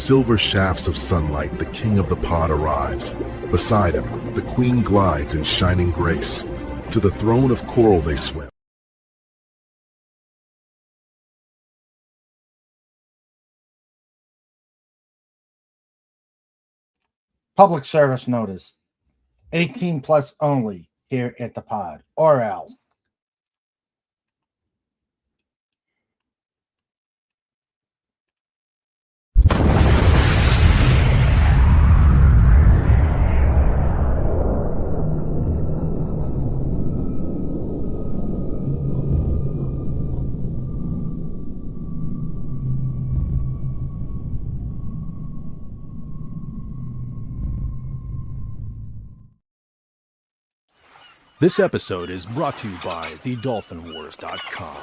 silver shafts of sunlight, the king of the pod arrives. Beside him, the queen glides in shining grace. To the throne of coral they swim. Public service notice. 18 plus only here at the pod, or else. This episode is brought to you by thedolphinwars.com.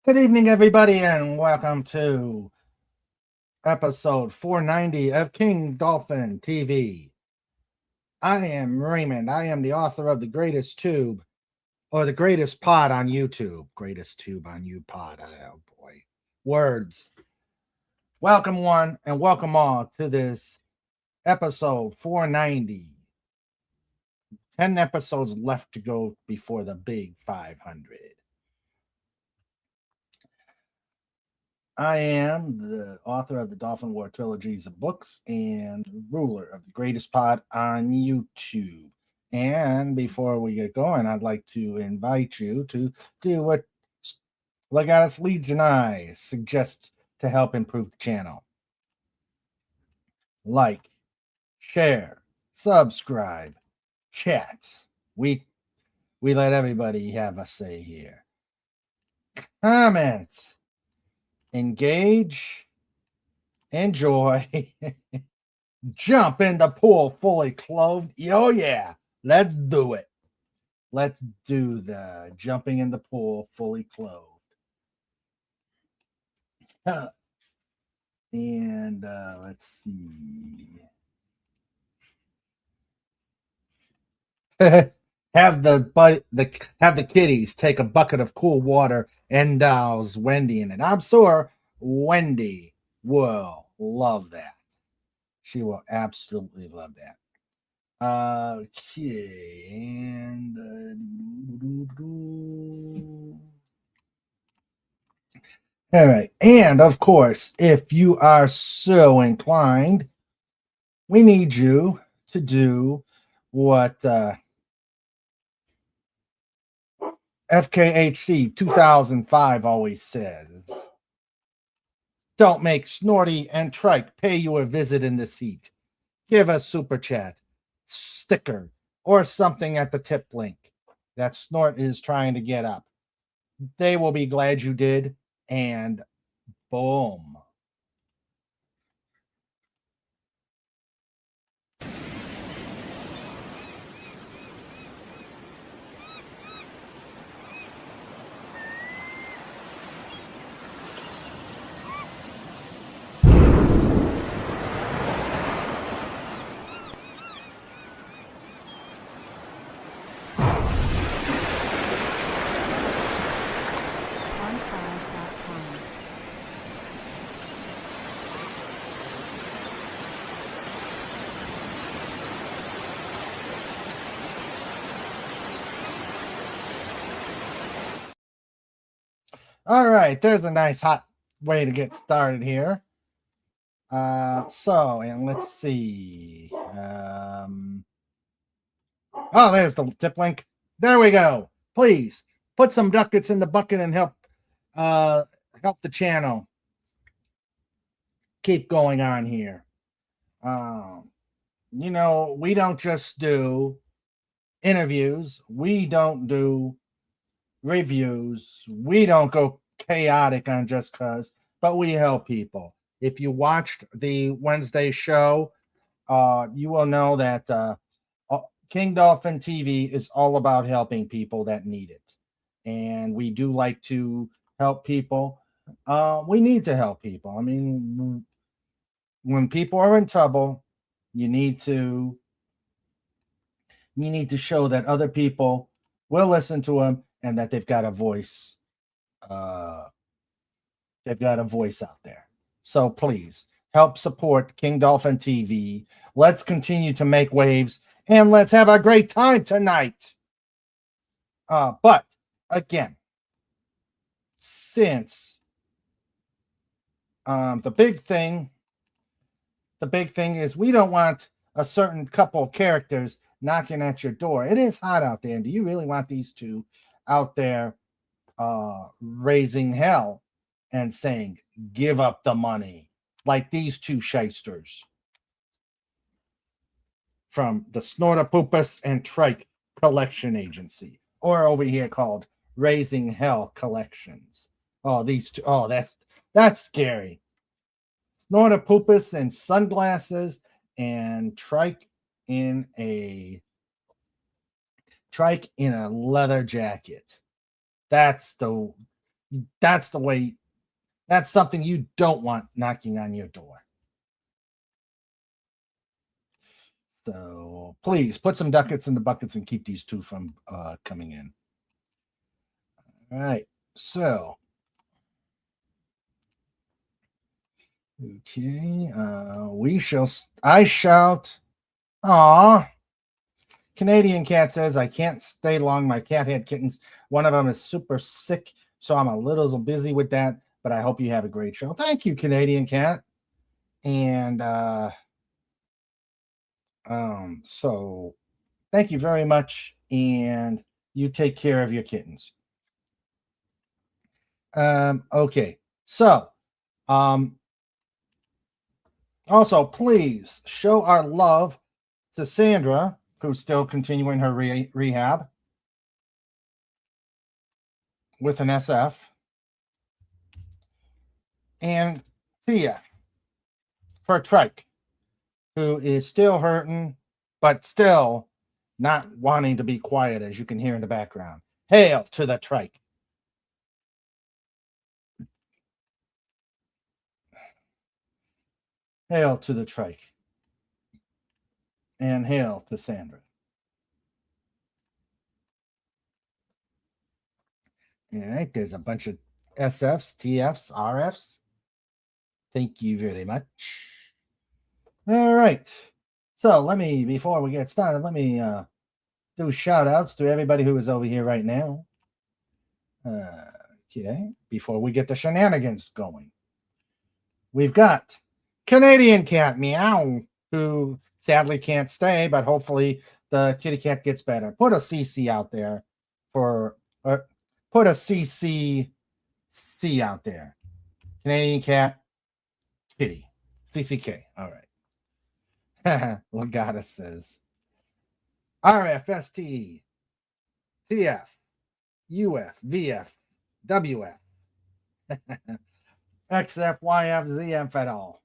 Good evening, everybody, and welcome to episode 490 of King Dolphin TV. I am Raymond. I am the author of The Greatest Tube, or The Greatest Pod on YouTube. Greatest Tube on YouPod. Oh, boy. Words. Welcome, one, and welcome all to this episode 490. 10 episodes left to go before the big 500. I am the author of the Dolphin War trilogies of books and ruler of the greatest pod on YouTube. And before we get going, I'd like to invite you to do what Legatus Legion and I suggest to help improve the channel. Like, share, subscribe, chat. We let everybody have a say here. Comment. Engage, enjoy, jump in the pool fully clothed. Oh, yeah, let's do it. Let's do the jumping in the pool fully clothed. And let's see. Have the kitties take a bucket of cool water and douse Wendy in it. I'm sure Wendy will love that. She will absolutely love that. Okay, and all right, and of course, if you are so inclined, we need you to do what FKHC 2005 always says. Don't make Snorty and Trike pay you a visit in this heat. Give a super chat, sticker, or something at the tip link that Snort is trying to get up. They will be glad you did, and boom. All right, there's a nice hot way to get started here. And let's see. Oh, there's the tip link. There we go. Please put some ducats in the bucket and help the channel keep going on here. We don't just do interviews. We don't do reviews. We don't go chaotic on Just Cause, but we help people. If you watched the Wednesday show, you will know that King Dolphin TV is all about helping people that need it. And we do like to help people. We need to help people. I mean, when people are in trouble, you need to show that other people will listen to them and that they've got a voice. They've got a voice out there. So please help support King Dolphin TV. Let's continue to make waves and let's have a great time tonight. But again, since the big thing is we don't want a certain couple of characters knocking at your door. It is hot out there. And do you really want these two out there raising hell and saying, give up the money, like these two shysters from the Snortopupus and Trike Collection Agency, or over here called Raising Hell Collections. Oh, these two. Oh, that's scary. Snortopupus in sunglasses and Trike in a leather jacket. That's the way. That's something you don't want knocking on your door. So please put some ducats in the buckets and keep these two from coming in. All right. So, okay. I shout. Aw. Canadian Cat says, I can't stay long. My cat had kittens. One of them is super sick, so I'm a little busy with that. But I hope you have a great show. Thank you, Canadian Cat. And so thank you very much. And you take care of your kittens. Okay. So also please show our love to Sandra, who's still continuing her rehab with an SF. And TF for Trike, who is still hurting, but still not wanting to be quiet, as you can hear in the background. Hail to the Trike. Hail to the Trike. And hail to Sandra. All right, there's a bunch of SFs, TFs, RFs. Thank you very much. All right. So before we get started, let me do shout outs to everybody who is over here right now. Okay. Before we get the shenanigans going, we've got Canadian Cat Meow, who sadly can't stay, but hopefully the kitty cat gets better. Put a CC out there put a CC out there. Canadian Cat Kitty. CCK. All right. Legata says RFST TF UF VF WF XF YF ZF at all.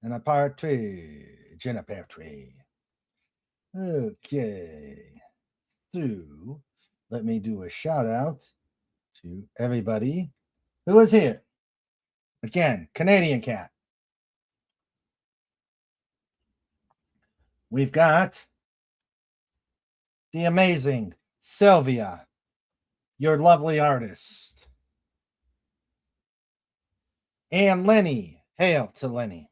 And a party. Juniper tree. Okay. So let me do a shout out to everybody who is here. Again, Canadian Cat. We've got the amazing Sylvia, your lovely artist. And Lenny. Hail to Lenny.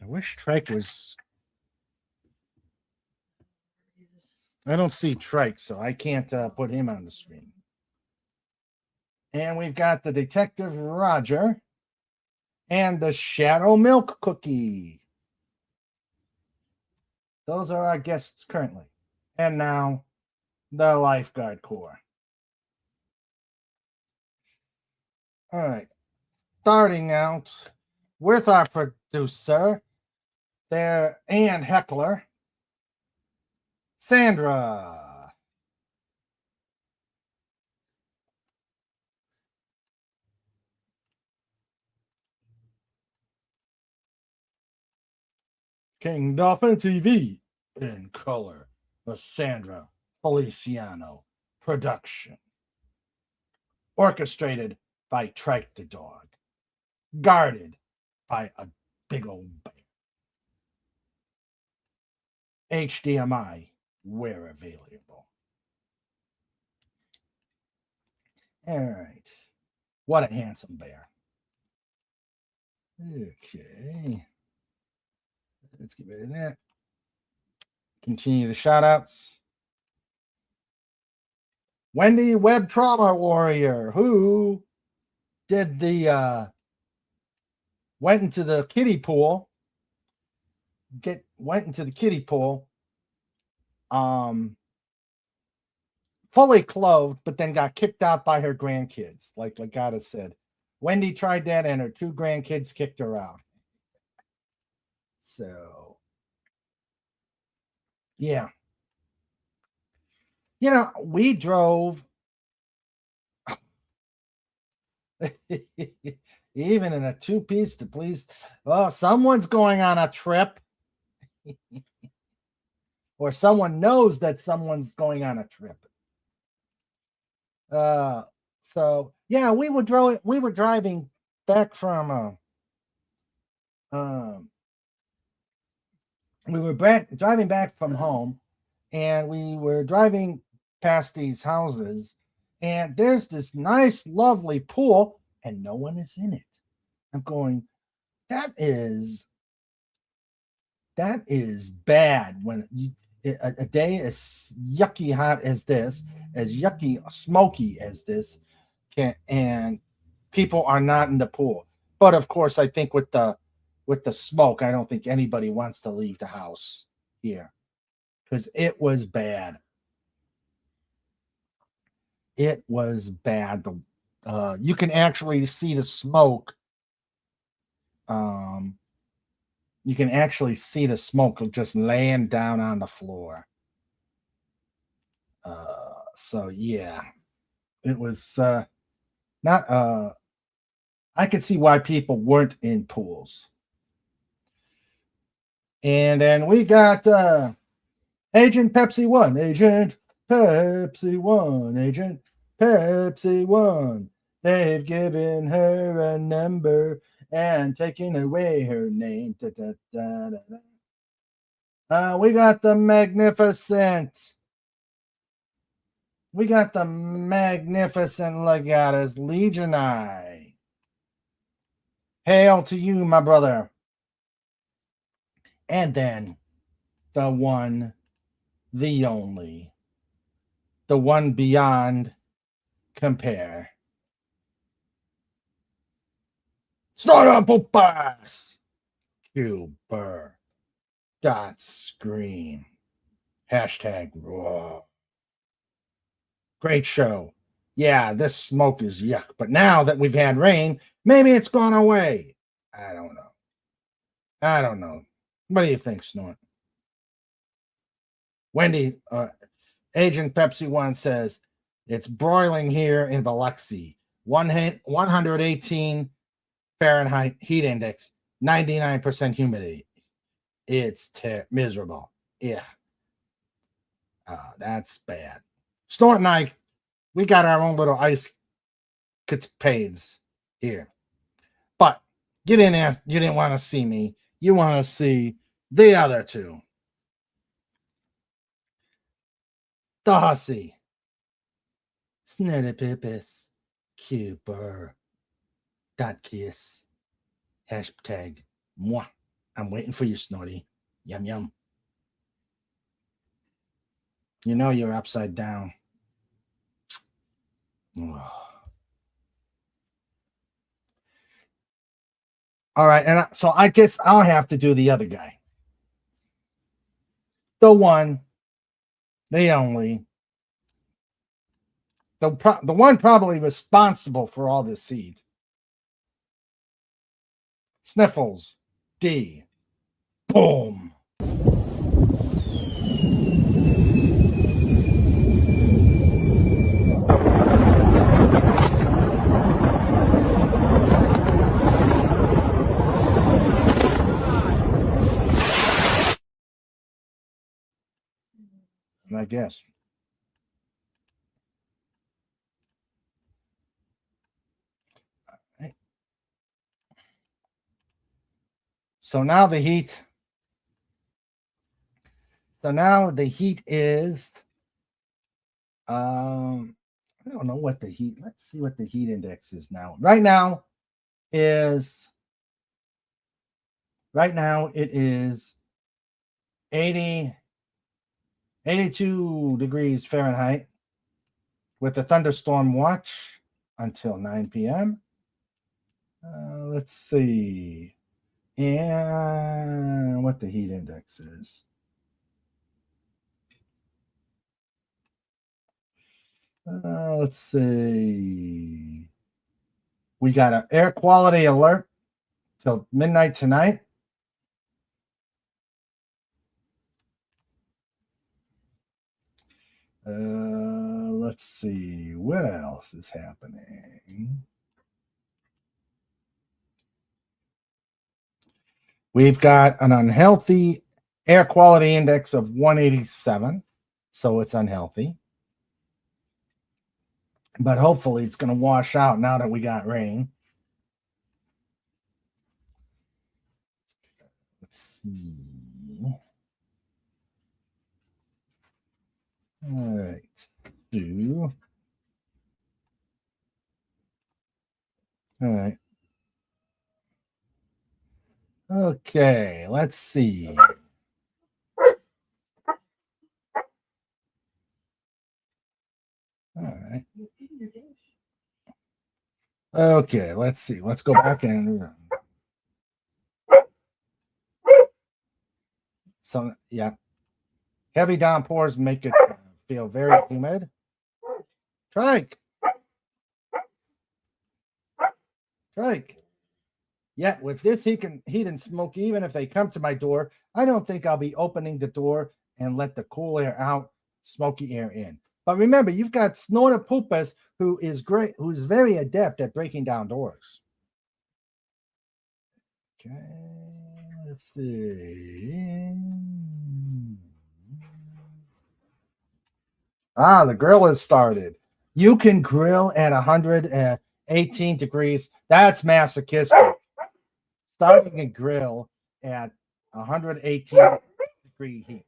I wish Trike was... I don't see Trike, so I can't put him on the screen. And we've got the Detective Roger and the Shadow Milk Cookie. Those are our guests currently. And now, the Lifeguard Corps. All right. Starting out with our producer there and heckler, Sandra. King Dolphin TV in color. A Sandra Feliciano production. Orchestrated by Trike the Dog. Guarded by a big old bear. HDMI where available. All right. What a handsome bear. Okay. Let's get rid of that. Continue the shout outs. Wendy Web Trauma Warrior, who did the went into the kiddie pool. Went into the kiddie pool. Fully clothed, but then got kicked out by her grandkids, like Legata said. Wendy tried that, and her 2 grandkids kicked her out. So, yeah. You know, we drove, even in a 2-piece to please, well, someone's going on a trip. Or someone knows that someone's going on a trip. So yeah, we were driving back from driving back from home, and we were driving past these houses, and there's this nice, lovely pool, and no one is in it. I'm going, that is bad when a day as yucky hot as this, as yucky smoky as this, and people are not in the pool. But of course, I think with the smoke, I don't think anybody wants to leave the house here, because it was bad. It was bad. You can actually see the smoke. You can actually see the smoke just laying down on the floor. So yeah, it was not. I could see why people weren't in pools. And then we got Agent Pepsi 1, Agent Pepsi 1, Agent Pepsi 1. They've given her a number and taken away her name. Da, da, da, da, da. We got the magnificent. We got the magnificent Legatus Legion Eye. Hail to you, my brother. And then the one, the only, the one beyond compare. Start up, pass. Cuber. Dot scream. Hashtag raw. Great show. Yeah, this smoke is yuck. But now that we've had rain, maybe it's gone away. I don't know. What do you think, Snort? Wendy, Agent Pepsi 1 says, it's broiling here in Biloxi. 118 Fahrenheit heat index, 99% humidity. It's miserable. Yeah. That's bad. Snort and I, we got our own little ice capades here. But you didn't want to see me. You want to see the other two. The hussy. Snurry pipis. Cuber. Dot kiss. Hashtag moi. I'm waiting for you, Snorty. Yum yum. You know you're upside down. All right, and so I guess I'll have to do the other guy. The one, the only, the one probably responsible for all this seed. Sniffles, D. Boom. I guess. Right. So now the heat. So now the heat is, I don't know what the heat, let's see what the heat index is now. Right now it is 82 degrees Fahrenheit with the thunderstorm watch until 9 p.m. Let's see. And what the heat index is. Let's see. We got an air quality alert till midnight tonight. Let's see. What else is happening? We've got an unhealthy air quality index of 187, so it's unhealthy. But hopefully it's going to wash out now that we got rain. Let's see. All right. All right. Okay, let's see. All right. Okay, let's see. Let's go back and so yeah. Heavy downpours make it feel very humid. Trike. Yet with this heat and smoke, even if they come to my door, I don't think I'll be opening the door and let the cool air out, smoky air in. But remember, you've got Snorter Poopas, who is great, who's very adept at breaking down doors. Okay, let's see. The grill has started. You can grill at 118 degrees. That's masochistic. Starting a grill at 118 degree heat.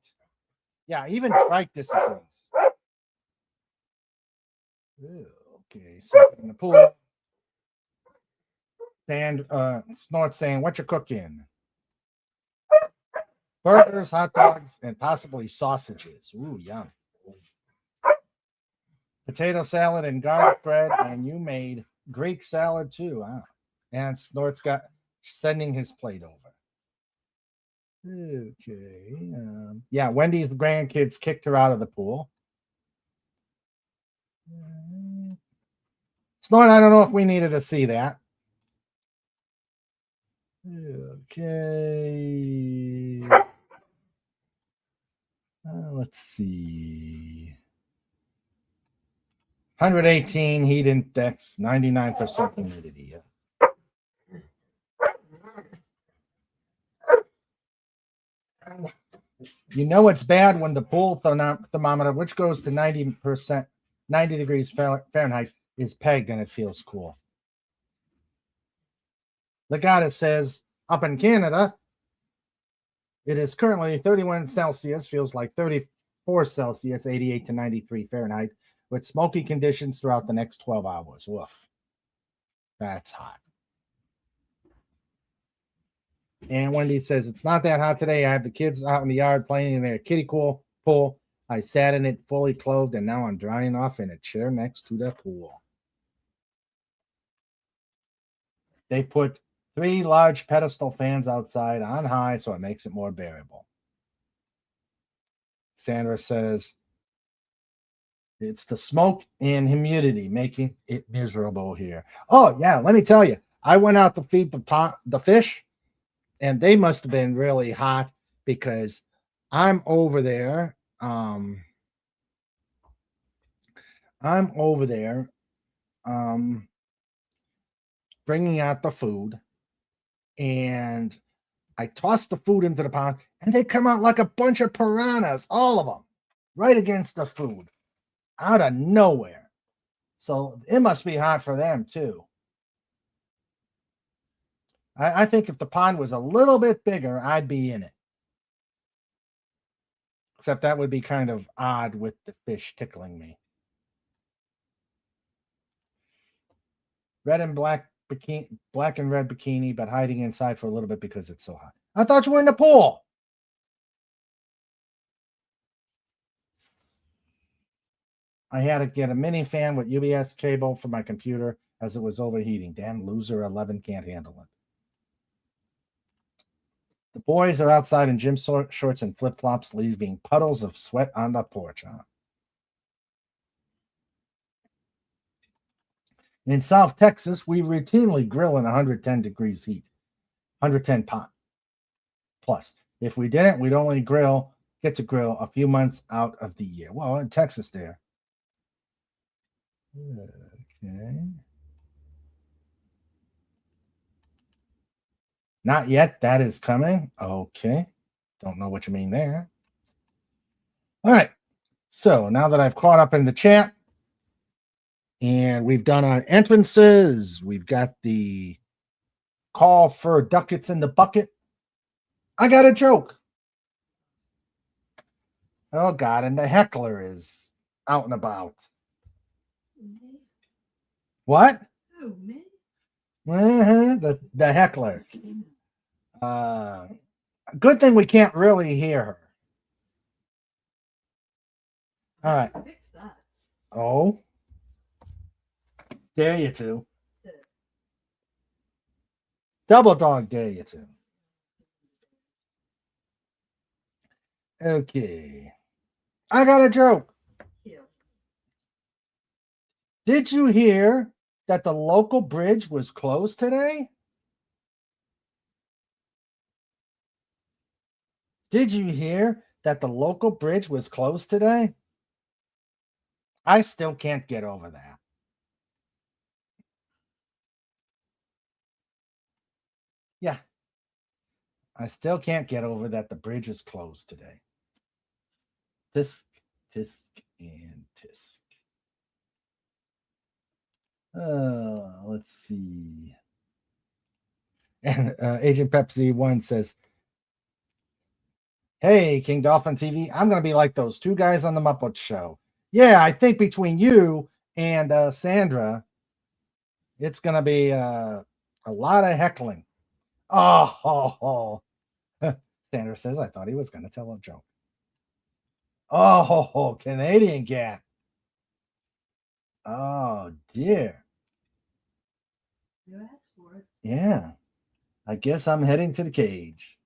Yeah, even Trike disagrees. Okay, so in the pool. Snort saying, what you cooking? Burgers, hot dogs, and possibly sausages. Ooh, yum. Potato salad and garlic bread, and you made Greek salad too. Huh? And Snort's sending his plate over. Okay. Yeah, Wendy's grandkids kicked her out of the pool. Snort, I don't know if we needed to see that. Okay. Let's see. 118 heat index, 99% humidity. You know it's bad when the pool thermometer, which goes to 90%, 90 degrees Fahrenheit, is pegged and it feels cool. Legata says, up in Canada, it is currently 31 Celsius, feels like 34 Celsius, 88 to 93 Fahrenheit, with smoky conditions throughout the next 12 hours. Woof. That's hot. And Wendy says, it's not that hot today. I have the kids out in the yard playing in their kiddie pool. I sat in it fully clothed, and now I'm drying off in a chair next to the pool. They put 3 large pedestal fans outside on high, so it makes it more bearable. Sandra says, it's the smoke and humidity making it miserable here. Oh, yeah, let me tell you. I went out to feed the fish, and they must have been really hot because I'm over there. Bringing out the food, and I toss the food into the pond, and they come out like a bunch of piranhas, all of them. right against the food out of nowhere. So it must be hot for them too. I think if the pond was a little bit bigger, I'd be in it. Except that would be kind of odd with the fish tickling me. Red and black bikini, black and red bikini, but hiding inside for a little bit because it's so hot. I thought you were in the pool. I had to get a mini fan with UBS cable for my computer as it was overheating. Damn loser 11 can't handle it. The boys are outside in gym shorts and flip-flops, leaving puddles of sweat on the porch. Huh? In South Texas, we routinely grill in 110 degrees heat, 110 pot plus. If we didn't, we'd only get to grill a few months out of the year. Well, in Texas there. Okay. Not yet. That is coming. Okay. Don't know what you mean there. All right. So now that I've caught up in the chat and we've done our entrances, we've got the call for ducats in the bucket. I got a joke. Oh, God. And the heckler is out and about. What? Oh, me? The heckler. Good thing we can't really hear her. All right. Fix that. Oh. Dare you to. Double dog dare you to. Okay. I got a joke. Yeah. Did you hear that the local bridge was closed today? Did you hear that the local bridge was closed today? I still can't get over that. Yeah. I still can't get over that the bridge is closed today. Tisk, tisk, and tisk. Let's see. And Agent Pepsi 1 says, hey, King Dolphin TV, I'm going to be like those two guys on the Muppet Show. Yeah, I think between you and Sandra, it's going to be a lot of heckling. Oh. Sandra says, I thought he was going to tell a joke. Oh, Canadian cat. Oh, dear. You asked for it. Yeah. I guess I'm heading to the cage.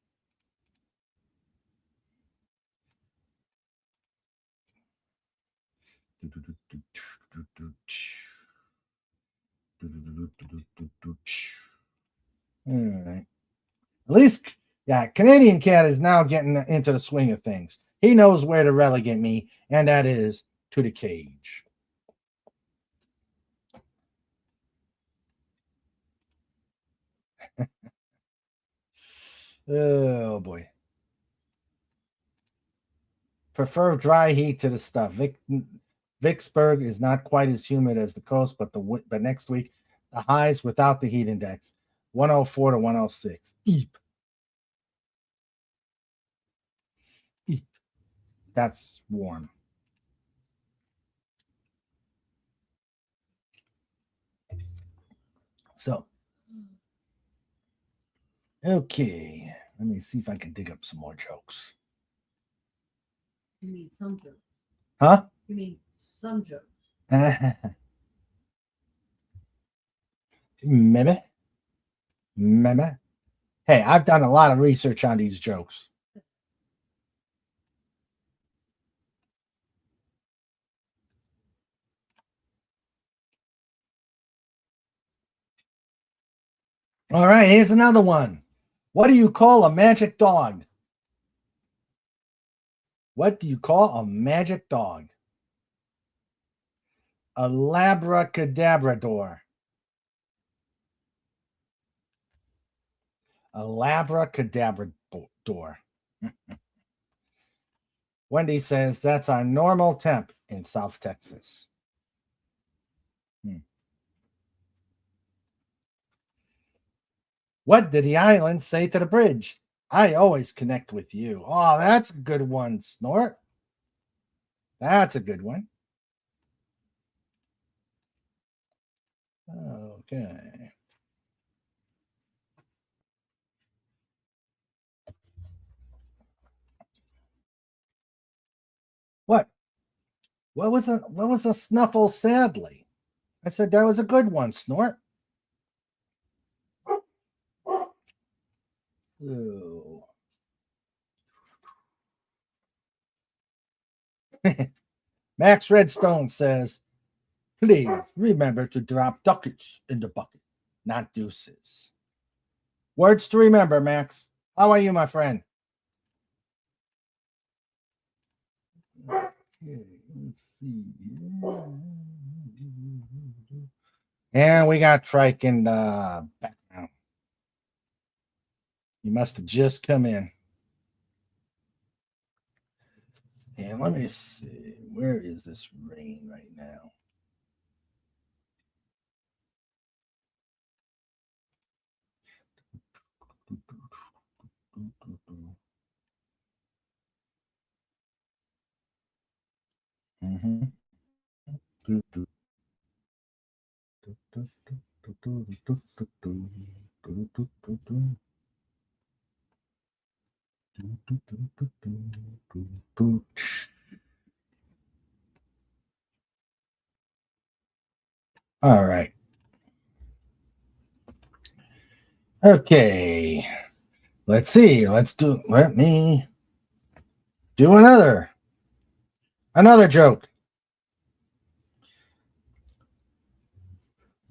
All right. At least, yeah, Canadian Cat is now getting into the swing of things. He knows where to relegate me, and that is to the cage. Oh, boy. Prefer dry heat to the stuff. Vicksburg is not quite as humid as the coast, but next week, the highs without the heat index, 104 to 106. Eep. That's warm. So, okay. Let me see if I can dig up some more jokes. You mean some jokes? Huh? You mean some jokes? Maybe. Hey, I've done a lot of research on these jokes. All right, here's another one. What do you call a magic dog? What do you call a magic dog? A labracadabrador. A labracadabrador. Wendy says that's our normal temp in South Texas. What did the island say to the bridge? I always connect with you. Oh, that's a good one, Snort. That's a good one. Okay. What? What was a snuffle sadly? I said that was a good one, Snort. Ooh. Max Redstone says, please remember to drop ducats in the bucket, not deuces. Words to remember, Max. How are you, my friend? Okay, let's see. And we got Trike in the background. You must have just come in. And let me see. Where is this rain right now? Mm-hmm. All right. Okay. Let's see. Let me do another joke.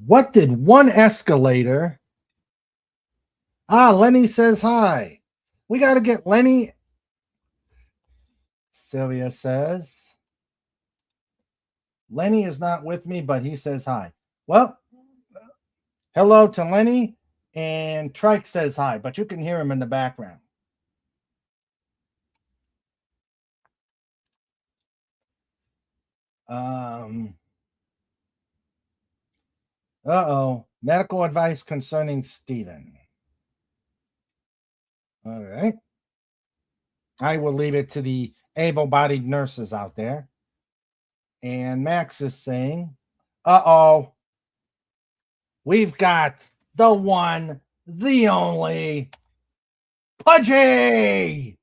What did one escalator? Lenny says hi. We got to get Lenny. Sylvia says, Lenny is not with me, but he says hi. Well, hello to Lenny, and Trike says hi, but you can hear him in the background. Medical advice concerning Stephen. All right. I will leave it to the able-bodied nurses out there. And Max is saying, we've got the one, the only, Pudgy!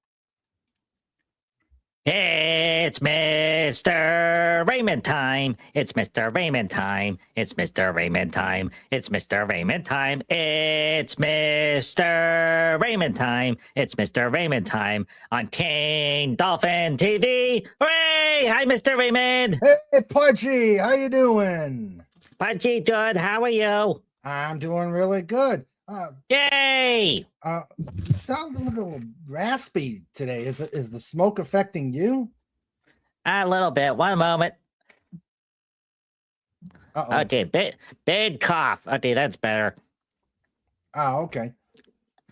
It's Mr. Raymond time. It's Mr. Raymond time. It's Mr. Raymond time. It's Mr. Raymond time. It's Mr. Raymond time. It's Mr. Raymond time on King Dolphin TV. Hooray! Hi, Mr. Raymond. Hey, Pudgy, how you doing? Pudgy, good. How are you? I'm doing really good. Yay! You sound a little raspy today. Is the smoke affecting you? A little bit. One moment. Uh-oh. Okay, big cough. Okay, that's better. Oh, okay.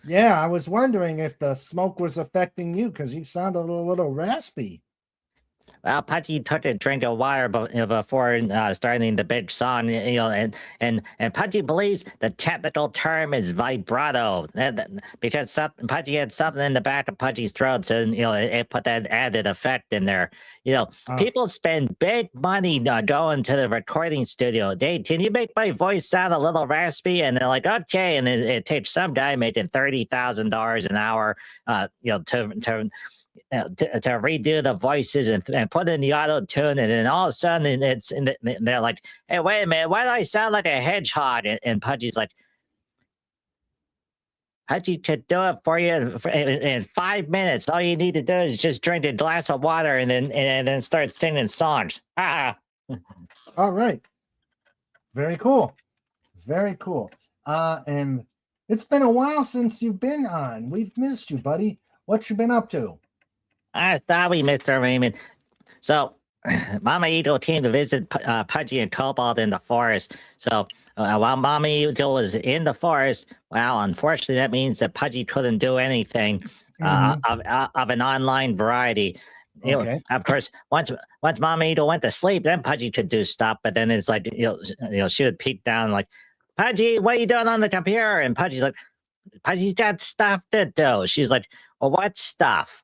Yeah, I was wondering if the smoke was affecting you because you sounded a little raspy. Well, Pudgy took a drink of water before starting the big song, and Pudgy believes the technical term is vibrato, because Pudgy had something in the back of Pudgy's throat, so it put that added effect in there. People spend big money going to the recording studio. Can you make my voice sound a little raspy? And they're like, okay, and it takes some guy making $30,000 an hour, to redo the voices and put in the auto tune, and then all of a sudden they're like, hey, wait a minute, why do I sound like a hedgehog? And Pudgy's like, Pudgy could do it for you in 5 minutes. All you need to do is just drink a glass of water and then start singing songs. All right, very cool, very cool. And it's been a while since you've been on. We've missed you, buddy. What you been up to? Sorry, Mr. Raymond. So, Mama Eagle came to visit Pudgy and Cobalt in the forest. So, while Mama Eagle was in the forest, well, unfortunately, that means that Pudgy couldn't do anything of an online variety. Okay. Of course, once Mama Eagle went to sleep, then Pudgy could do stuff. But then it's like she would peek down like, Pudgy, what are you doing on the computer? And Pudgy's like, Pudgy's got stuff to do. She's like, well, what stuff?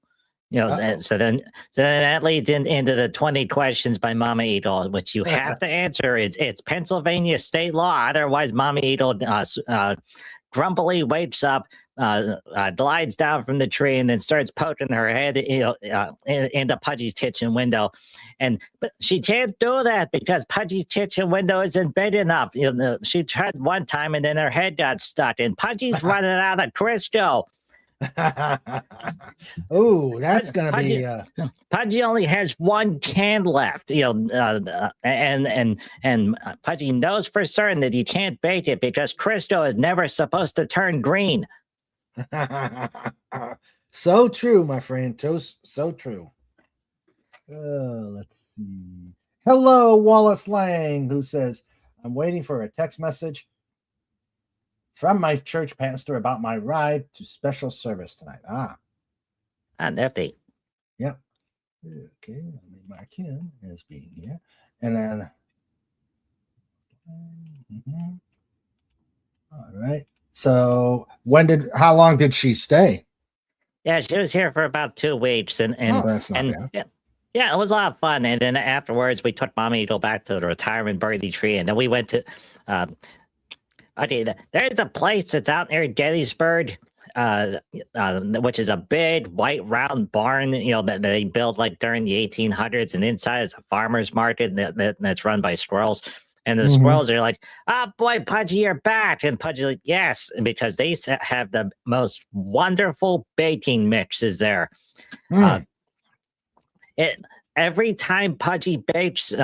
So then that leads into the 20 questions by Mama Eagle, which you have to answer. It's Pennsylvania state law. Otherwise, Mama Eagle grumpily wakes up, glides down from the tree, and then starts poking her head into Pudgy's kitchen window. But she can't do that because Pudgy's kitchen window isn't big enough. She tried one time, and then her head got stuck, and Pudgy's running out of Crisco. Oh, that's gonna be. Pudgy only has one can left, and Pudgy knows for certain that you can't bake it because Crisco is never supposed to turn green. So true, my friend. So true. Let's see. Hello, Wallace Lang, who says, "I'm waiting for a text message from my church pastor about my ride to special service tonight." Nifty. Yep. Okay, let me mark him as being here. And then all right. So how long did she stay? Yeah, she was here for about 2 weeks, and that's not bad. Yeah, it was a lot of fun. And then afterwards, we took Mommy Eagle back to the retirement birdie tree, and then we went to. Okay, there's a place that's out near Gettysburg, which is a big white round barn, that they built like during the 1800s, and inside is a farmer's market that's run by squirrels. And the squirrels are like, "Oh boy, Pudgy, you're back!" And Pudgy's like, "Yes," because they have the most wonderful baking mixes there. Every time Pudgy bakes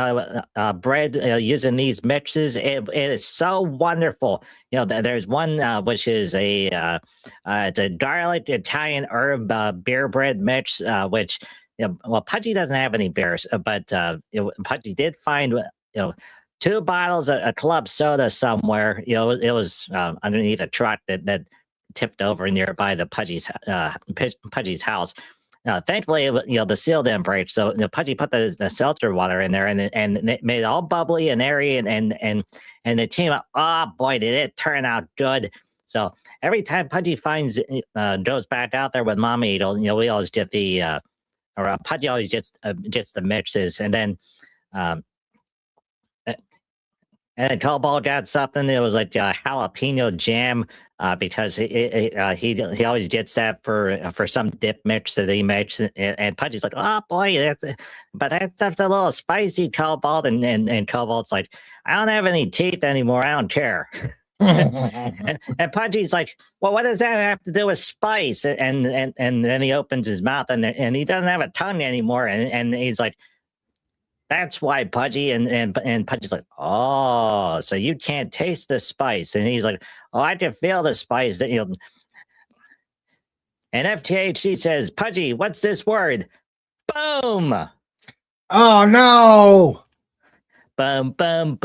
bread using these mixes, it is so wonderful. There's one which is it's a garlic Italian herb beer bread mix, which Pudgy doesn't have any beers, but Pudgy did find 2 bottles of club soda somewhere. It was underneath a truck that tipped over nearby the Pudgy's house. Thankfully, the seal didn't break, so Pudgy put the seltzer water in there, and it made it all bubbly and airy, and the team, oh boy, did it turn out good. So every time Pudgy goes back out there with Mama Eagle, we always get Pudgy always gets the mixes, and then Cobalt got something. It was like jalapeno jam, because he always gets that for some dip mix that he makes, and Pudgy's like, "Oh boy, but that stuff's a little spicy, Cobalt," and Cobalt's like, "I don't have any teeth anymore. I don't care." and Pudgy's like, "Well, what does that have to do with spice?" And then he opens his mouth, and he doesn't have a tongue anymore, and he's like, "That's why, Pudgy." And Pudgy's like, "Oh, so you can't taste the spice?" And he's like, "Oh, I can feel the spice." And FTHC says, "Pudgy, what's this word?" Boom. Oh no. Boom, boom.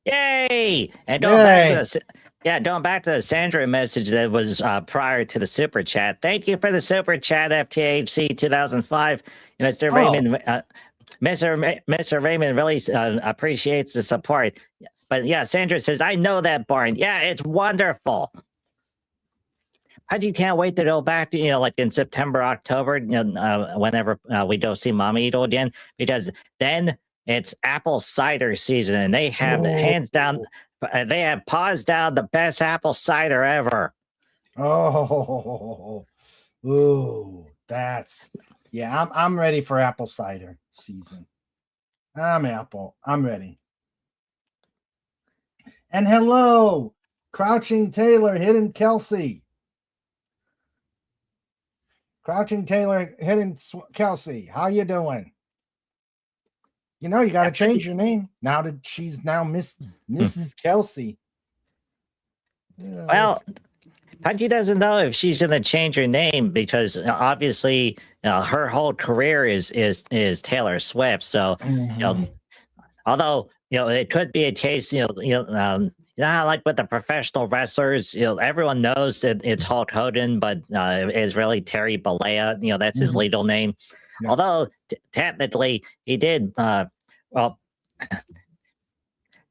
Yay! And going back to the Sandra message that was prior to the super chat. Thank you for the super chat, FTHC 2005, Mr. Raymond. Mr. Raymond really appreciates the support. But yeah, Sandra says, "I know that barn. Yeah, it's wonderful." Pudgy can't wait to go back, like in September, October, whenever we go see Mama Eagle again, because then it's apple cider season, and they have hands down, they have paws down the best apple cider ever. Oh, ooh, I'm ready for apple cider season. I'm ready. And hello, Crouching Taylor, Hidden Kelsey. Crouching Taylor, Hidden Kelsey, how you doing? You got to change your name now that she's now Mrs. Kelsey. Well, Pudgy doesn't know if she's going to change her name because obviously her whole career is Taylor Swift. So Mhm. although it could be a case, how, like with the professional wrestlers, everyone knows that it's Hulk Hogan, but it's really Terry Bollea. That's his Mhm. legal name. Yeah. Although technically he did, well,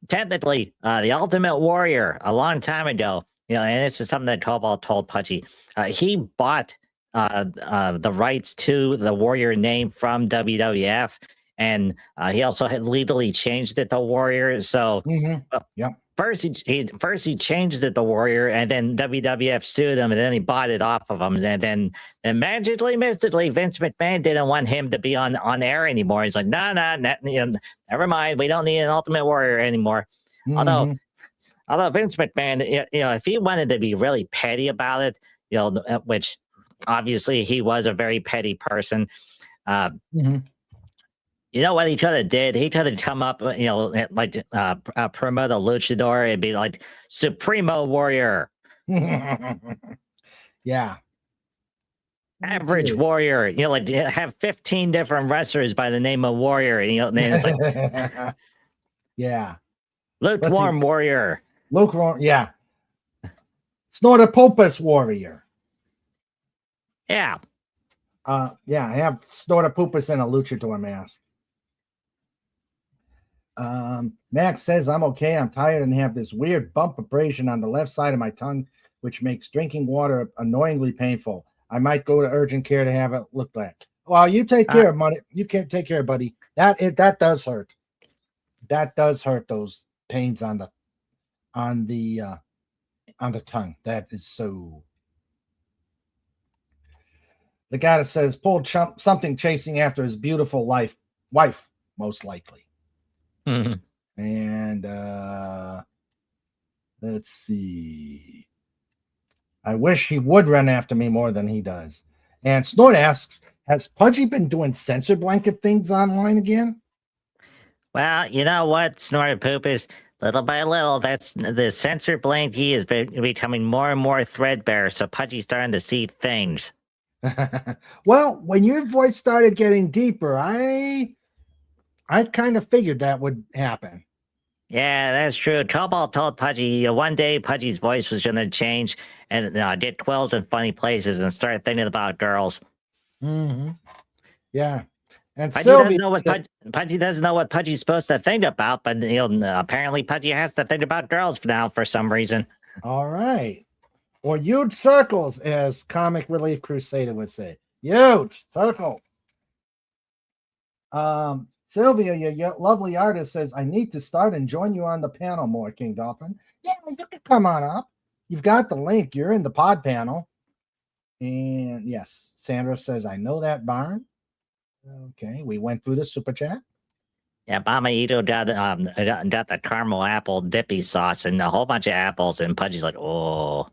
technically the Ultimate Warrior a long time ago. And this is something that Cobalt told Pudgy. He bought the rights to the Warrior name from WWF, and he also had legally changed it to Warrior. So Mhm. uh, Yep. first he changed it to Warrior, and then WWF sued him, and then he bought it off of him, and then magically, mystically, Vince McMahon didn't want him to be on air anymore. He's like, no, never mind, we don't need an Ultimate Warrior anymore. Although Mhm. Vince McMahon, if he wanted to be really petty about it, which obviously he was a very petty person. Mhm. You know what he could have did? He could have come up, like promote a luchador. It'd be like Supremo Warrior, Yeah. Average Okay. Warrior. Like have 15 different wrestlers by the name of Warrior. And it's like Yeah. Lukewarm Warrior. Lukewarm. Yeah. Snortopopus Warrior. Yeah. Yeah. I have Snortopopus in a luchador mask. Max says, I'm okay. I'm tired and have this weird bump abrasion on the left side of my tongue, which makes drinking water annoyingly painful. I might go to urgent care to have it looked at. Well, you take care of money. You can't take care, buddy. That does hurt. That does hurt, those pains on the tongue. That is so. The guy that says pulled something chasing after his beautiful wife, most likely. Mhm. And let's see. I wish he would run after me more than he does. And Snort asks, has Pudgy been doing censor blanket things online again? Well, you know what, Snorted Poop is little by little. That's the censor blankie is becoming more and more threadbare. So Pudgy's starting to see things. Well, when your voice started getting deeper, I kind of figured that would happen. Yeah, that's true. Cobalt told Pudgy one day Pudgy's voice was going to change and get quills in funny places and start thinking about girls. Mm-hmm. Yeah. And Pudgy Sylvia doesn't know what Pudgy doesn't know what Pudgy's supposed to think about, but apparently Pudgy has to think about girls now for some reason. All right. Or huge circles, as Comic Relief Crusader would say. Huge circle. Sylvia, your lovely artist, says, I need to start and join you on the panel more, King Dolphin. Yeah, you can come on up. You've got the link. You're in the pod panel. And yes, Sandra says, I know that barn. Okay, we went through the super chat. Yeah, Mama Ito got the caramel apple dippy sauce and a whole bunch of apples, and Pudgy's like, oh.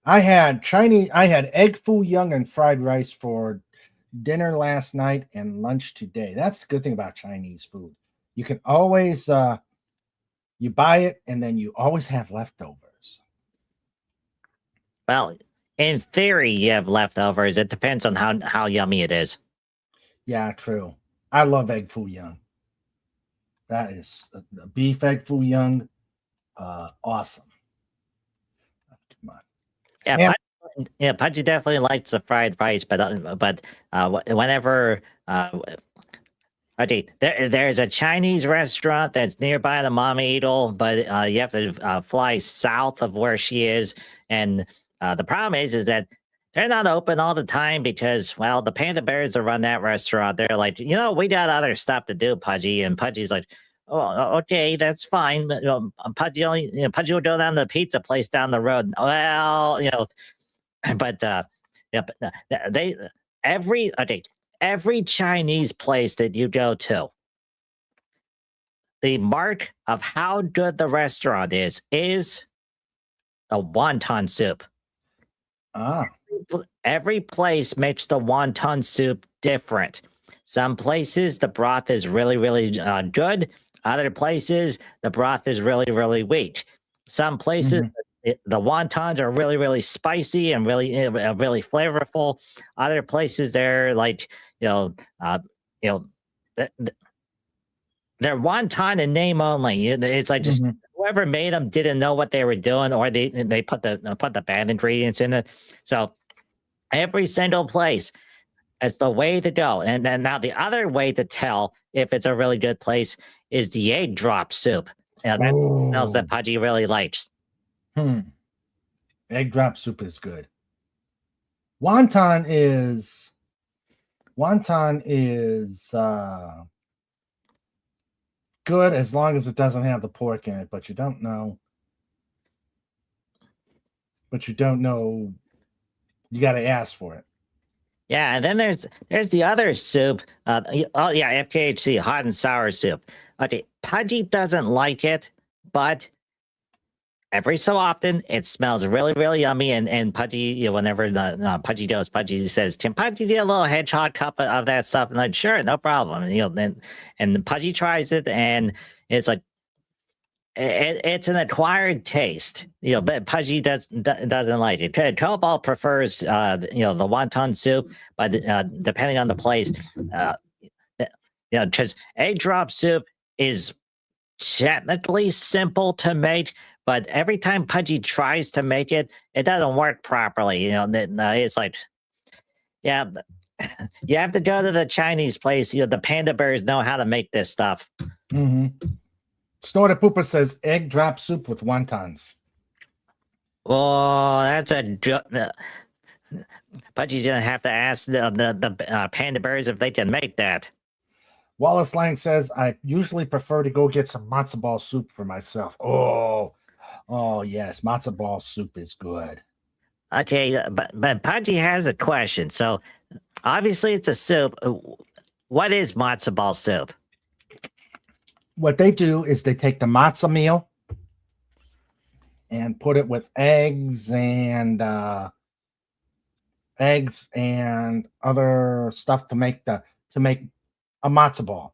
I had egg foo young and fried rice for dinner last night and lunch today. That's the good thing about Chinese food. You can always you buy it and then you always have leftovers. Well, in theory, you have leftovers. It depends on how yummy it is. Yeah, true. I love egg foo young. That is beef egg foo young. Awesome. Come on. Yeah, Pudgy definitely likes the fried rice, but whenever okay, there's a Chinese restaurant that's nearby the Mama Eagle, but you have to fly south of where she is, and the problem is that they're not open all the time because, well, the Panda Bears that run that restaurant, they're like, we got other stuff to do, Pudgy, and Pudgy's like, oh, okay, that's fine, but Pudgy will go down to the pizza place down the road. Well, but every Chinese place that you go to, the mark of how good the restaurant is a wonton soup. Every place makes the wonton soup different. Some places the broth is really, really good. Other places the broth is really, really weak. Some places the wontons are really, really spicy and really, really flavorful. Other places they're like, you know, th- th- they're wonton in name only. It's like just whoever made them didn't know what they were doing, or they put the bad ingredients in it. So every single place, it's the way to go. And then now the other way to tell if it's a really good place is the egg drop soup. That smells that Pudgy really likes. Egg drop soup is good. Wonton is good as long as it doesn't have the pork in it, but you don't know. You got to ask for it. Yeah, and then there's the other soup. FKHC, hot and sour soup. Okay, Pudgy doesn't like it, but every so often it smells really, really yummy. And Pudgy, whenever Pudgy goes, Pudgy says, "Can Pudgy get a little hedgehog cup of that stuff?" And like, sure, no problem. And Pudgy tries it, and it's like it's an acquired taste, but Pudgy doesn't like it. Cobalt prefers, the wonton soup, but depending on the place, because egg drop soup is technically simple to make, but every time Pudgy tries to make it, it doesn't work properly. It's like, yeah, you have to go to the Chinese place. The panda bears know how to make this stuff. Snorter Pooper says egg drop soup with wontons. Oh, that's a Pudgy's gonna have to ask the panda bears if they can make that. Wallace Lang says, I usually prefer to go get some matzo ball soup for myself. Oh yes, matzo ball soup is good. Okay, but Pudgy has a question. So obviously it's a soup. What is matzo ball soup? What they do is they take the matzo meal and put it with eggs and other stuff to make a matzo ball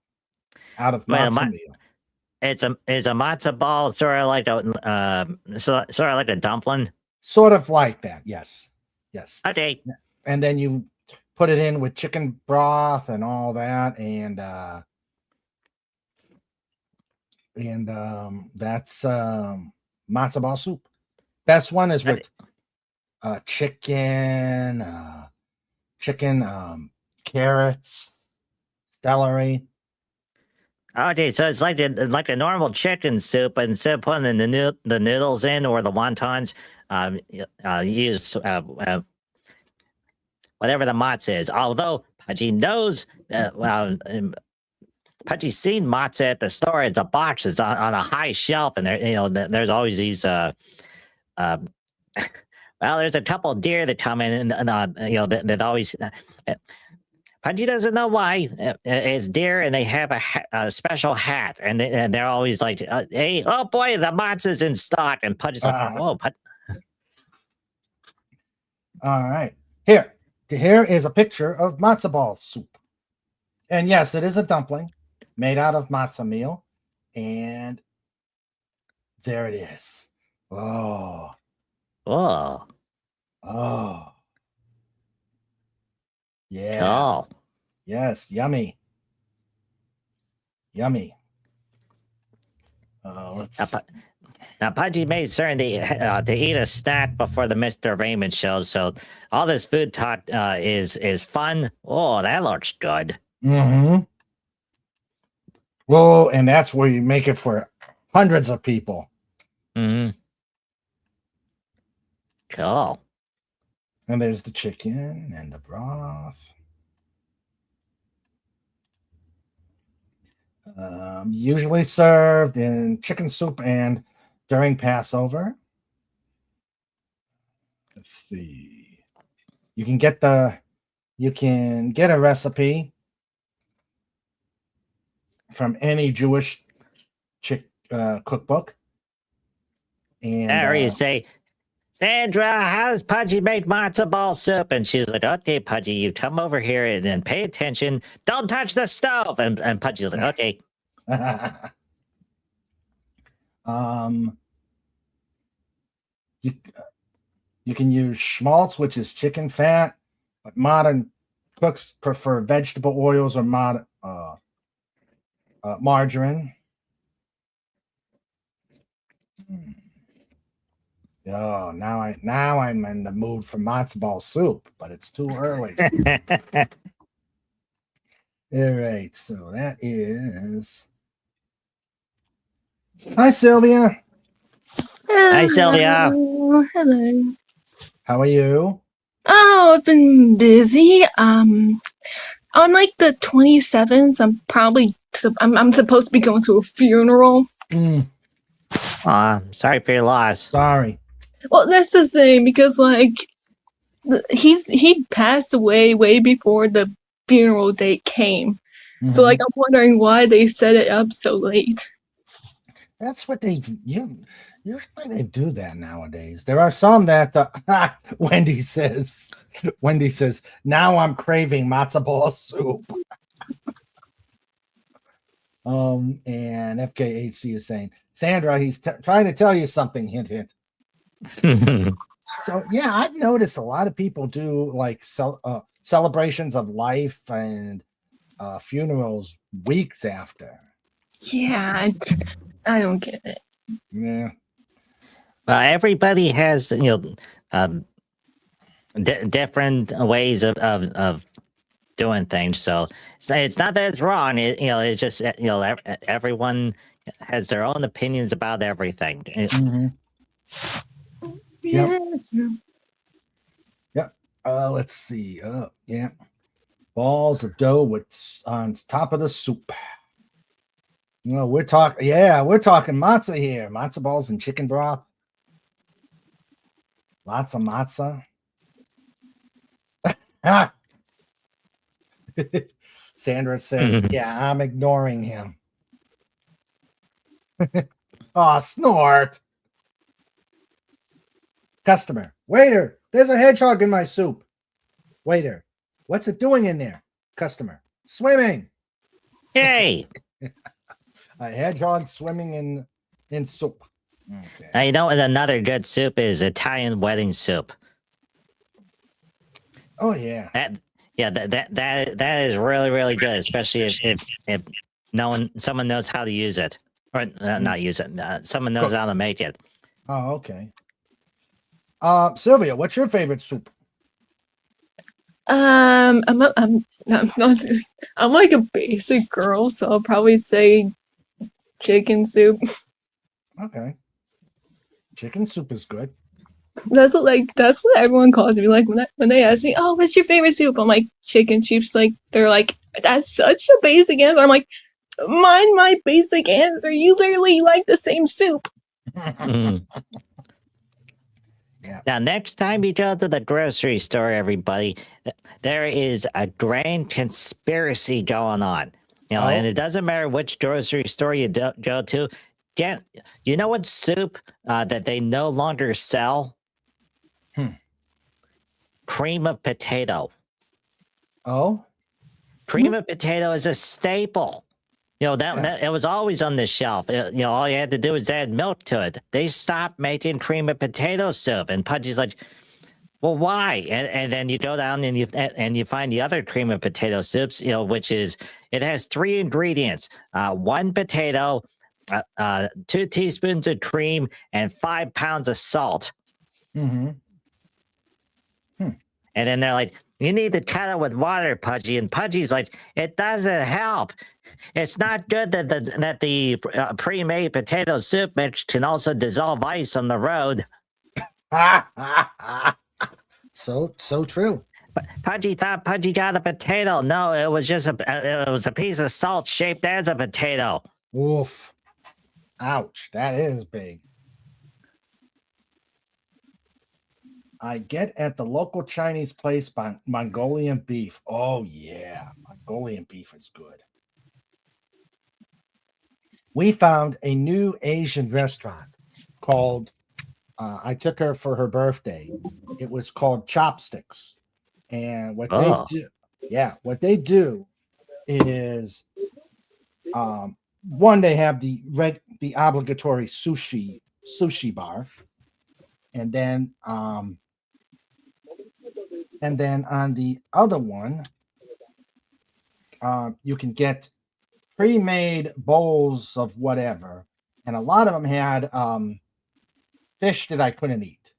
out of matzo meal. It's a matzo ball sort of like a dumpling. Sort of like that, yes. Okay. And then you put it in with chicken broth and all that, and that's matzo ball soup. Best one is with chicken, carrots, celery. Okay, so it's like a normal chicken soup, but instead of putting the noodles in or the wontons, use whatever the matzo is. Although Pudgy knows Pudgy's seen matzo at the store. It's a box. It's on a high shelf, and there's always these. Well, there's a couple of deer that come in, and that always. Pudgy doesn't know why it's deer, and they have a special hat, and they're always like, "Hey, oh boy, the matzo's in stock." And Pudgy's like, "Whoa, All right, here is a picture of matzo ball soup, and yes, it is a dumpling made out of matzo meal, and there it is. Oh, yeah. Cool. Yes, yummy. Now, Pudgy made certain to eat a snack before the Mr. Raymond show, so all this food talk is fun. Oh, that looks good. Well, and that's where you make it for hundreds of people. Cool. And there's the chicken and the broth. Usually served in chicken soup and during Passover. Let's see. You can get a recipe from any Jewish cookbook. And or you say Sandra, how does Pudgy make matzo ball soup? And she's like, okay, Pudgy, you come over here and then pay attention. Don't touch the stove. And Pudgy's like, okay. You can use schmaltz, which is chicken fat, but modern cooks prefer vegetable oils or margarine. Oh, now I'm in the mood for matzo ball soup, but it's too early. All right, so that is. Hi, Sylvia. Hi, Sylvia. Hello. How are you? Oh, I've been busy. On like the 27th, I'm supposed to be going to a funeral. Sorry for your loss. Sorry. Well, that's the thing, because like he passed away way before the funeral date came. So like I'm wondering why they set it up so late. That's what they usually they do that nowadays. There are some that Wendy says, now I'm craving matzo ball soup. And FKHC is saying, Sandra, he's trying to tell you something, hint, hint. So yeah, I've noticed a lot of people do like celebrations of life and funerals weeks after. Yeah, I don't get it. Yeah. Everybody has different ways of doing things. So it's not that it's wrong. It's just everyone has their own opinions about everything. Yeah. Yep. Let's see. Yeah. Balls of dough on top of the soup. We're talking matzah here. Matzah balls and chicken broth. Lots of matzah. Sandra says, yeah, I'm ignoring him. Oh, snort. Customer, waiter, there's a hedgehog in my soup. Waiter, what's it doing in there? Customer, swimming. Yay. A hedgehog swimming in soup. Okay. Now, you know what another good soup is? Italian wedding soup. Oh yeah. That is really, really good, especially if someone knows how to use it. Or not use it. Someone knows how to make it. Oh, okay. Sylvia, what's your favorite soup? I'm like a basic girl, so I'll probably say chicken soup. Okay. Chicken soup is good. That's what everyone calls me. Like when they ask me, "Oh, what's your favorite soup?" I'm like chicken soups. Like they're like, "That's such a basic answer." I'm like, my basic answer. You literally like the same soup. Yeah. Now, next time you go to the grocery store, everybody, there is a grand conspiracy going on. And it doesn't matter which grocery store you go to. You know what soup that they no longer sell? Cream of potato. Oh? Cream of potato is a staple. That it was always on the shelf. All you had to do was add milk to it. They stopped making cream of potato soup, and Pudgy's like, "Well, why?" And then you go down and you find the other cream of potato soups, which is it has 3 ingredients: 1 potato, 2 teaspoons of cream, and 5 pounds of salt. And then they're like, "You need to cut it with water, Pudgy." And Pudgy's like, "It doesn't help. It's not good that the pre-made potato soup mix can also dissolve ice on the road." So true. Pudgy thought Pudgy got a potato. No, it was just a piece of salt shaped as a potato. Oof. Ouch. That is big. I get at the local Chinese place Mongolian beef. Oh yeah, Mongolian beef is good. We found a new Asian restaurant called I took her for her birthday. It was called Chopsticks, and what they Oh, do, what they do is, one, they have the obligatory sushi bar, and then on the other one, you can get pre-made bowls of whatever, and a lot of them had fish that I couldn't eat.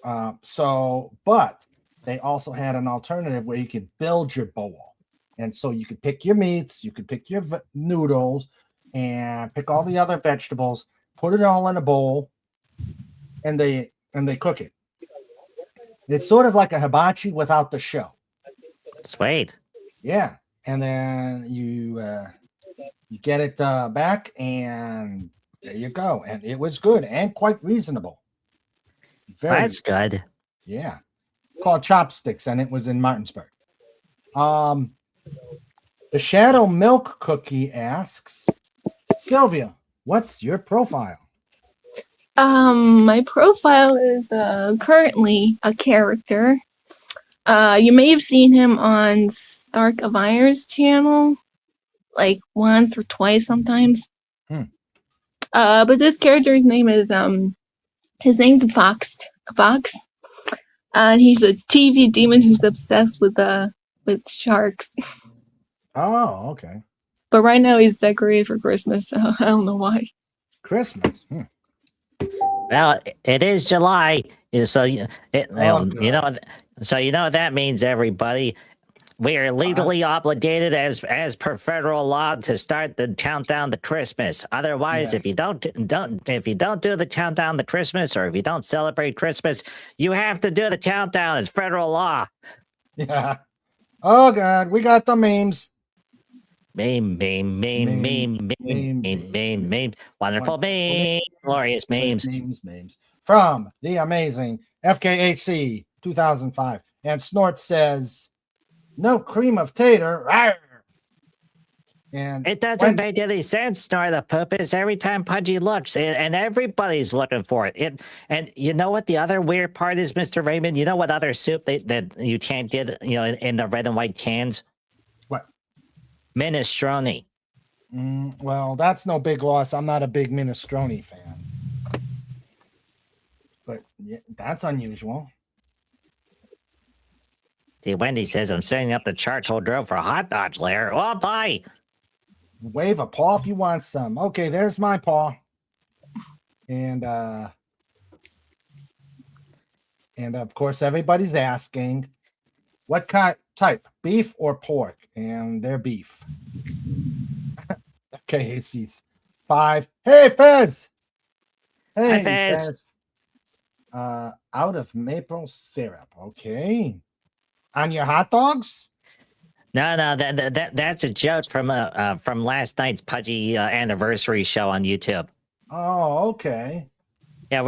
But they also had an alternative where you could build your bowl, and so you could pick your meats, you could pick your noodles, and pick all the other vegetables, put it all in a bowl, and they cook it. It's sort of like a hibachi without the show. sweet. Yeah, and then you get it back, and there you go. And it was good and quite reasonable. Very, That's good. yeah. Called Chopsticks, and it was in Martinsburg. The Shadow Milk Cookie asks, Sylvia, what's your profile? My profile is currently a character. You may have seen him on Stark of Iron's channel, like once or twice sometimes. But this character's name is his name's Fox. And he's a TV demon who's obsessed with sharks. Oh, okay. But right now he's decorated for Christmas, so I don't know why. Christmas. Well, it is July, so you know. So you know what that means, everybody. We are legally obligated, as per federal law, to start the countdown to Christmas. Otherwise, if you don't do the countdown to Christmas, or if you don't celebrate Christmas, you have to do the countdown. It's federal law. Yeah. Oh God, we got the memes. Meme. Wonderful meme. Glorious memes. Memes. From the amazing FKHC 2005. And Snort says, no cream of tater. Rawr. And it doesn't make any sense, Snore the Purpose. Every time Pudgy looks, and everybody's looking for it. And you know what the other weird part is, Mr. Raymond? You know what other soup that you can't get, in the red and white cans? What? Minestrone. Well, that's no big loss. I'm not a big minestrone fan. But yeah, that's unusual. See, Wendy says, I'm setting up the charcoal grill for hot dogs later. Oh, bye. Wave a paw if you want some. Okay, there's my paw. And of course, everybody's asking, what type, beef or pork? And they're beef. Okay, AC's 5. Hey, Fez! Hey, Hi, Fez. Out of maple syrup. Okay. On your hot dogs? No, that's a joke from last night's Pudgy anniversary show on YouTube. Oh, okay. Yeah,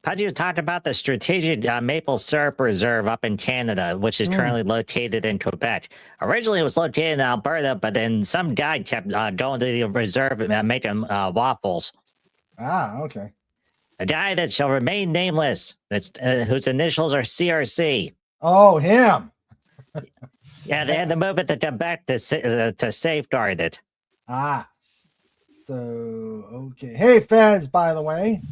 Pudgy was talking about the strategic maple syrup reserve up in Canada, which is currently located in Quebec. Originally, it was located in Alberta, but then some guy kept going to the reserve and making waffles. Ah, okay. A guy that shall remain nameless, that's whose initials are CRC. Oh, him. Yeah, they had to move it to Quebec to safeguard it. Ah. So, okay. Hey, Fez, by the way.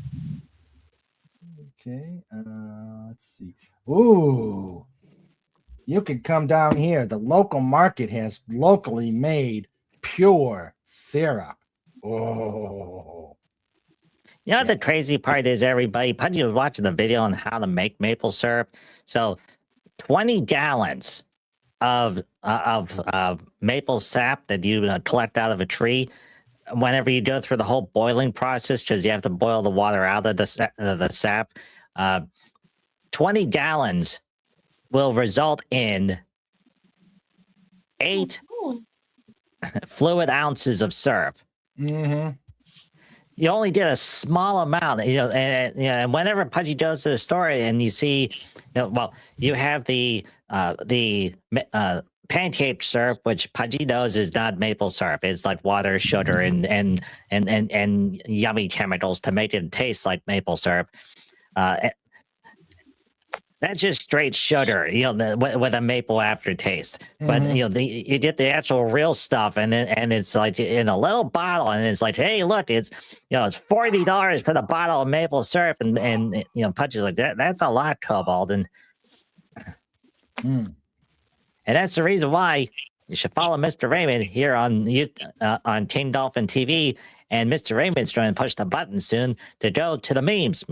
Okay, let's see. Ooh, you could come down here. The local market has locally made pure syrup. Oh. You know what the crazy part is, everybody? Pudgy was watching the video on how to make maple syrup. So 20 gallons of maple sap that you collect out of a tree, whenever you go through the whole boiling process, because you have to boil the water out of the sap, 20 gallons will result in 8 fluid ounces of syrup. Mm-hmm. You only get a small amount, and whenever Pudgy goes to the store and you see, you have the pancake syrup, which Pudgy knows is not maple syrup. It's like water, sugar, and yummy chemicals to make it taste like maple syrup. That's just straight sugar, with a maple aftertaste. But you get the actual real stuff, and it's like in a little bottle, and it's like, hey, look, it's it's $40 for the bottle of maple syrup, and Pudgy's like that's a lot, Cobalt, and that's the reason why you should follow Mr. Raymond here on King Dolphin TV. And Mr. Raymond's trying to push the button soon to go to the memes.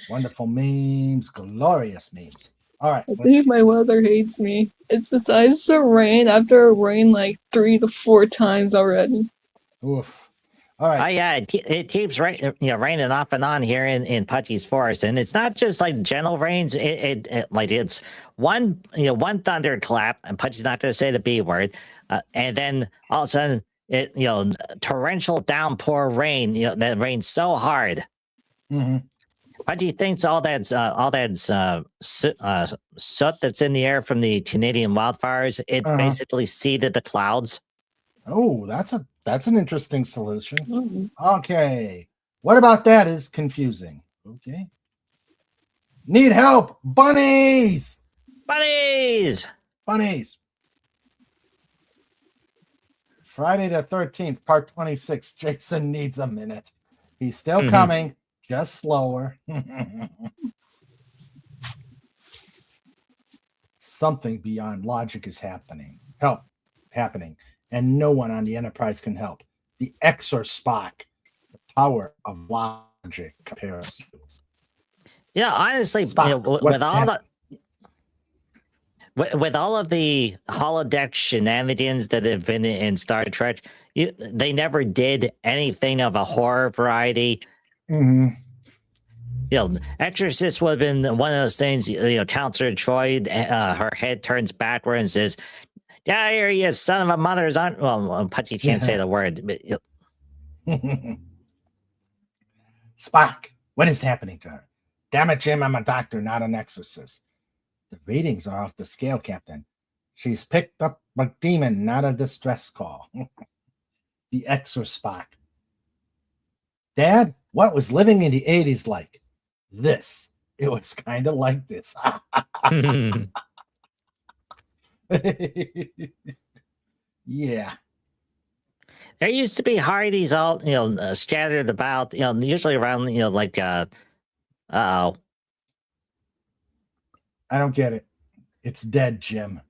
Wonderful memes, glorious memes. All right. I think my weather hates me. It's decided to rain after it rained like 3 to 4 times already. Oof. All right. Oh yeah, it keeps raining off and on here in Pudgy's Forest, and it's not just like gentle rains. It's one thunderclap, and Pudgy's not going to say the B word, and then all of a sudden torrential downpour rain. That rains so hard. Pudgy thinks all that soot that's in the air from the Canadian wildfires, it basically seeded the clouds. Oh, that's an interesting solution. Okay. What about that is confusing? Okay. Need help. Bunnies. Friday the 13th, part 26. Jason needs a minute. He's still coming, just slower. Something beyond logic is happening. And no one on the Enterprise can help. The X or Spock, the power of logic compares to. Yeah, honestly, Spock, with all of the holodeck shenanigans that have been in Star Trek, they never did anything of a horror variety. Exorcist would have been one of those things. Counselor Troy, her head turns backward and says, "Yeah, here he is, son of a mother's on." Well, Pudgy can't say the word. But, Spock, what is happening to her? Damn it, Jim, I'm a doctor, not an exorcist. The readings are off the scale, Captain. She's picked up a demon, not a distress call. The X or Spock. Dad, what was living in the 80s like? This. It was kind of like this. Yeah. There used to be Hardys all, scattered about, usually around, uh-oh. I don't get it. It's dead, Jim.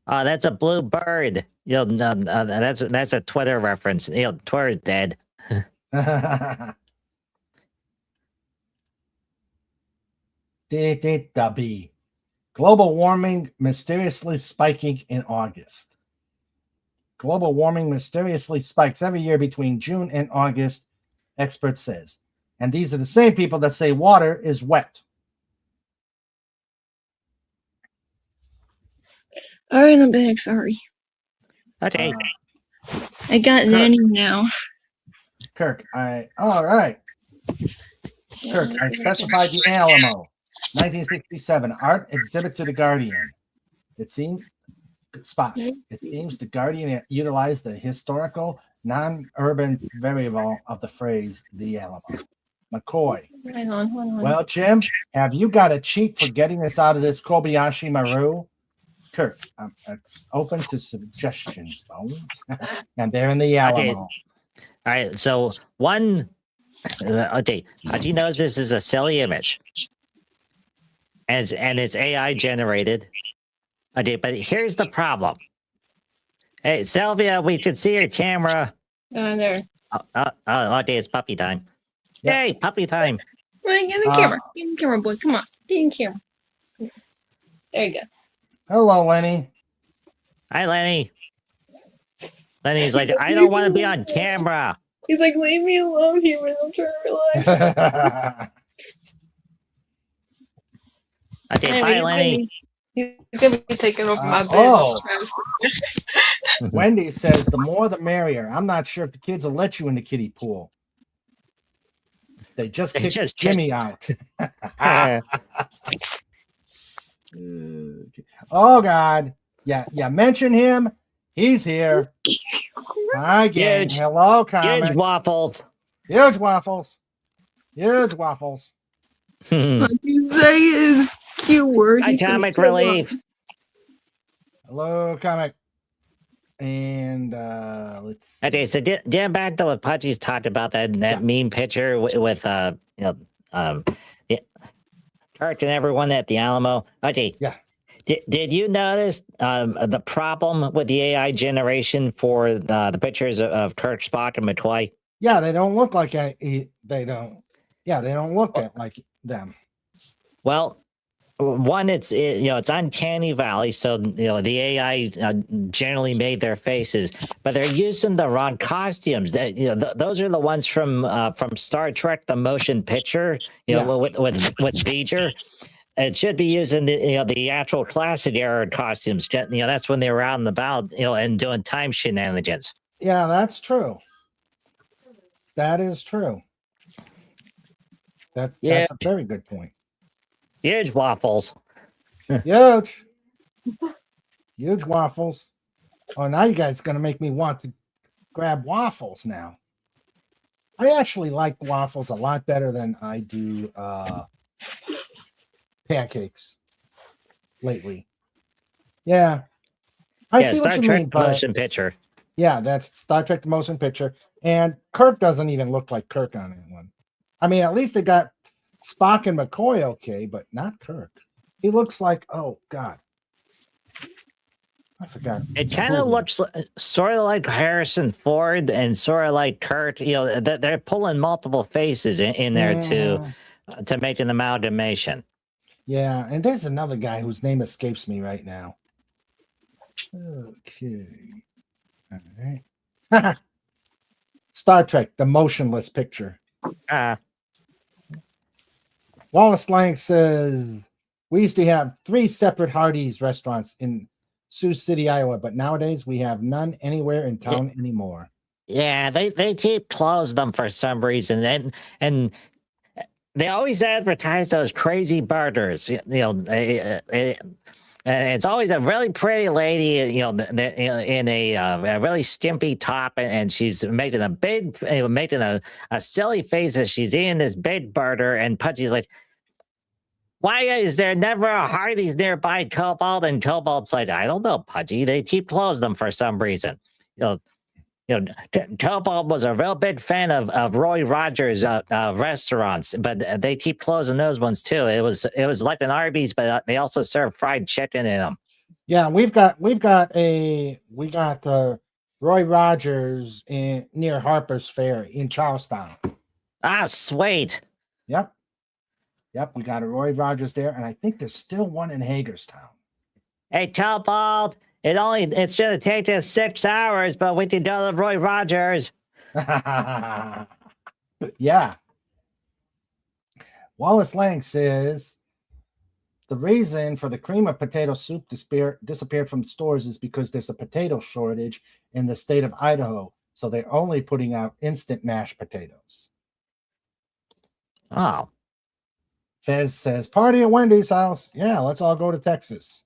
That's a blue bird. That's a Twitter reference. Twitter's dead. B. Global warming mysteriously spiking in August. Global warming mysteriously spikes every year between June and August, expert says. And these are the same people that say water is wet. All right, I'm back. Sorry. Okay. I got Nanny now. Kirk, all right. Kirk, I specified the Alamo, 1967, art exhibit to the Guardian. It seems the Guardian utilized the historical, non-urban variable of the phrase "the Alamo." McCoy. Hold on. Well, Jim, have you got a cheat for getting us out of this Kobayashi Maru? Kirk, I'm open to suggestions, Bones. And they're in the Alamo. Okay. All right, so one... Okay, Haji knows this is a silly image. And it's AI generated. Okay, but here's the problem. Hey, Sylvia, we can see your camera. There. Okay, it's puppy time. Yep. Yay, puppy time. Right, get in the camera. Get in the camera, boy. Come on. Get in the camera. There you go. Hello, Lenny. Hi, Lenny. Lenny's like, I don't want to be on camera. He's like, leave me alone here when I'm trying to relax. Okay, bye, Lenny. He's gonna be taking over my bed. Oh. Wendy says, the more the merrier. I'm not sure if the kids will let you in the kiddie pool. They just kicked Jimmy out. Okay. Oh God. Yeah, mention him. He's here. Hi, gang. Huge. Hello, Huge comic. waffles. Huge waffles. Huge waffles. What you say is cute words. Hi, He's gonna comic say one. relief. Hello, comic. And let's see. Okay, so getting back to what Pudgy's talked about, that meme picture with yeah, Kirk and everyone at the Alamo. Okay. Yeah. Did you notice the problem with the AI generation for the pictures of Kirk, Spock, and McCoy? Yeah, they don't look like they don't. Yeah, they don't look like them. Well, one, it's uncanny valley, so the AI generally made their faces, but they're using the wrong costumes. That those are the ones from Star Trek, the motion picture. With Beecher. It should be using the actual classic era costumes. That's when they were out and about, and doing time shenanigans. Yeah, that's true. That is true. That's a very good point. Huge waffles. Huge. Huge waffles. Oh, now you guys are going to make me want to grab waffles now. I actually like waffles a lot better than I do pancakes lately. Yeah. I see what you mean, but motion picture. yeah, that's Star Trek the motion picture. And Kirk doesn't even look like Kirk on that one. I mean, at least they got Spock and McCoy okay, but not Kirk. He looks like, oh God, I forgot. It kind of looks sort of like Harrison Ford and sort of like Kurt. They're pulling multiple faces in there to make an amalgamation. Yeah, and there's another guy whose name escapes me right now. Okay, all right. Star Trek: The Motionless Picture. Wallace Lang says, we used to have 3 separate Hardee's restaurants in Sioux City, Iowa, but nowadays we have none anywhere in town anymore. Yeah, they keep closing them for some reason, and they always advertise those crazy burgers. It's always a really pretty lady, in a really skimpy top, and she's making a silly face as she's eating this big burger. And Pudgy's like, "Why is there never a Hardee's nearby Cobalt?" And Cobalt's like, "I don't know, Pudgy. They keep closing them for some reason." Cobalt was a real big fan of Roy Rogers restaurants, but they keep closing those ones too. It was like an Arby's, but they also serve fried chicken in them. Yeah, we got Roy Rogers near Harper's Ferry in Charlestown. Ah, sweet. Yep, we got a Roy Rogers there, and I think there's still one in Hagerstown. Hey, Cobalt. It's gonna take us 6 hours, but we can go to Roy Rogers. Yeah. Wallace Lang says the reason for the cream of potato soup disappeared from stores is because there's a potato shortage in the state of Idaho, so they're only putting out instant mashed potatoes. Oh. Fez says, party at Wendy's house. Yeah, let's all go to Texas.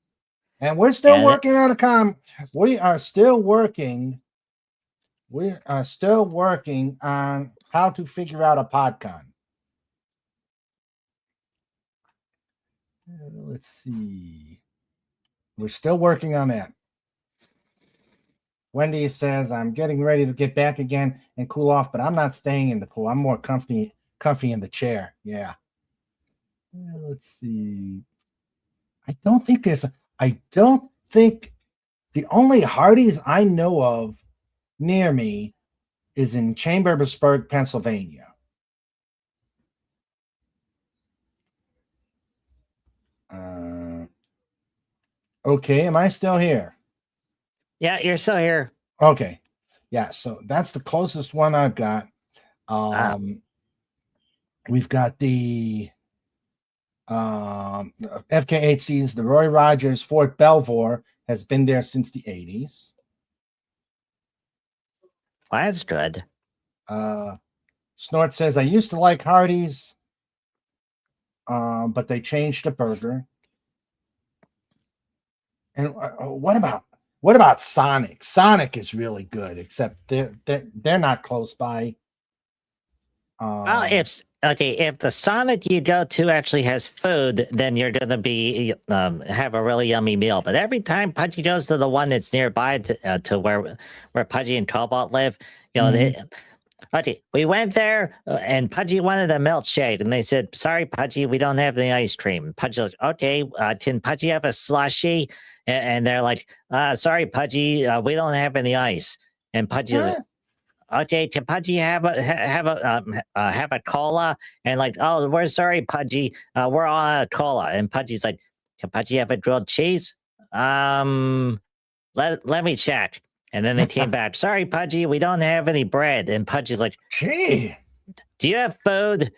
And we're still working on we are still working on how to figure out a PodCon. Let's see. We're still working on that. Wendy says, I'm getting ready to get back again and cool off, but I'm not staying in the pool. I'm more comfy in the chair. Yeah. Let's see. I don't think the only Hardee's I know of near me is in Chambersburg, Pennsylvania. Okay, am I still here? Yeah, you're still here. Okay. Yeah, so that's the closest one I've got. We've got the FKHC's, the Roy Rogers Fort Belvoir has been there since the 80s. Well, that's good. Snort says, I used to like Hardee's, but they changed the burger. And what about Sonic? Sonic is really good, except they're not close by. Well, if the Sonic you go to actually has food, then you're gonna be have a really yummy meal. But every time Pudgy goes to the one that's nearby to where Pudgy and Cobalt live, okay, we went there and Pudgy wanted a milkshake, and they said, "Sorry, Pudgy, we don't have any ice cream." Pudgy's like, "Okay, can Pudgy have a slushy?" And they're like, "Sorry, Pudgy, we don't have any ice." And Pudgy's like, "Okay, can Pudgy have a cola?" And like, "Oh, we're sorry, Pudgy, we're all out of cola." And Pudgy's like, "Can Pudgy have a grilled cheese?" Let me check. And then they came back. "Sorry, Pudgy, we don't have any bread." And Pudgy's like, Gee, "Do you have food?"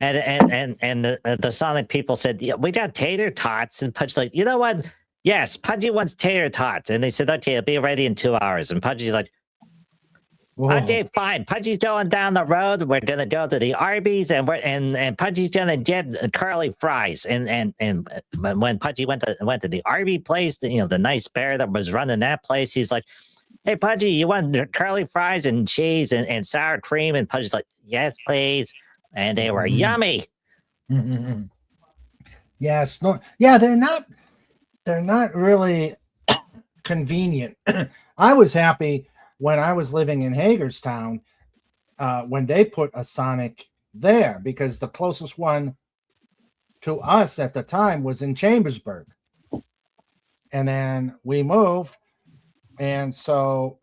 And the Sonic people said, "Yeah, we got tater tots." And Pudgy's like, "You know what? Yes, Pudgy wants tater tots." And they said, "Okay, it'll be ready in 2 hours." And Pudgy's like, "Okay, fine. Pudgy's going down the road. We're gonna go to the Arby's, and Pudgy's gonna get curly fries." And when Pudgy went to the Arby place, the nice bear that was running that place, he's like, "Hey, Pudgy, you want curly fries and cheese and sour cream?" And Pudgy's like, "Yes, please." And they were yummy. Yes, no, yeah, they're not really convenient. I was happy when I was living in Hagerstown when they put a Sonic there, because the closest one to us at the time was in Chambersburg. And then we moved, and so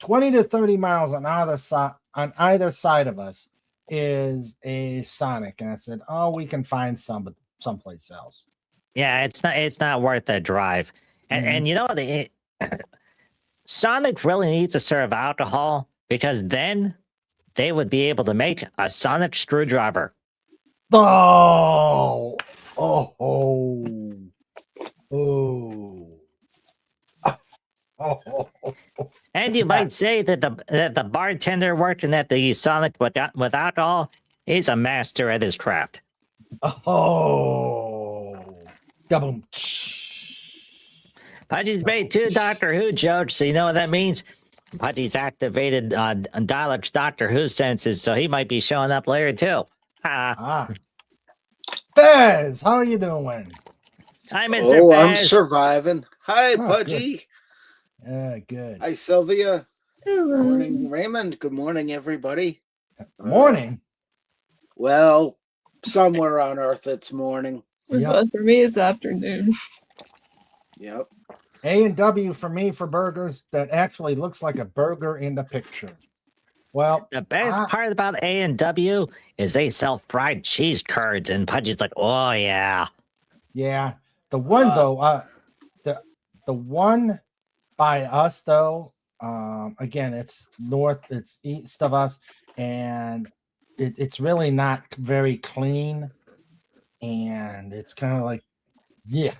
20 to 30 miles on either side of us is a Sonic. And I said, "Oh, we can find someplace else." Yeah, it's not worth the drive. And you know what? Sonic really needs to serve alcohol, because then they would be able to make a Sonic screwdriver. Oh, oh, oh, oh. And you might say that the bartender working at the Sonic with alcohol is a master at his craft. Oh, double. Pudgy's made 2 Doctor Who jokes, so you know what that means? Pudgy's activated Dalek's Doctor Who senses, so he might be showing up later too. Fez, how are you doing? Hi, Mr. Fez. I'm surviving. Hi, Pudgy. Good. Hi, Sylvia. Hello. Good morning, Raymond. Good morning, everybody. Morning. Well, somewhere on Earth it's morning. But for me, it's afternoon. Yep. A&W for me for burgers that actually looks like a burger in the picture. Well, the best part about A&W is they sell fried cheese curds, and Pudgy's like, "Oh yeah." Yeah. The one though, the one by us though, again, it's east of us, and it's really not very clean, and it's kind of like, yeah.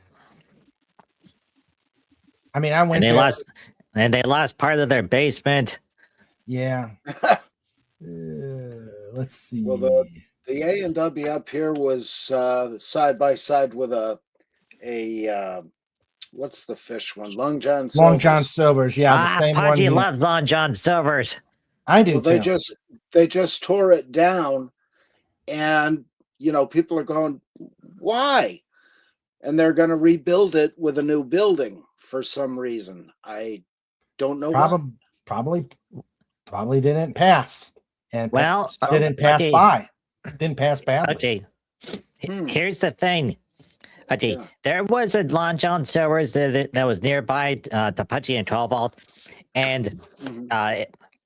I mean, I went. And they lost part of their basement. Yeah. Let's see. Well, the A&W up here was side by side with a what's the fish one? Long John Silver's. Long John Silver's, yeah, the same one. Pudgy loves Long John Silver's. I do well, too. They just tore it down, and people are going, "Why?" And they're going to rebuild it with a new building for some reason. I don't know. Probably didn't pass, and didn't pass by. Didn't pass badly. Okay. Here's the thing. Okay, there was a Long John Silver's that was nearby to Pudgy and Cobalt, and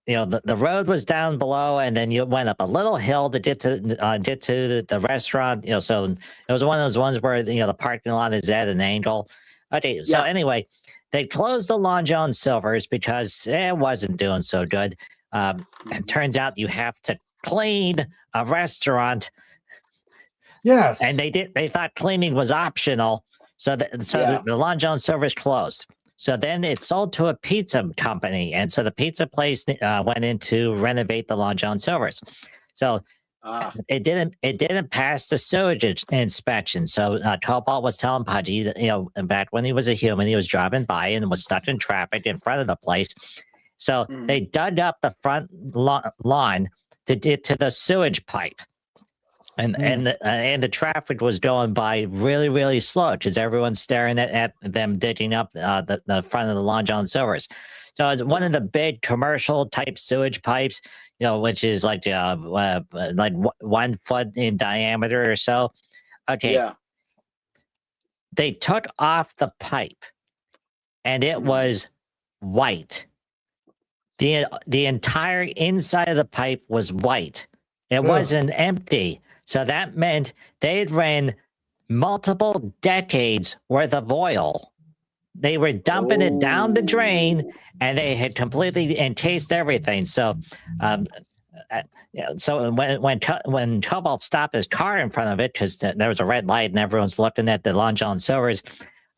the road was down below, and then you went up a little hill to get to the restaurant. So it was one of those ones where the parking lot is at an angle. Okay, so anyway, they closed the Long John Silver's because it wasn't doing so good. It turns out you have to clean a restaurant. Yes. And they thought cleaning was optional. So the Long John Silver's closed. So then it sold to a pizza company. And so the pizza place went in to renovate the Long John Silver's. So it didn't pass the sewage inspection. So Cobalt was telling Pudgy that, you know, back when he was a human, he was driving by and was stuck in traffic in front of the place. So they dug up the front lawn to get to the sewage pipe. And the traffic was going by really, really slow because everyone's staring at them digging up the front of the Long John Silver's. So it's one of the big commercial type sewage pipes, you know, which is like 1 foot in diameter or so. Okay. Yeah. They took off the pipe, and it was white. The entire inside of the pipe was white. It wasn't empty. So that meant they had ran multiple decades worth of oil. They were dumping it down the drain, and they had completely encased everything. So, so when Cobalt stopped his car in front of it because there was a red light and everyone's looking at the Long John Silver's,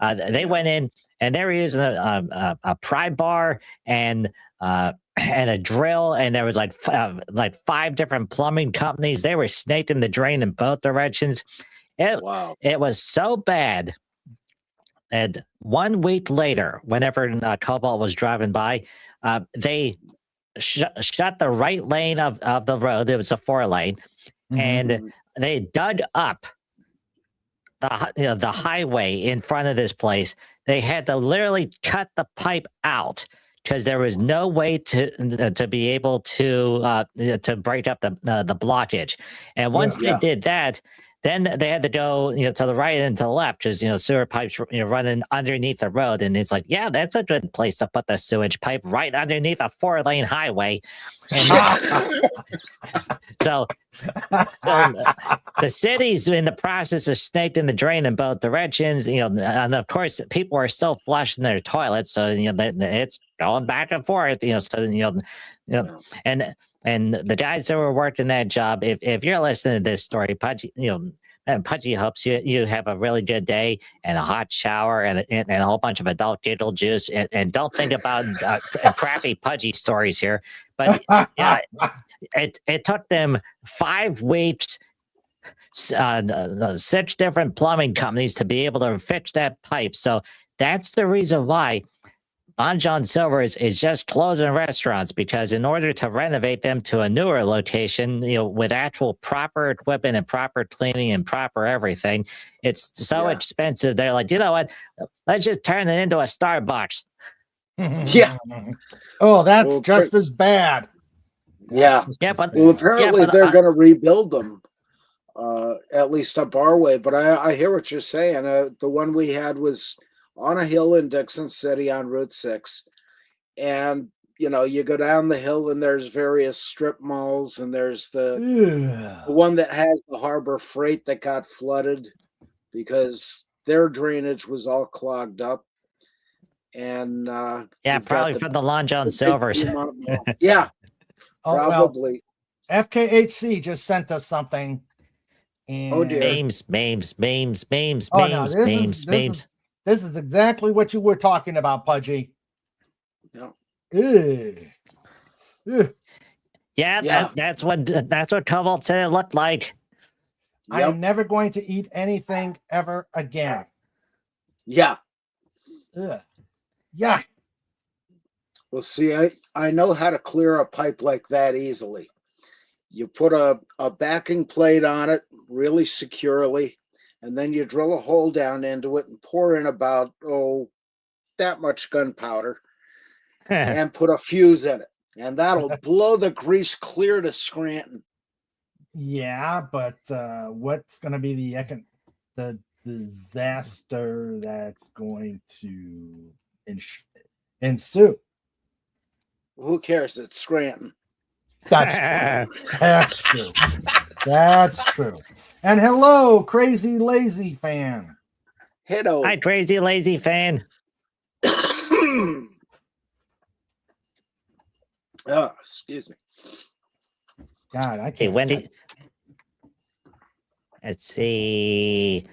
they went in and they were using a pry bar and a drill, and there was like 5 different plumbing companies. They were snaking the drain in both directions. It was so bad. And 1 week later, whenever Cobalt was driving by, they shut the right lane of the road. It was a 4-lane, and they dug up the highway in front of this place. They had to literally cut the pipe out because there was no way to be able to break up the blockage. And once they did that, then they had to go, to the right and to the left because, sewer pipes, running underneath the road. And it's like, yeah, that's a good place to put the sewage pipe right underneath a 4-lane highway. And so the city's in the process of snaking the drain in both directions, and of course people are still flushing their toilets. So, it's going back and forth, and the guys that were working that job, if you're listening to this story, Pudgy, and Pudgy hopes you have a really good day and a hot shower and a whole bunch of adult giggle juice. And don't think about crappy Pudgy stories here. But yeah, it took them 5 weeks, 6 different plumbing companies to be able to fix that pipe. So that's the reason why Long John Silver's is just closing restaurants, because in order to renovate them to a newer location, with actual proper equipment and proper cleaning and proper everything, it's so expensive. They're like, you know what? Let's just turn it into a Starbucks. Yeah. Oh, that's just as bad. Yeah. But apparently they're going to rebuild them, at least up our way. But I hear what you're saying. The one we had was on a hill in Dixon City on Route 6. And, you go down the hill and there's various strip malls, and there's the one that has the Harbor Freight that got flooded because their drainage was all clogged up. And probably from the Long John Silver's. Yeah, probably. Well, FKHC just sent us something. And oh dear. Memes. This is exactly what you were talking about, Pudgy. Yeah. That's what Cobalt said it looked like. I am never going to eat anything ever again. Yeah. Yeah. Well, see, I know how to clear a pipe like that easily. You put a backing plate on it really securely, and then you drill a hole down into it and pour in about, that much gunpowder and put a fuse in it. And that'll blow the grease clear to Scranton. Yeah, but what's going to be the disaster that's going to ensue? Who cares? It's Scranton. That's true. That's true. That's true. And hello, Crazy Lazy Fan. Hello. Hi, Crazy Lazy Fan. Oh, excuse me. God, I can't. Hey, Wendy. Let's see.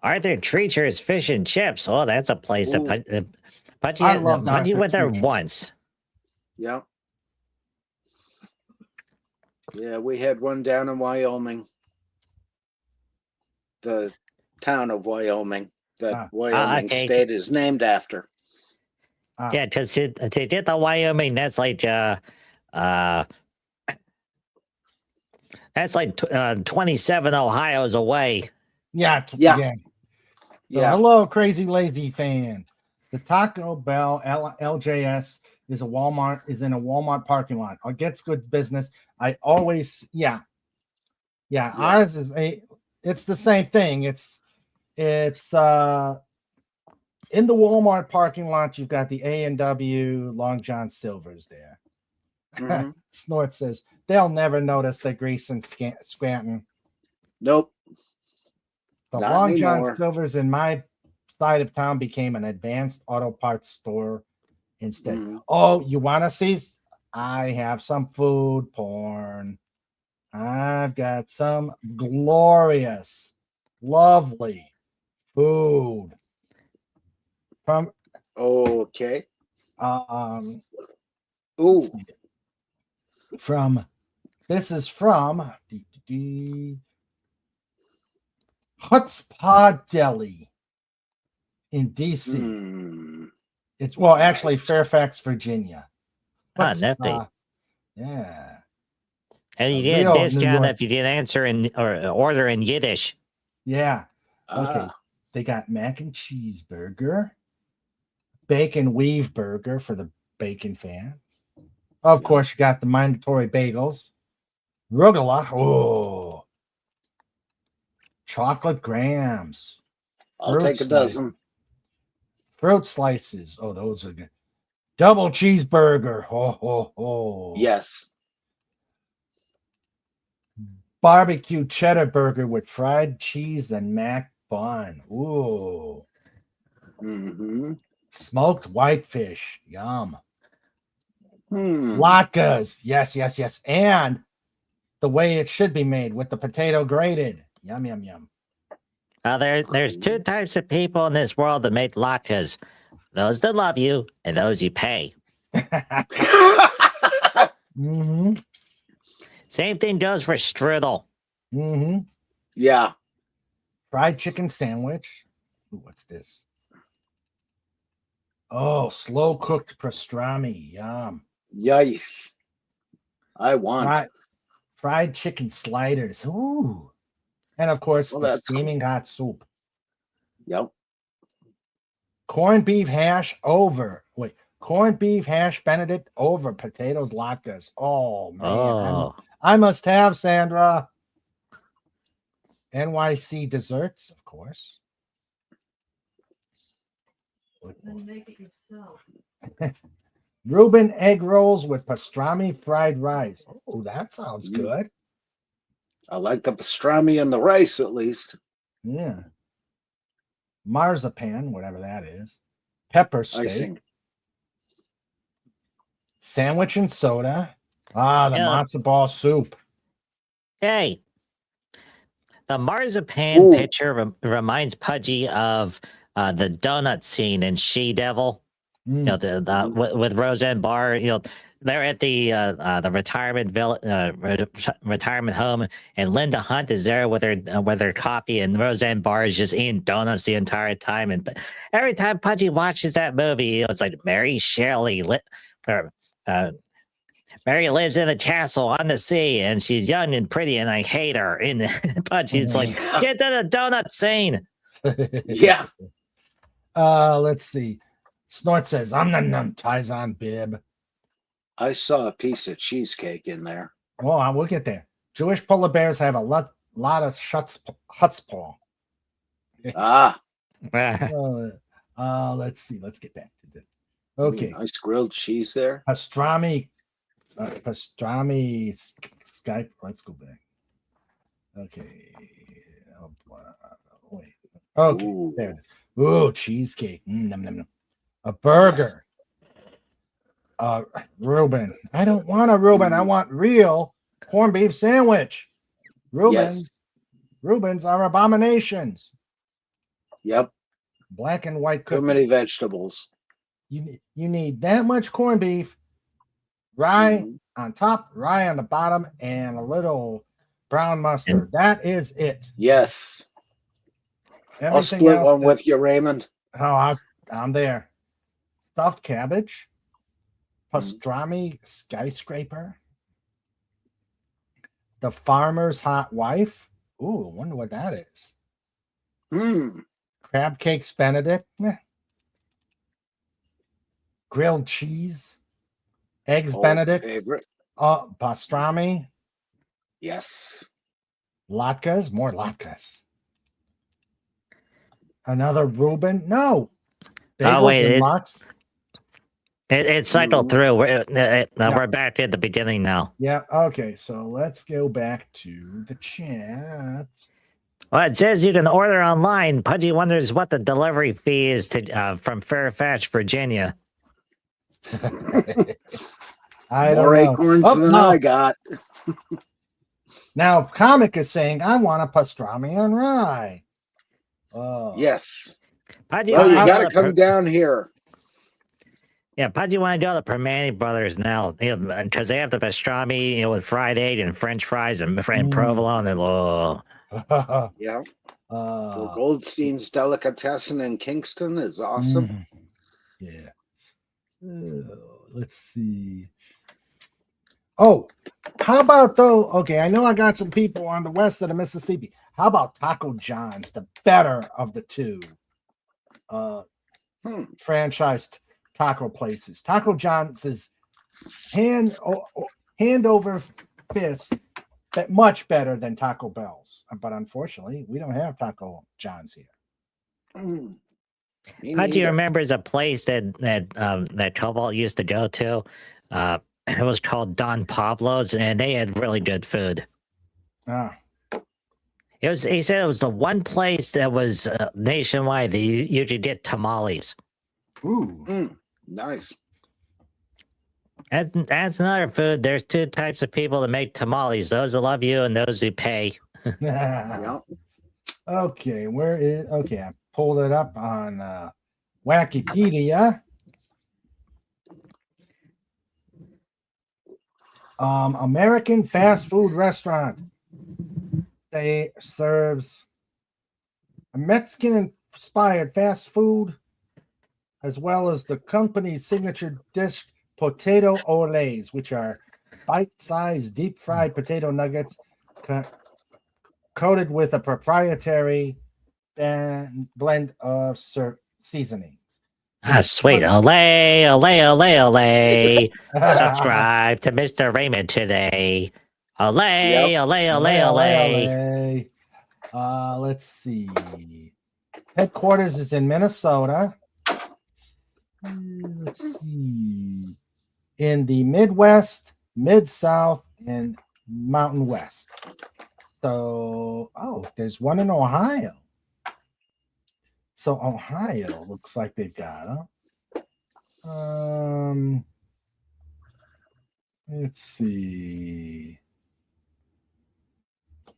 Arthur Treacher's Fish and Chips. Oh, that's a place that Pudgy went there once. Yeah. Yeah, we had one down in Wyoming. The town of Wyoming that Ah. Wyoming Okay. state is named after. Yeah, because to get to Wyoming, that's like 27 Ohio's away. Yeah. Yeah. So, Yeah. hello, crazy lazy fan. The Taco Bell LJS is in a Walmart parking lot. It gets good business. I always, yeah. Ours is it's the same thing. It's in the Walmart parking lot. You've got the A&W Long John Silver's there. Mhm. Snort says they'll never notice the grease in Scranton. Nope. The Not Long John anymore. Silver's in my side of town became an advanced auto parts store instead. Mhm. Oh, you want to see? I have some food porn. I've got some glorious, lovely food from Okay. let's Ooh. see. This is from Hutspod Deli in DC. Mm. It's actually Fairfax, Virginia. Ah, nifty. Yeah. And you A get a real New discount York- if you didn't answer or order in Yiddish. Yeah. Okay. Ah. They got mac and cheese burger, bacon weave burger for the bacon fans. Of course, you got the mandatory bagels, rugula, chocolate grams. I'll fruit take a slices. dozen. Fruit slices. Oh, those are good. Double cheeseburger. Oh. Yes. Barbecue cheddar burger with fried cheese and mac bun. Ooh. Mm-hmm. Smoked whitefish. Yum. Hmm. Latkes. Yes. And the way it should be made with the potato grated. Yum. There's two types of people in this world that make latkes. Those that love you and those you pay. Mm-hmm. Same thing goes for strudel. Mm-hmm. Yeah. Fried chicken sandwich. Ooh, what's this? Oh, slow cooked pastrami. Yum. Yikes. I want. Fried chicken sliders. Ooh. And of course, Well, the that's steaming hot soup. Yep. Corned beef hash Benedict over potatoes latkes. Oh man. Oh. I must have, Sandra. NYC desserts, of course. Then make it yourself. Reuben egg rolls with pastrami fried rice. Oh, that sounds good. I like the pastrami and the rice at least. Yeah. Marzipan, whatever that is. Pepper steak. Icing. Sandwich and soda. The matzo ball soup. Hey. The marzipan picture reminds Pudgy of the donut scene in She Devil. You know, with Roseanne Barr. You know, they're at the retirement home, and Linda Hunt is there with her coffee, and Roseanne Barr is just eating donuts the entire time. And every time Pudgy watches that movie, it's like Mary Shelley Mary lives in a castle on the sea, and she's young and pretty, and I hate her. And Pudgy's like, get to the donut scene. Yeah. Let's see. Snort says, num ties on bib. I saw a piece of cheesecake in there. Oh, we'll get there. Jewish polar bears have a lot of chutzpah. Let's see. Let's get back to this. Okay. Nice grilled cheese there. Pastrami Skype. Let's go back. Okay. Wait. Okay. Ooh. There it is. Ooh, cheesecake. Nom. A burger. Yes. Reuben. I don't want a Reuben. I want real corned beef sandwich. Reubens are abominations. Yep. Black and white cookies. Too many vegetables. You need that much corned beef, rye, on top, rye on the bottom, and a little brown mustard. That is it. Yes. I'll Everything split else one is- with you, Raymond. I'm there. Stuffed cabbage, pastrami skyscraper, the farmer's hot wife. Ooh, I wonder what that is. Crab cakes Benedict. Grilled cheese. Eggs Always a Benedict. favorite. Pastrami. Yes. Latkes. More latkes. Another Reuben. No. Bagels wait, and it- lots. It cycled through. We're back at the beginning now. Yeah. Okay. So let's go back to the chat. Well, it says you can order online. Pudgy wonders what the delivery fee is to from Fairfax, Virginia. I More don't know. acorns Oh, than no. I got. Now, Comic is saying, I want a pastrami and rye. Oh. Yes. Pudgy, Well, you wanna got go to come down here. Yeah, Pudgy want to go to Permane Brothers now because they have the pastrami, with fried egg and French fries and provolone and Yeah. Uh, So Goldstein's Delicatessen in Kingston is awesome. Yeah. Let's see. Oh, how about though? Okay, I know I got some people on the west of the Mississippi. How about Taco John's, the better of the two franchised taco places? Taco John's is hand over fist, but much better than Taco Bell's. But unfortunately, we don't have Taco John's here. Pudgy remembers a place that Cobalt used to go to. It was called Don Pablo's, and they had really good food. He said it was the one place that was nationwide that you could get tamales. Ooh. Nice. That's another food. There's two types of people that make tamales: those who love you and those who pay. Yeah. Okay, okay, I pulled it up on Wikipedia. American fast food restaurant. They serves a Mexican-inspired fast food, as well as the company's signature dish, potato olays, which are bite-sized, deep-fried potato nuggets coated with a proprietary blend of seasonings. Sweet. Olay, olay, olay, olay. Subscribe to Mr. Raymond today. Olay, olay, olay, olay. Let's see. Headquarters is in Minnesota. Let's see. In the Midwest, Mid-South, and Mountain West. So, there's one in Ohio. So Ohio looks like they've got let's see.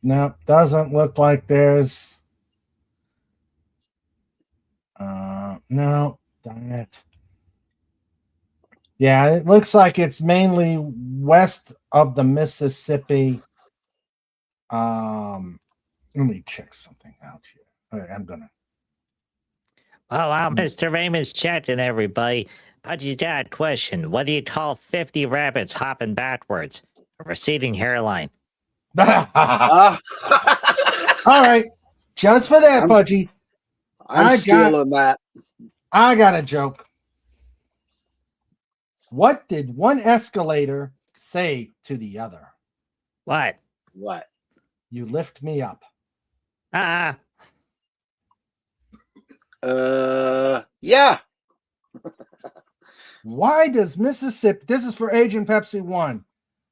No, doesn't look like there's no, darn it. Yeah, it looks like it's mainly west of the Mississippi. Let me check something out here. All right, I'm gonna. Oh, wow, Mr. Raymond's chatting, everybody. Pudgy's got a question. What do you call 50 rabbits hopping backwards? A receding hairline. All right, just for that, Pudgy. I'm stealing that. I got a joke. What did one escalator say to the other? What? What? You lift me up. Yeah. Why does Mississippi, this is for Agent Pepsi 1.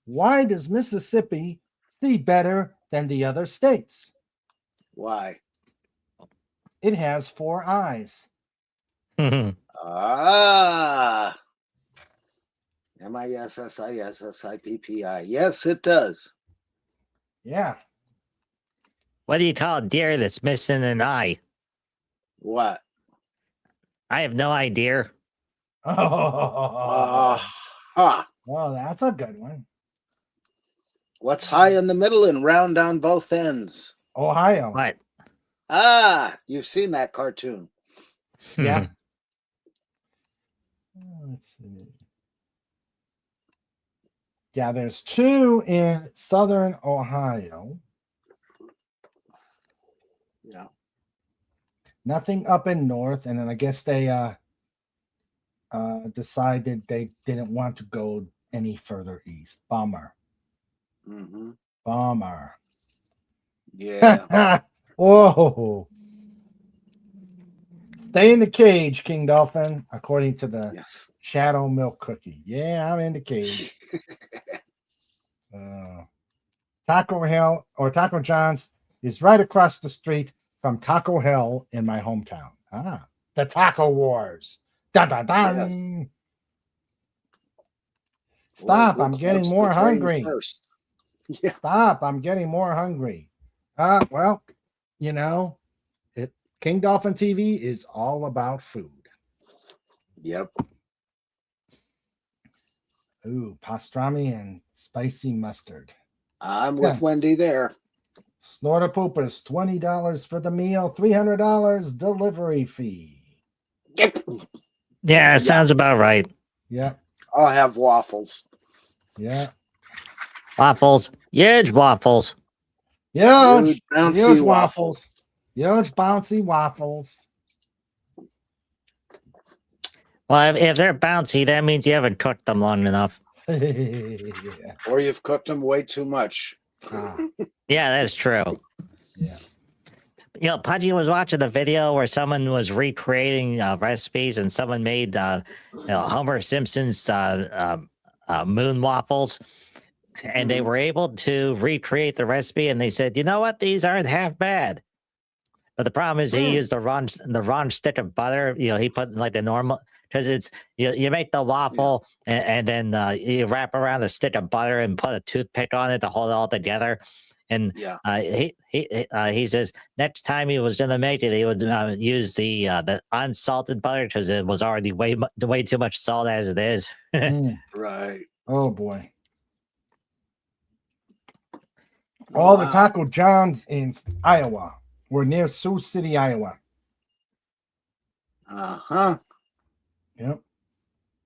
Why does Mississippi see better than the other states? Why? It has 4 eyes. MISSISSIPPI. Yes, it does. Yeah. What do you call a deer that's missing an eye? What? I have no idea. Oh, that's a good one. What's high in the middle and round on both ends? Ohio. What? Ah, you've seen that cartoon. Yeah. Let's see. Yeah, there's 2 in southern Ohio. Yeah. Nothing up in north, and then I guess they decided they didn't want to go any further east. Bummer. Mm-hmm. Bummer. Yeah. Whoa. Stay in the cage, King Dolphin, according to the Yes. Shadow Milk Cookie. Yeah, I'm in the cage. Taco Hell or Taco John's is right across the street from Taco Hell in my hometown. Ah, the Taco Wars. Dun, dun, dun. Yes. Stop, We'll I'm getting close more the train hungry. first. Yeah. Stop, I'm getting more hungry. Well, you know, King Dolphin TV is all about food. Yep. Ooh, pastrami and spicy mustard. I'm with Wendy there. Snorter Poopers, $20 for the meal, $300 delivery fee. Yep. Yeah, it sounds about right. Yeah, I'll have waffles. yeah. Waffles. Huge waffles. Huge, bouncy huge waffles. Huge bouncy waffles. Well, if they're bouncy, that means you haven't cooked them long enough. Yeah. Or you've cooked them way too much. Yeah, that's true. Yeah. You know, Pudgy was watching the video where someone was recreating recipes, and someone made Homer Simpson's moon waffles, and they were able to recreate the recipe. And they said, "You know what? These aren't half bad." But the problem is he used the wrong stick of butter. You know, he put like the normal, because it's you make the waffle and then you wrap around a stick of butter and put a toothpick on it to hold it all together. And he says next time he was going to make it, he would use the unsalted butter because it was already way too much salt as it is. Right. Oh boy. All the Taco Johns in Iowa. We're near Sioux City, Iowa. Uh-huh. Yep.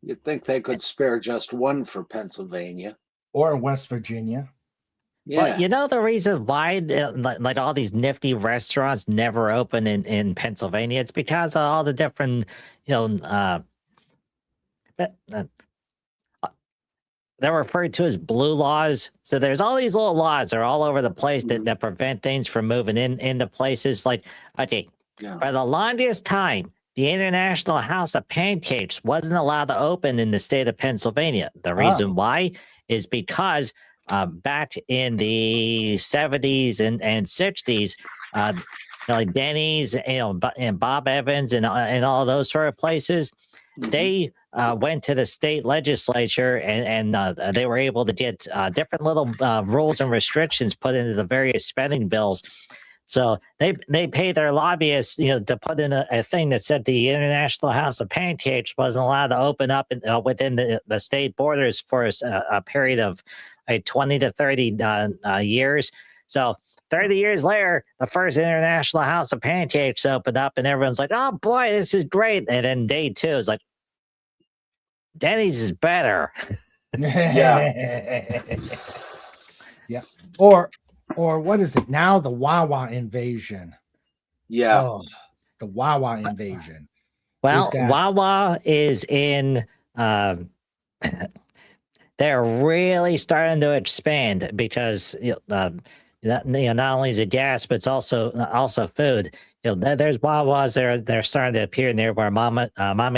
You'd think they could spare just one for Pennsylvania. Or West Virginia. Yeah. But you know the reason why like all these nifty restaurants never open in Pennsylvania? It's because of all the different, they're referred to as blue laws. So there's all these little laws that are all over the place that prevent things from moving into places like, okay, for the longest time, the International House of Pancakes wasn't allowed to open in the state of Pennsylvania. The reason why is because back in the 70s and 60s, like Denny's, and Bob Evans and all those sort of places, they went to the state legislature and they were able to get different little rules and restrictions put into the various spending bills. So they paid their lobbyists, to put in a thing that said the International House of Pancakes wasn't allowed to open up within the state borders for a period of 20 to 30 years. So 30 years later, the first International House of Pancakes opened up, and everyone's like, "Oh boy, this is great!" And then day 2 is like, "Denny's is better." Yeah. Or what is it now? The Wawa invasion. Yeah. Oh, the Wawa invasion. Well, Wawa is in. They're really starting to expand because not only is it gas, but it's also food. There's Wawas they're starting to appear near where Mama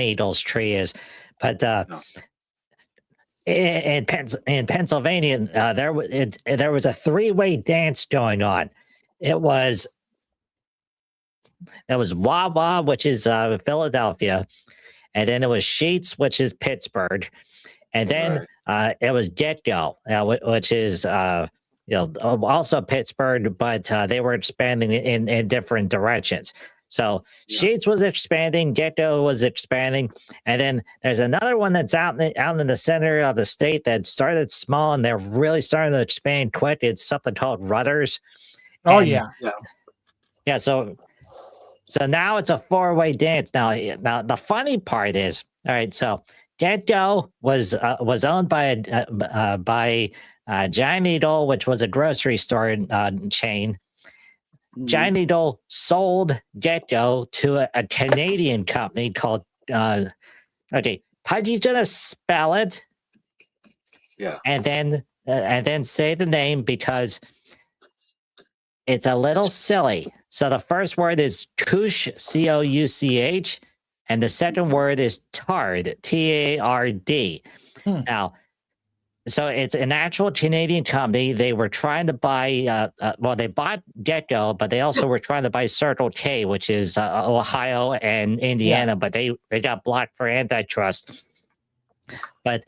Eagle's tree is, but in Pennsylvania, there was a 3-way dance going on. It was Wawa, which is Philadelphia, and then it was Sheetz, which is Pittsburgh, and then it was Get-Go, which is also Pittsburgh, but they were expanding in different directions. So Yeah. Sheets was expanding, Gecko was expanding, and then there's another one that's out in the center of the state that started small and they're really starting to expand quick. It's something called Rudders. Oh And yeah. yeah. So now it's a four-way dance. Now the funny part is, all right. So Gecko was owned by Giant Needle, which was a grocery store chain. Giant Needle sold Gecko to a Canadian company called Pudgy's gonna spell it. Yeah. And then say the name because it's a little silly. So the first word is Couch, Couch, and the second word is Tard, Tard. Now, so it's an actual Canadian company. They were trying to buy, they bought Gecko, but they also were trying to buy Circle K, which is Ohio and Indiana, but they got blocked for antitrust. But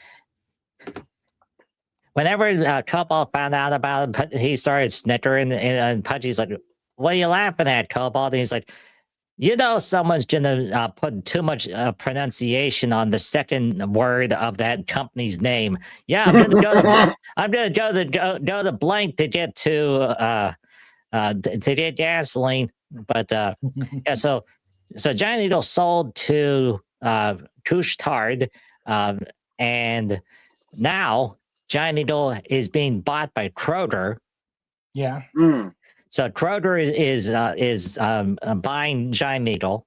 whenever Cobalt found out about it, he started snickering, and Pudgy's like, "What are you laughing at, Cobalt?" And he's like, someone's gonna put too much pronunciation on the second word of that company's name. Yeah, I'm gonna go to blank to get to get gasoline. But yeah, so Giant Needle sold to Couche-Tard, and now Giant Needle is being bought by Kroger. Yeah. So Kroger is buying Giant Needle.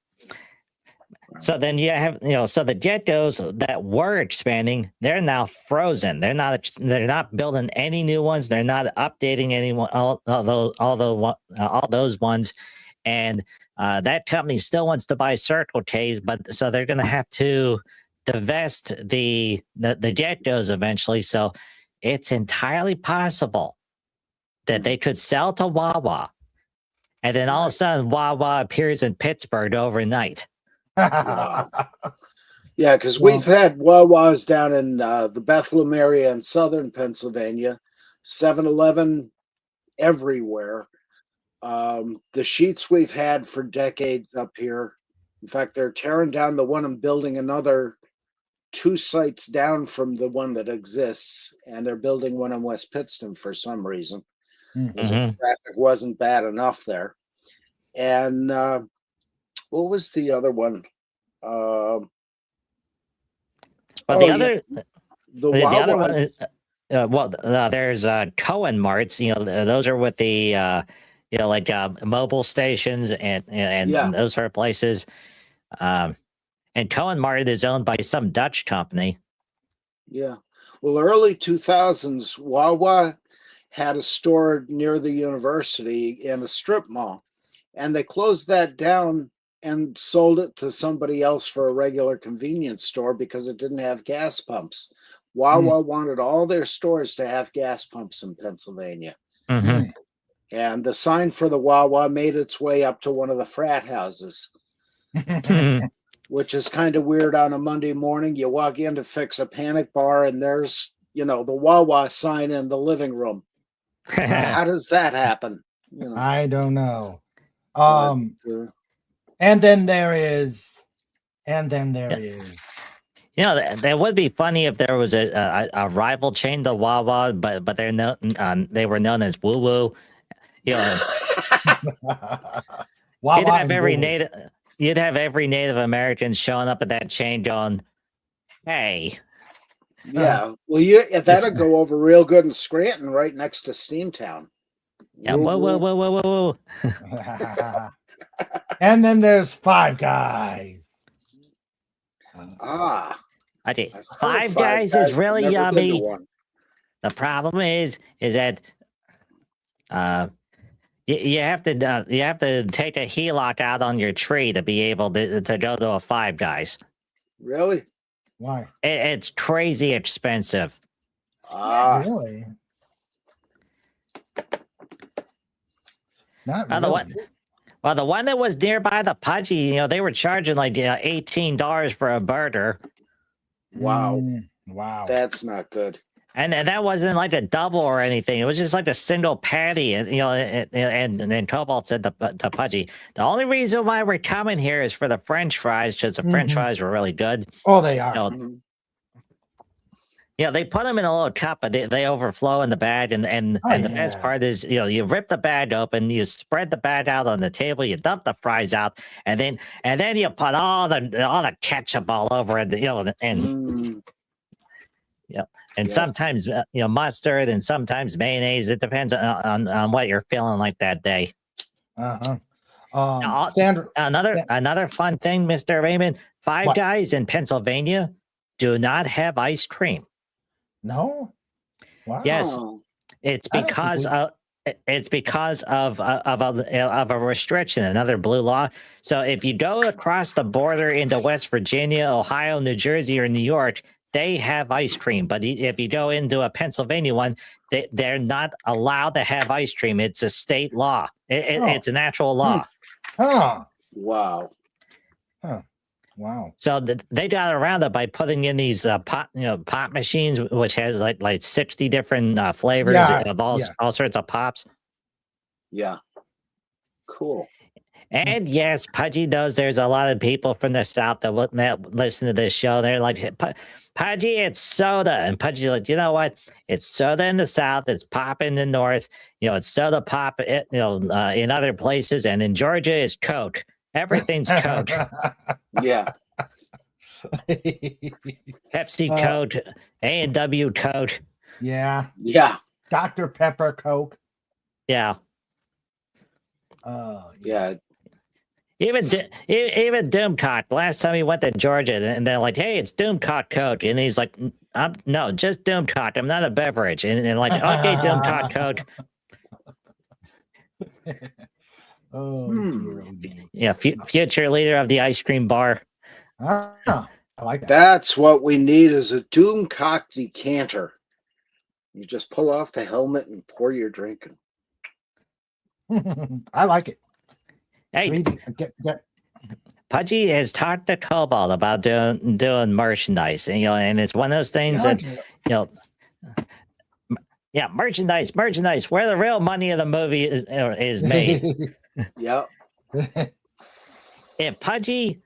So then you have so the Geckos that were expanding, they're now frozen. They're not building any new ones. They're not updating anyone all those ones, and that company still wants to buy Circle K's, but so they're going to have to divest the Geckos eventually. So it's entirely possible that they could sell to Wawa, and then all of a sudden Wawa appears in Pittsburgh overnight. Yeah, because we've had Wawas down in the Bethlehem area in southern Pennsylvania, 7-Eleven everywhere. The Sheets we've had for decades up here. In fact, they're tearing down the one and building another 2 sites down from the one that exists, and they're building one in West Pittston for some reason. Because the traffic wasn't bad enough there. And what was the other one? The other one is there's Cohen Marts. Those are with the mobile stations and those sort of places. And Cohen Mart is owned by some Dutch company. Yeah. Well, early 2000s, Wawa had a store near the university in a strip mall, and they closed that down and sold it to somebody else for a regular convenience store because it didn't have gas pumps. Wawa wanted all their stores to have gas pumps in Pennsylvania. And the sign for the Wawa made its way up to one of the frat houses, which is kind of weird on a Monday morning. You walk in to fix a panic bar and there's, the Wawa sign in the living room. How does that happen? I don't know. And then there is. That would be funny if there was a rival chain to Wawa, but they were known as Woo Woo. You'd have every Native American showing up at that chain going, "Hey." Yeah, well, that'll go over real good in Scranton, right next to Steamtown. Yeah, whoa. And then there's Five Guys. Okay, Five Guys is really yummy. The problem is that you have to take a HELOC out on your tree to be able to go to a Five Guys. Really? Why? It's crazy expensive. Really? Not really. The one that was nearby the Pudgy, they were charging like $18 for a burger. Wow. Wow. That's not good. And that wasn't like a double or anything. It was just like a single patty, and and then Cobalt said to Pudgy, the only reason why we're coming here is for the French fries, because the French fries were really good. Oh, they are. They put them in a little cup, but they overflow in the bag, and the best part is, you rip the bag open, you spread the bag out on the table, you dump the fries out, and then you put all the ketchup all over it, and sometimes mustard, and sometimes mayonnaise. It depends on what you're feeling like that day. Sandra, another fun thing, Mr. Raymond. Five Guys in Pennsylvania do not have ice cream. No. Wow. Yes, it's because of a restriction, another blue law. So if you go across the border into West Virginia, Ohio, New Jersey, or New York, they have ice cream. But if you go into a Pennsylvania one, they're not allowed to have ice cream. It's a state law. It's a natural law. Huh. Wow. Huh. Wow. So they got around it by putting in these pop machines, which has like 60 different flavors of all sorts of pops. Yeah. Cool. And yes, Pudgy knows there's a lot of people from the South that listen to this show. They're like, Pudgy, it's soda. And Pudgy's like, you know what? It's soda in the South. It's pop in the North. It's soda pop, in other places. And in Georgia, it's Coke. Everything's Coke. Yeah. Pepsi Coke, A&W Coke. Yeah. Yeah. Dr. Pepper Coke. Yeah. Yeah. Even Doomcock. Last time he went to Georgia, and they're like, "Hey, it's Doomcock Coke," and he's like, "No, just Doomcock. I'm not a beverage." And like, "Okay, Doomcock Coke." Yeah, future leader of the ice cream bar. I like that. That's what we need, is a Doomcock decanter. You just pull off the helmet and pour your drink in. I like it. Hey, Pudgy has talked to Cobalt about doing merchandise, and it's one of those things that merchandise, where the real money of the movie is made. Yeah. If Pudgy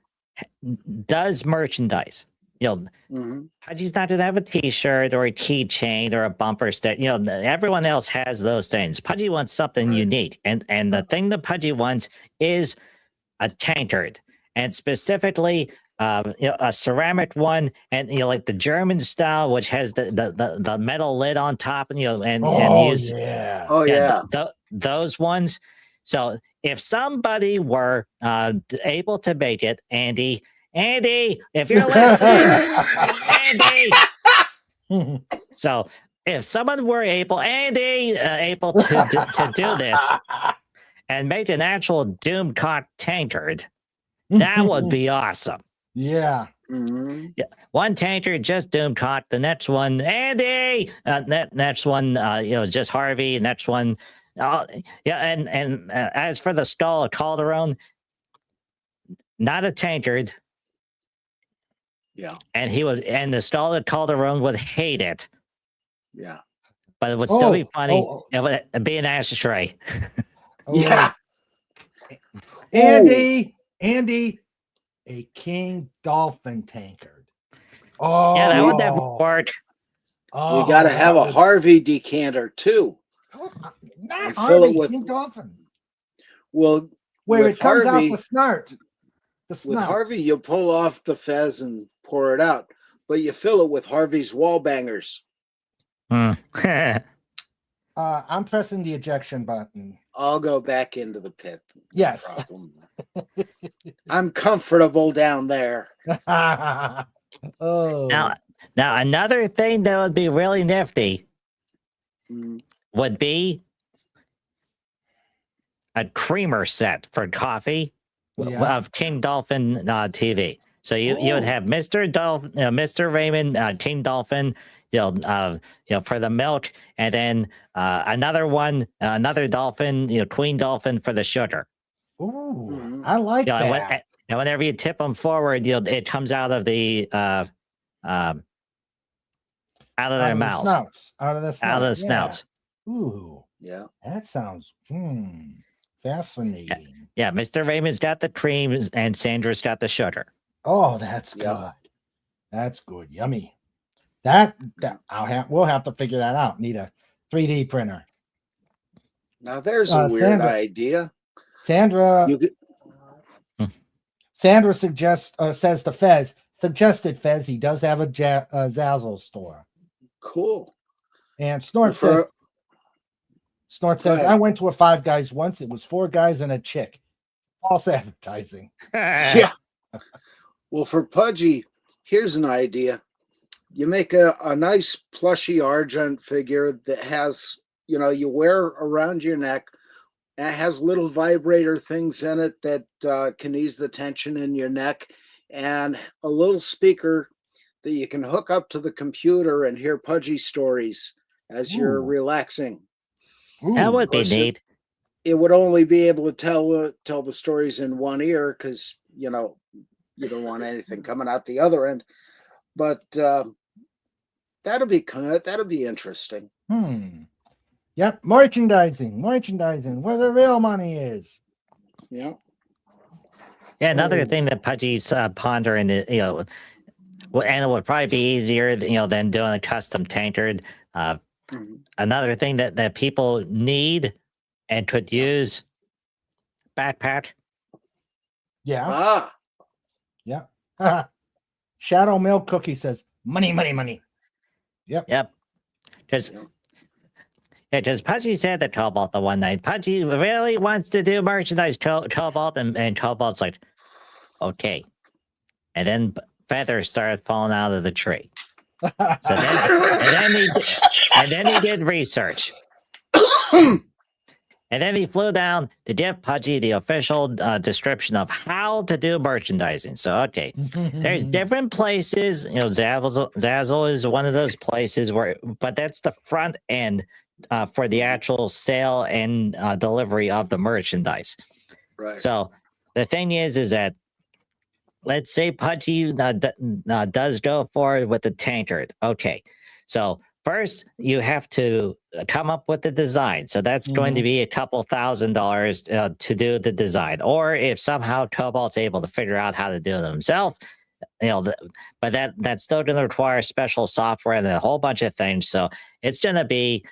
does merchandise, Pudgy's not gonna have a T-shirt or a keychain or a bumper stick. Everyone else has those things. Pudgy wants something unique, and the thing that Pudgy wants is a tankard, and specifically a ceramic one, and like the German style, which has the metal lid on top, those ones. So if somebody were able to make it, Andy, if you're listening, Andy. So if someone were able to do this and make an actual Doomcock tankard, that would be awesome. Yeah. Yeah. One tankard, just Doomcock. The next one, Andy. Next one, just Harvey. Next one, and as for the skull of Calderon, not a tankard. Yeah. And the skull of Calderon would hate it. Yeah. But it would still be funny. It would be an ashtray. Yeah. Andy, a King Dolphin tankard. Oh, yeah, that would definitely work. Oh, we got to have a Harvey decanter too. Not Harvey, King Dolphin. Well, where it comes out the snart. With Harvey, you pull off the fez and pour it out, but you fill it with Harvey's wall bangers. I'm pressing the ejection button. I'll go back into the pit. Yes. I'm comfortable down there. Oh. Now another thing that would be really nifty would be a creamer set for coffee of King Dolphin TV. So you would have Mr. Raymond, King Dolphin, for the milk, and then another dolphin, Queen Dolphin for the sugar. Ooh, I like that. And whenever you tip them forward, it comes out of the out of Out their of the mouths, snouts. Out of the snouts. out of the yeah. snouts. Ooh, Yeah. that sounds fascinating. Yeah, Mr. Raymond's got the creams and Sandra's got the sugar. Oh, that's Yeah. good. That's good. Yummy. We'll have to figure that out. Need a 3D printer. Now there's a weird Sandra- idea. Sandra You could, Sandra says to suggested Fez he does have a Zazzle store. cool. And Snort For- says, ahead. I went to a Five Guys once. It was 4 guys and a chick. False advertising. Yeah. Well, for Pudgy, here's an idea. You make a nice plushy Argent figure that has, you wear around your neck. And it has little vibrator things in it that can ease the tension in your neck, and a little speaker that you can hook up to the computer and hear Pudgy stories as you're Ooh. relaxing. That would be course, neat. It would only be able to tell the stories in one ear because you don't want anything coming out the other end. But that'll be interesting. Yep, merchandising, where the real money is. Yeah. Yeah, another Oh. thing that Pudgy's pondering, and it would probably be easier, than doing a custom tankard. Mhm. Another thing that people need and could use, backpack. Yeah. Ah, Shadow Milk Cookie says, money. Yep. Because Pudgy said to Cobalt the one night, Pudgy really wants to do merchandise, Cobalt, and Cobalt's like, okay. And then feathers started falling out of the tree. So then he did research. And then he flew down to give Pudgy the official description of how to do merchandising. So, okay, there's different places. Zazzle is one of those places but that's the front end for the actual sale and delivery of the merchandise. right. So the thing is that let's say Pudgy does go forward with the tankard. Okay, so first you have to come up with the design. So that's going to be a couple $1,000s to do the design. Or if somehow Cobalt's able to figure out how to do it himself, but that's still going to require special software and a whole bunch of things. So it's going to be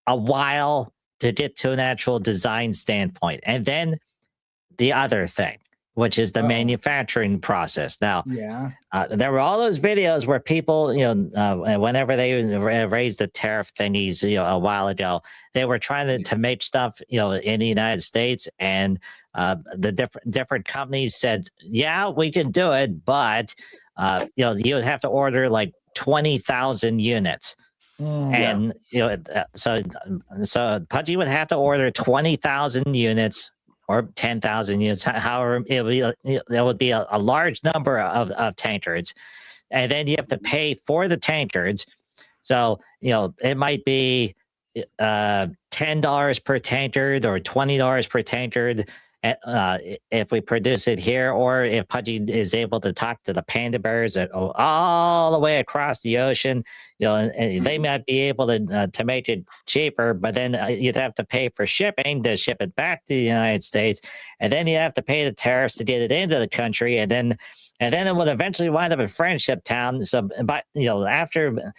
a while to get to an actual design standpoint. And then the other thing, which is the manufacturing process. Now, there were all those videos where people, whenever they raised the tariff thingies, a while ago, they were trying to make stuff, in the United States, and the different companies said, yeah, we can do it, but you would have to order like 20,000 units. And so Pudgy would have to order 20,000 units or 10,000 units. However, there would be a large number of tankards, and then you have to pay for the tankards. So it might be $10 per tankard or $20 per tankard. If we produce it here, or if Pudgy is able to talk to the panda bears that all the way across the ocean, and they might be able to make it cheaper, but then you'd have to pay for shipping to ship it back to the United States, and then you have to pay the tariffs to get it into the country, and then it would eventually wind up in Friendship Town. So, but after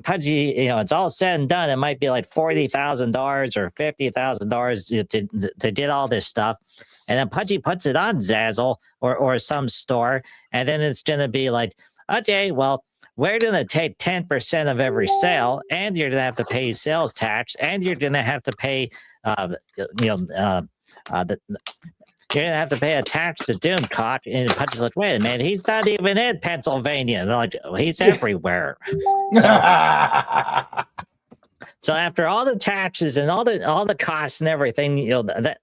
Pudgy, it's all said and done, it might be like $40,000 or $50,000 to get all this stuff. And then Pudgy puts it on Zazzle or some store, and then it's going to be like, okay, well, we're going to take 10% of every sale, and you're going to have to pay sales tax, and you're going to have to pay, you're going to have to pay a tax to Doomcock. And Pudgy's like, wait a minute, he's not even in Pennsylvania. And they're like, he's everywhere. So after all the taxes and all the costs and everything, the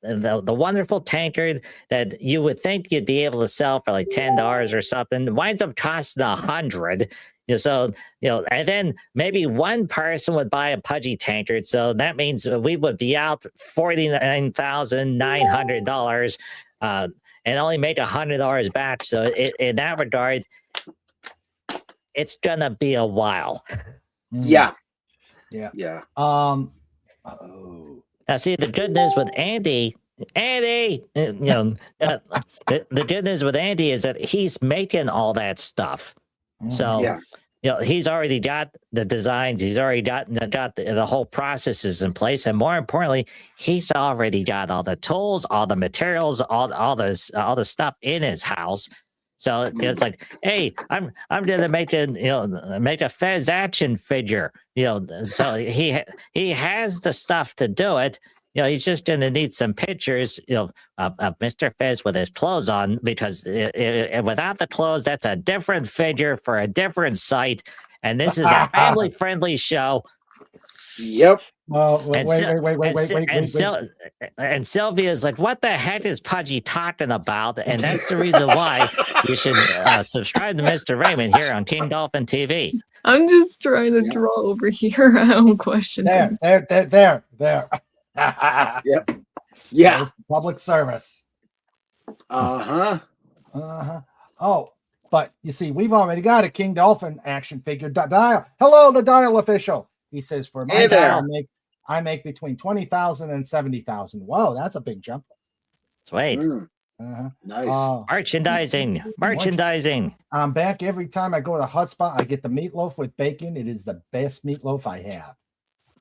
wonderful tankard that you would think you'd be able to sell for like $10 or something winds up costing $100. And then maybe one person would buy a Pudgy tankard, so that means we would be out $49,900 and only make $100 back. So in that regard, it's gonna be a while. Yeah. Yeah. Yeah. Oh. Now, see, the good news with Andy, the good news with Andy is that he's making all that stuff. So, Yeah. he's already got the designs. He's already got the whole processes in place, and more importantly, he's already got all the tools, all the materials, all the stuff in his house. So it's like, hey, I'm gonna make a Fez action figure. So he has the stuff to do it. He's just gonna need some pictures, of Mr. Fez with his clothes on, because without the clothes, that's a different figure for a different site. And this is a family-friendly show. Yep. Well, And wait. And Sylvia's like, what the heck is Pudgy talking about? And that's the reason why you should subscribe to Mr. Raymond here on King Dolphin TV. I'm just trying to draw over here. I don't question There. Yep. Yeah. There's public service. Oh, but you see, we've already got a King Dolphin action figure. Dial. Hello, the Dial official. He says, for my dial, I make between 20,000 and 70,000. Whoa, that's a big jump. Sweet. Nice. Merchandising. I'm back every time I go to Hotspot. I get the meatloaf with bacon. It is the best meatloaf I have.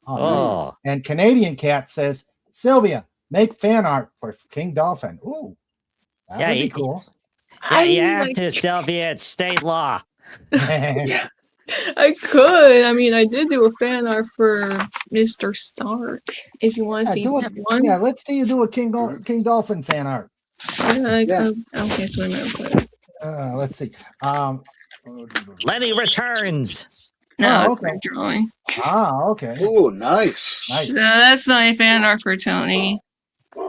Oh. Nice. And Canadian Cat says, Sylvia, make fan art for King Dolphin. Ooh, that would be cool. Yeah, you have to, Sylvia. It's state law. Yeah. I could. I mean, I did do a fan art for Mr. Stark. If you want to see that one. Yeah, let's see you do a King Dolphin fan art. Okay, so let's see. Lenny returns. No, okay. Drawing. Okay. Oh, nice. No, that's my fan art for Tony.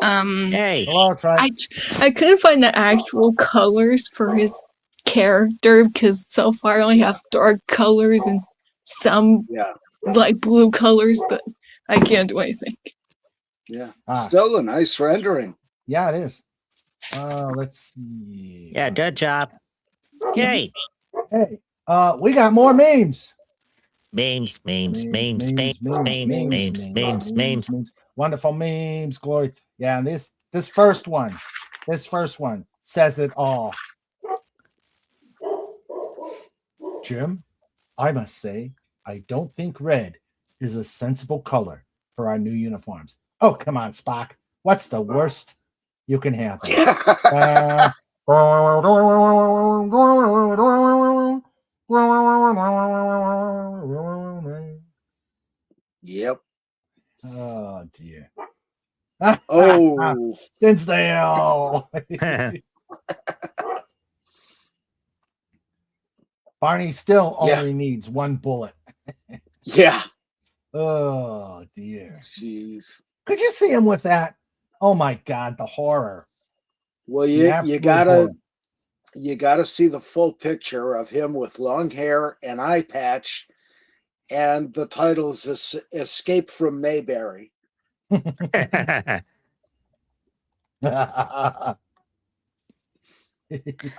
Hey. Hello, I couldn't find the actual colors for his character because so far I only have dark colors and some like blue colors, but I can't do anything. Yeah. Still a nice rendering. Yeah, it is. Let's see. Yeah, good job. Yay. Hey, we got more memes. Memes. Wonderful memes, Glory. Yeah, and this first one says it all. Jim, I must say, I don't think red is a sensible color for our new uniforms. Oh, come on, Spock. What's the worst you can happen? Yep. Oh, dear. Oh. Dinsdale. Barney still only needs one bullet. Yeah. Oh, dear. Jeez. Could you see him with that? Oh, my God, the horror. Well, you gotta see the full picture of him with long hair and eye patch, and the title is Escape from Mayberry.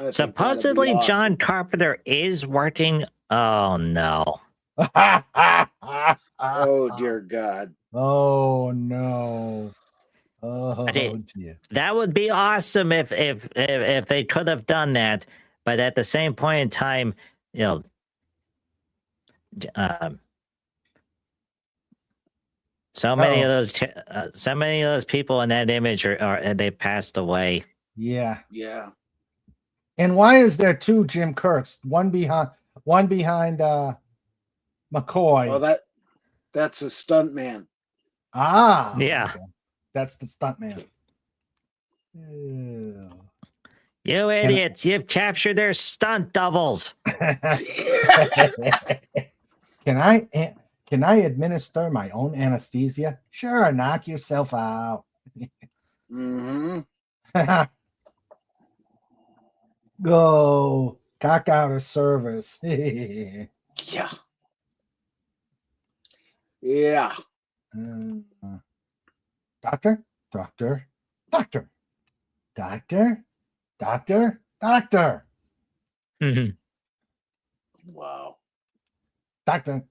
Supposedly, awesome. John Carpenter is working. Oh no! Oh dear God! Oh no! Oh dear! That would be awesome if they could have done that, but at the same point in time, so many of those people in that image are they passed away. Yeah. Yeah. And why is there two Jim Kirks? One behind McCoy. Well, that's a stunt man. Ah. Yeah. Okay. That's the stunt man. Ew. You idiots, you've captured their stunt doubles. Can I administer my own anesthesia? Sure, knock yourself out. Mm-hmm. Go cock out of service. Yeah. Yeah. Doctor. Mm-hmm. Wow. Doctor.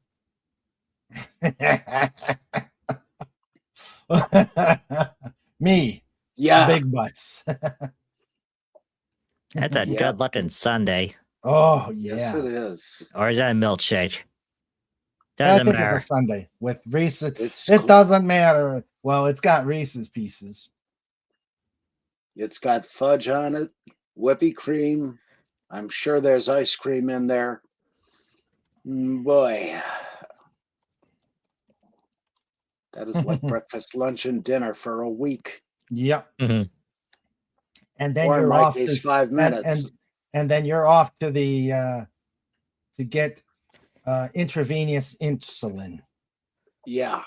Me, Yeah. big butts. That's a Yeah. good looking sundae. Oh Yes, yeah, it is. Or is that a milkshake? I Doesn't think matter. it's a Sunday with Reese's. It's It cool. doesn't matter. Well, it's got Reese's Pieces. It's got fudge on it, whippy cream. I'm sure there's ice cream in there. Boy, that is like breakfast, lunch, and dinner for a week, Yep. Mhm. And then or in you're my off case, to 5 minutes. and then you're off to the to get intravenous insulin. Yeah.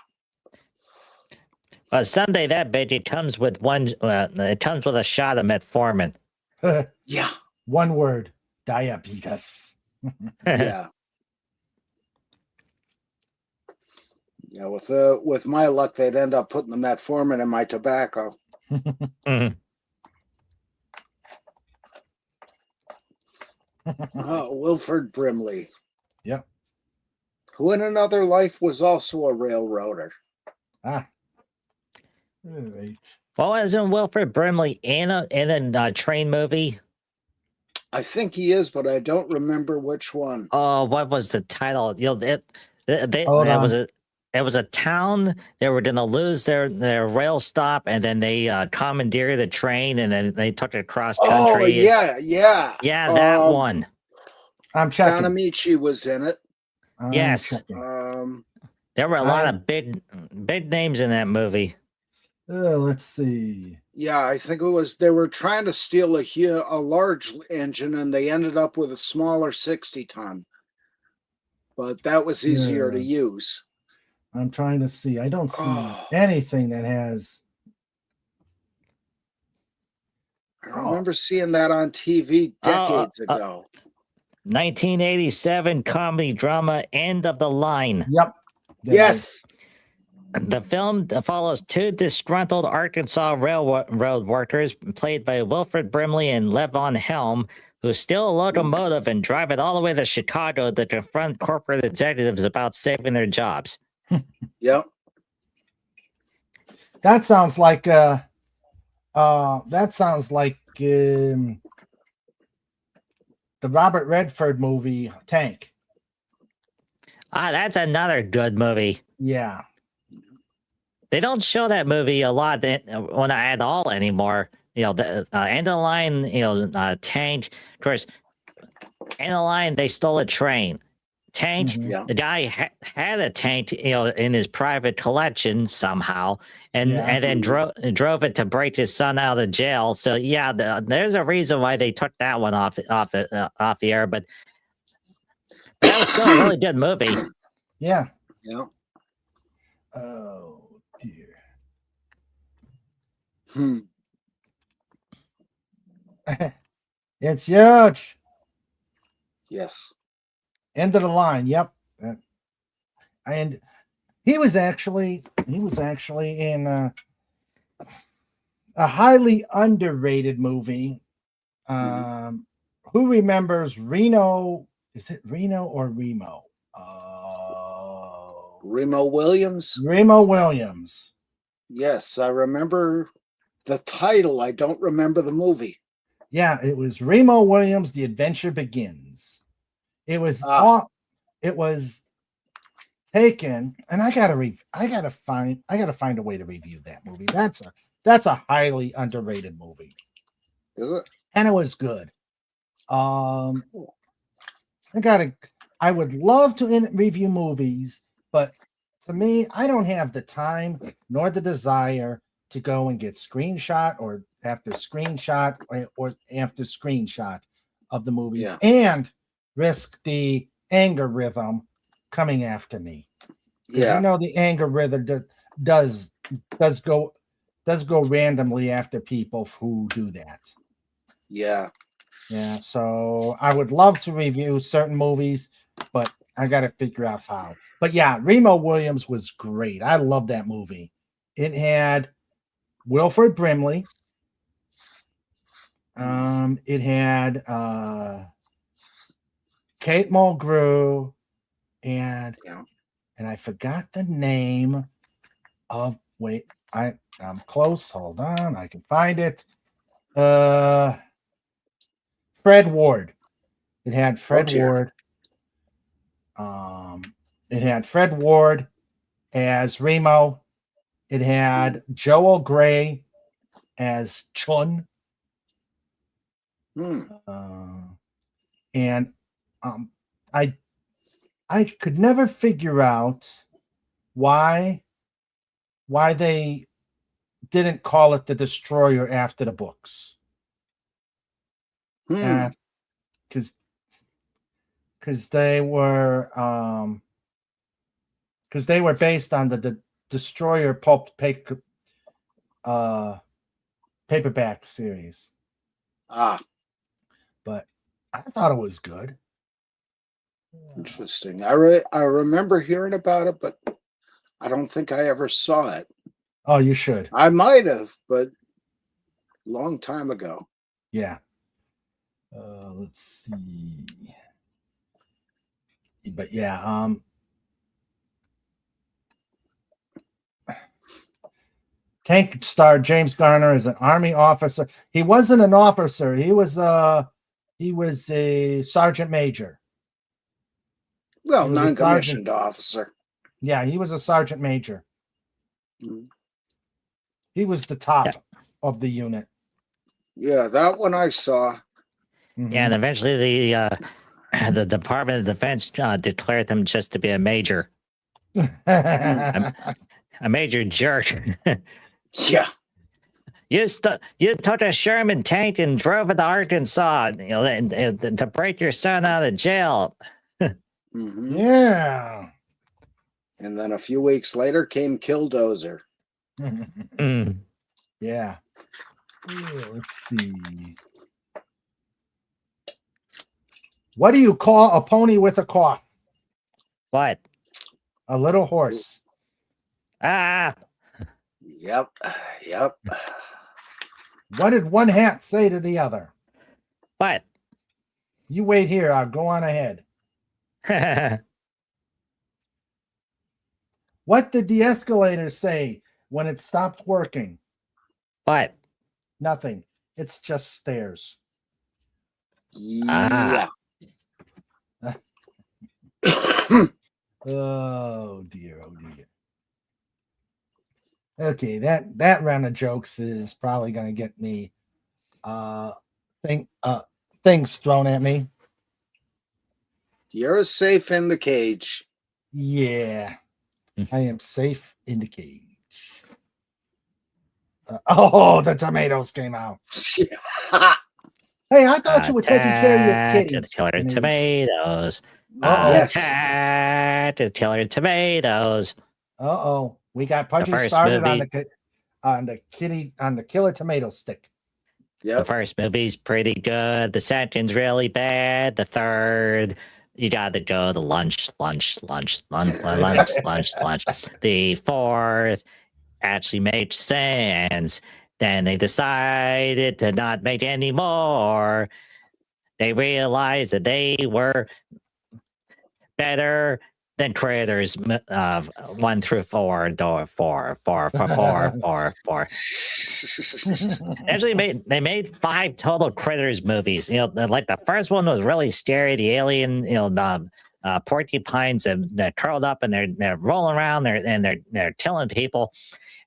Sunday that bitch, it comes with it comes with a shot of metformin. Yeah. One word: diabetes. Yeah. Yeah. With my luck, they'd end up putting the metformin in my tobacco. Mhm. Wilford Brimley, Yep. who in another life was also a railroader. Ah. All right. Well, wasn't Wilford Brimley in a train movie? I think he is, but I don't remember which one. Oh, what was the title? Hold on. It was a town. They were going to lose their rail stop, and then they commandeered the train, and then they took it cross Oh, country. yeah. Yeah, that one. I'm Don checking. Amici was in it. I'm Yes. checking. There were a lot of big names in that movie. Let's see. Yeah, I think it was they were trying to steal a large engine, and they ended up with a smaller 60-ton. But that was easier to Yeah. use. I'm trying to see. I don't see Oh. anything that has. I remember seeing that on TV decades ago. 1987 comedy drama End of the Line. Yep. Yes. The film follows two disgruntled Arkansas railroad workers, played by Wilfred Brimley and Levon Helm, who steal a locomotive and drive it all the way to Chicago to confront corporate executives about saving their jobs. Yep. That sounds like the Robert Redford movie Tank. That's another good movie. Yeah. They don't show that movie a lot at all anymore. You know, the End of the Line, Tank. Of course, End of the Line, they stole a train. Tank, Mhm. the guy had a tank, in his private collection somehow, and then drove it to break his son out of jail. So yeah, there's a reason why they took that one off the air, but that was still a really good movie. Yeah. Yeah. Oh dear. It's huge. Yes. End of the line. Yep. And he was actually in a highly underrated movie. Who remembers Reno? Is it Reno or Remo? Remo Williams. Remo Williams. Yes, I remember the title. I don't remember the movie. Yeah, it was Remo Williams. The Adventure Begins. It was it was taken, and I gotta find a way to review that movie. That's a highly underrated movie. Is it? And it was good. I would love to review movies, but to me, I don't have the time nor the desire to go and get screenshot or after screenshot or after screenshot of the movies and risk the anger rhythm coming after me. Yeah. You know, the anger rhythm does go randomly after people who do that. Yeah. Yeah, so I would love to review certain movies, but I got to figure out how. But yeah, Remo Williams was great. I love that movie. It had Wilford Brimley. It had Kate Mulgrew and and I forgot the name of. Wait, I'm close. Hold on, I can find it. Fred Ward. It had Fred Ward. It had Fred Ward as Remo. It had Joel Grey as Chun. And I could never figure out why they didn't call it the Destroyer after the books. Because they were based on the Destroyer pulp paperback series. But I thought it was good. Interesting. I remember hearing about it, but I don't think I ever saw it. Oh, you should. I might have, but a long time ago. Yeah. Let's see. But yeah, Tank star James Garner is an Army officer. He wasn't an officer. He was a sergeant major. Well, non-commissioned officer. Yeah, he was a sergeant major. He was the top of the unit. Yeah, that one I saw. Yeah, and eventually the Department of Defense declared him just to be a major. A major jerk. Yeah. You took a Sherman tank and drove it to Arkansas, to break your son out of jail. Yeah. And then a few weeks later came Killdozer. Yeah. Let's see. What do you call a pony with a cough? What? A little horse. Ah. Yep. What did one hat say to the other? What? You wait here. I'll go on ahead. What did the escalator say when it stopped working? What? Nothing. It's just stairs. Yeah. Oh dear. Okay, that round of jokes is probably gonna get me things thrown at me. You're safe in the cage. Yeah, I am safe in the cage. The tomatoes came out. Hey, I thought you were taking care of your kitties. Killer tomatoes. Yes. Attack the killer tomatoes. We got Pudgy started on the killer tomato stick. Yep. The first movie's pretty good. The second's really bad. The third, you gotta go to lunch. The fourth actually makes sense. Then they decided to not make any more. They realized that they were better than Critters 1 through 4. Actually, they made 5 total Critters movies. Like the first one was really scary. The alien, porcupines that curled up and they're rolling around. They're killing people.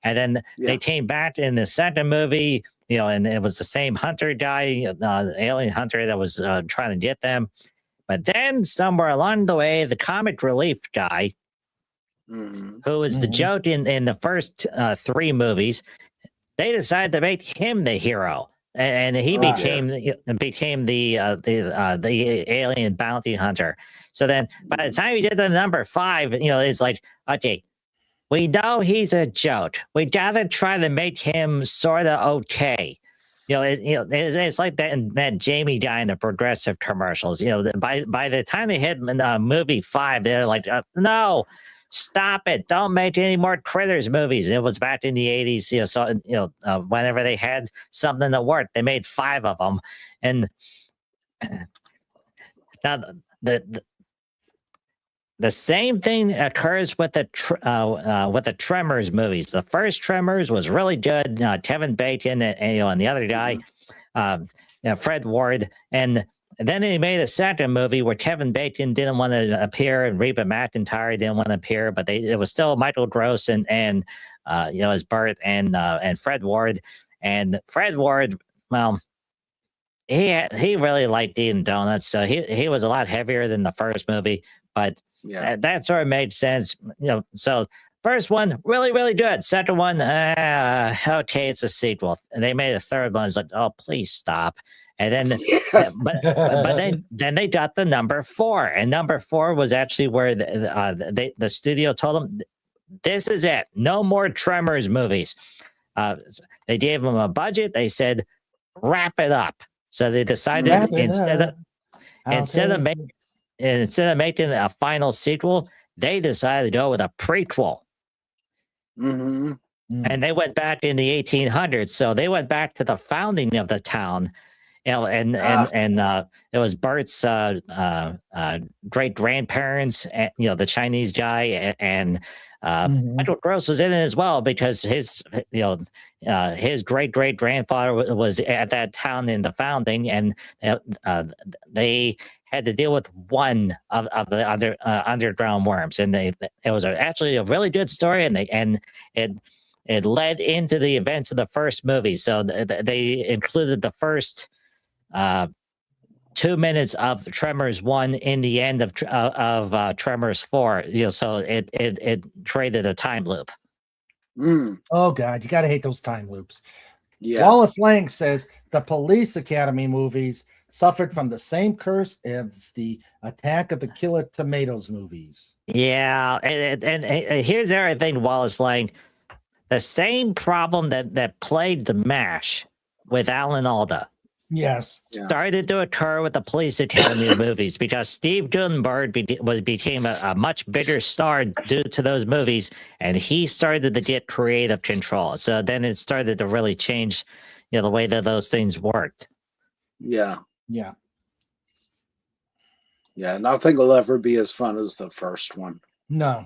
And then they came back in the second movie, and it was the same hunter guy, alien hunter that was trying to get them. But then somewhere along the way, the comic relief guy, who was the joke in the first 3 movies, they decided to make him the hero, and he became the alien bounty hunter. So then, by the time he did the number 5, it's like, okay, we know he's a joke. We gotta try to make him sort of okay. It's like that Jamie guy in the Progressive commercials. By the time they hit movie 5, they're like, no, stop it! Don't make any more Critters movies. It was back in the 80s. So whenever they had something that worked, they made 5 of them. And now the same thing occurs with the Tremors movies. The first Tremors was really good. Kevin Bacon and the other guy, Fred Ward, and then they made a second movie where Kevin Bacon didn't want to appear and Reba McEntire didn't want to appear, but it was still Michael Gross and as Bert and Fred Ward. And Fred Ward, well, he really liked eating donuts, so he was a lot heavier than the first movie, but that sort of made sense. So first one, really, really good. Second one, okay, it's a sequel. And they made a third one. It's like, oh, please stop. And then, but then they got the number 4, and number 4 was actually where the studio told them, this is it, no more Tremors movies. They gave them a budget. They said, wrap it up. So they decided instead of making a final sequel, they decided to go with a prequel. Mm-hmm. And they went back in the 1800s. So they went back to the founding of the town. And it was Bert's great grandparents, the Chinese guy, and Michael Gross was in it as well because his great great grandfather was at that town in the founding, and they had to deal with one of the underground worms, and it was actually a really good story, and it led into the events of the first movie. So they included the first 2 minutes of Tremors 1 in the end of Tremors 4. So it created a time loop. Oh God, you gotta hate those time loops. Yeah. Wallace Lang says the Police Academy movies suffered from the same curse as the Attack of the Killer Tomatoes movies. Yeah, and here's everything, Wallace Lang. The same problem that plagued the MASH with Alan Alda. Yes. Started to occur with the Police Academy movies because Steve Guttenberg became a much bigger star due to those movies, and he started to get creative control. So then it started to really change, the way that those things worked. Yeah. Yeah. Yeah. Nothing will ever be as fun as the first one. No.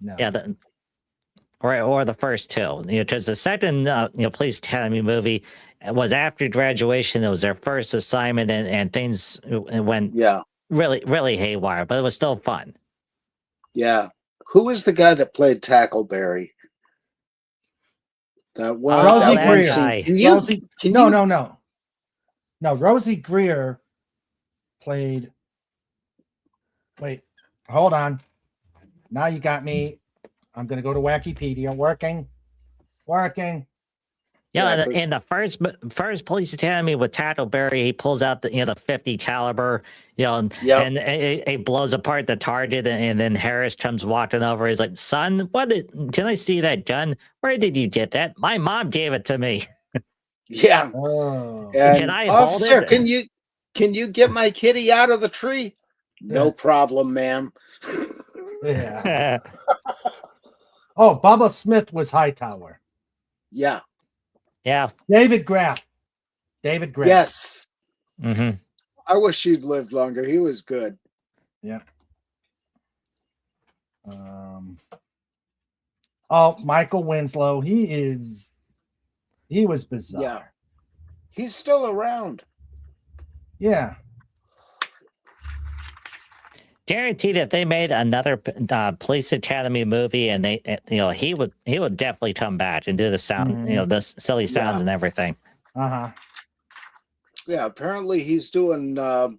Yeah. Or the first two, because the second, Police Academy movie was after graduation. It was their first assignment, and things went really, really haywire, but it was still fun. Yeah. Who was the guy that played Tackleberry? That one. Rosie that one Greer. scene. No, Rosie Greer played. Wait, hold on. Now you got me. I'm going to go to Wikipedia. Working. Yeah, in the first Police Academy with Tackleberry, he pulls out the 50 caliber, and it blows apart the target, and then Harris comes walking over. He's like, "Son, can I see that gun? Where did you get that? My mom gave it to me." Yeah. Oh. And can I officer, hold it? can you get my kitty out of the tree? No problem, ma'am. Yeah. Oh, Bubba Smith was Hightower. Yeah. Yeah. David Graff. Yes. Mm-hmm. I wish you'd lived longer. He was good. Yeah. Oh, Michael Winslow. He was bizarre. Yeah. He's still around. Yeah. Guaranteed if they made another Police Academy movie, and he would definitely come back and do the sound, the silly sounds and everything. Uh-huh. Yeah, apparently he's doing the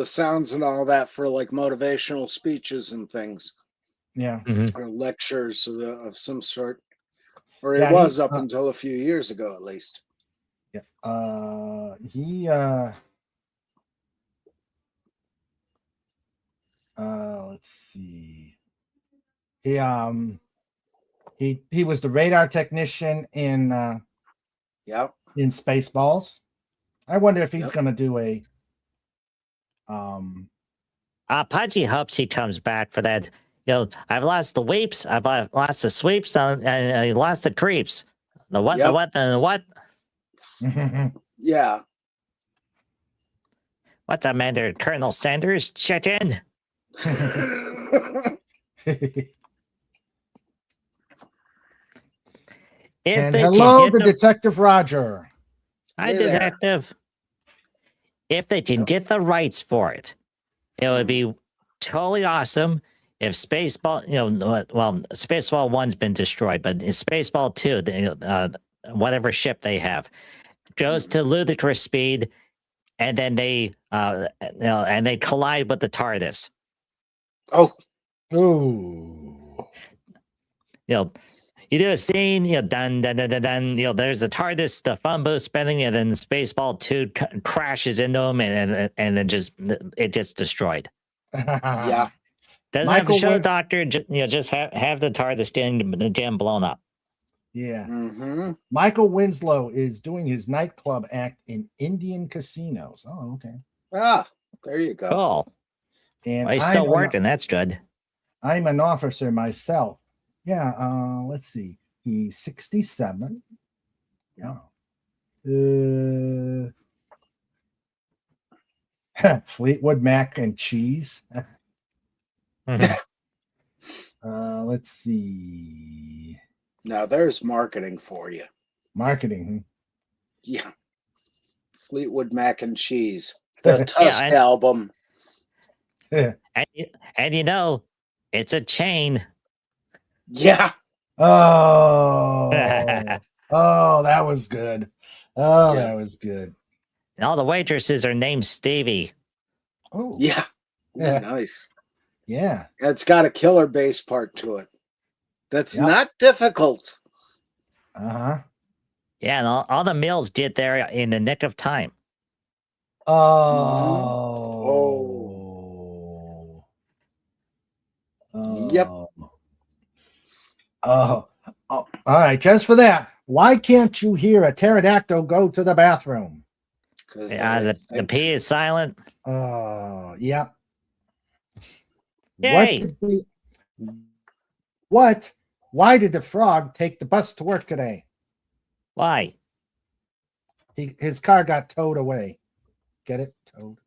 sounds and all that for like motivational speeches and things. Yeah. Or lectures of some sort. Or it was up until a few years ago, at least. Yeah. Let's see. He was the radar technician in Spaceballs. I wonder if he's gonna do a Pudgy hopes he comes back for that. I've lost the weeps, I've lost the sweeps, and I lost the creeps. The what, the what, and the what? Yeah. What's up, man? There, Colonel Sanders, check in. If And they can hello, get the Detective Roger. Hi, Hey there. detective. If they can get the rights for it, it would be totally awesome if Spaceball, Spaceball 1's been destroyed, but in Spaceball 2, whatever ship they have, goes to ludicrous speed, and then they, and they collide with the TARDIS. Oh, Ooh. You do a scene, dun dun dun dun dun. There's the TARDIS, the phone booth spinning, and then Spaceball 2 crashes into them, and then it gets destroyed. yeah. Doesn't have to Michael show Win- Doctor. Just have the TARDIS getting blown up. Yeah. Mm-hmm. Michael Winslow is doing his nightclub act in Indian casinos. Oh, okay. Ah, there you go. Cool. And Well, he's still working. That's good. I'm an officer myself. Yeah, let's see. He's 67. Yeah. Fleetwood Mac and Cheese. Let's see. Now there's marketing for you. Marketing. Yeah. Fleetwood Mac and Cheese. The Tusk and- album. And it's a chain. Yeah. Oh, oh, that was good. Oh, Yeah. that was good. And all the waitresses are named Stevie. Oh, Yeah. Yeah. Nice. yeah. It's got a killer bass part to it. That's Yep. not difficult. Uh-huh. Yeah, and all the meals get there in the nick of time. Oh. Yep. Oh. All right. Just for that, why can't you hear a pterodactyl go to the bathroom? The P is silent. Oh, yep. Yay. Why did the frog take the bus to work today? Why? His car got towed away. Get it? Towed.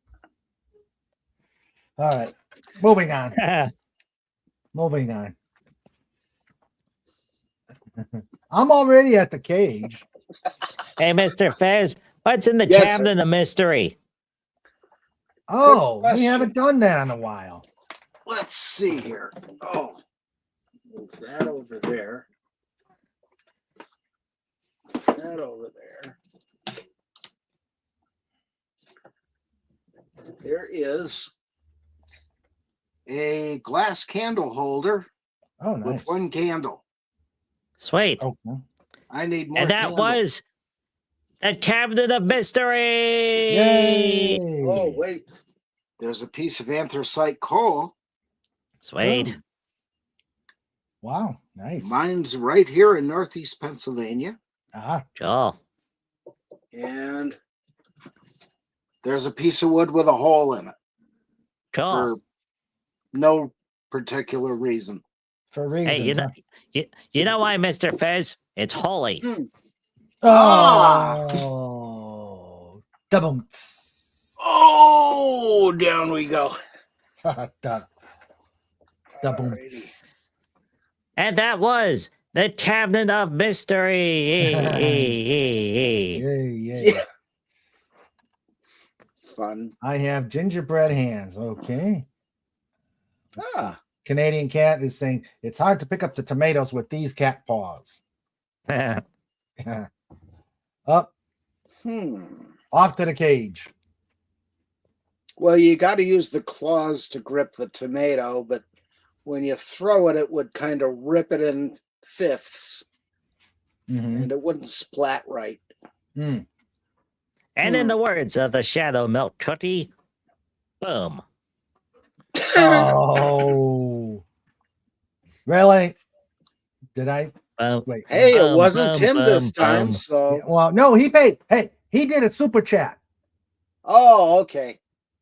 All right. Moving on. Moving on. I'm already at the cage. Hey, Mr. Fez, what's in the Yes, cabinet of mystery? Oh, we question. haven't done that in a while. Let's see here. Oh, move that over there. That over there. There is a glass candle holder Oh, nice. with one candle. Sweet. Oh, well. I need more. And that candles. was the cabinet of mystery. Yay! Oh, wait. There's a piece of anthracite coal. Sweet. Wow, nice. Mine's right here in Northeast Pennsylvania. Ah, Cool. And there's a piece of wood with a hole in it Cool. for no particular reason. for reasons. Hey, you know why, Mr. Fez? It's holy. Ah. Oh, double. Oh, down we go. Double. Alrighty. And that was the cabinet of mystery. Yeah. Fun. I have gingerbread hands. Okay. Let's see. Ah, Canadian Cat is saying it's hard to pick up the tomatoes with these cat paws. Up, off to the cage. well, you got to use the claws to grip the tomato, but when you throw it, it would kind of rip it in fifths, Mhm. and it wouldn't splat right. Mm. And in the words of the Shadow Milk Cookie, boom. Oh, really? Did I Boom. wait? Hey, it Boom, wasn't boom, Tim this boom, time, boom. so. Well, no, he paid. Hey, he did a super chat. Oh, okay.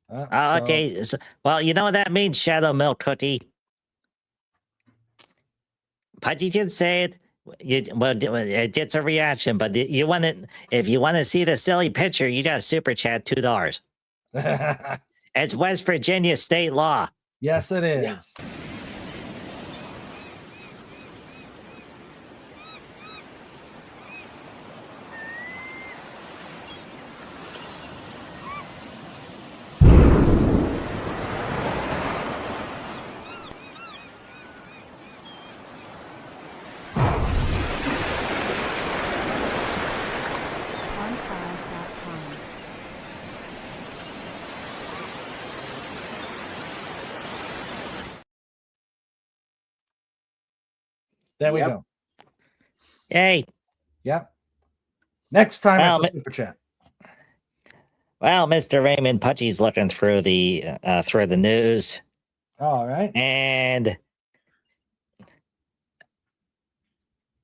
Oh, So- okay. Well, you know what that means, Shadow Milk Cookie. Pudgy can say it. It gets a reaction, but you want it. If you want to see the silly picture, you got to super chat $2. It's West Virginia state law. Yes, it is. Yeah. On5.com. There we Yep. go. Yay. Yep. Next time Well, it's a super chat. Well, Mr. Raymond, Pudgy's looking through the news, All right. and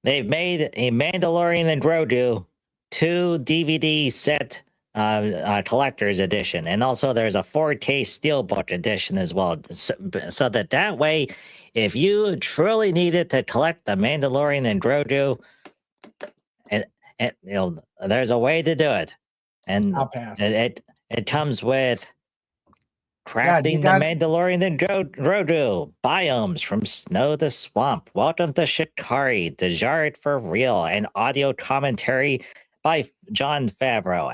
they've made a Mandalorian and Grogu 2 DVD set collector's edition, and also there's a 4K steelbook edition as well. So that way, if you truly needed to collect the Mandalorian and Grogu, and there's a way to do it, and I'll pass. it comes with Yeah, you crafting got- the Mandalorian and Grogu, biomes from snow to swamp, welcome to Shikari, Desired for real, and audio commentary by John Favreau.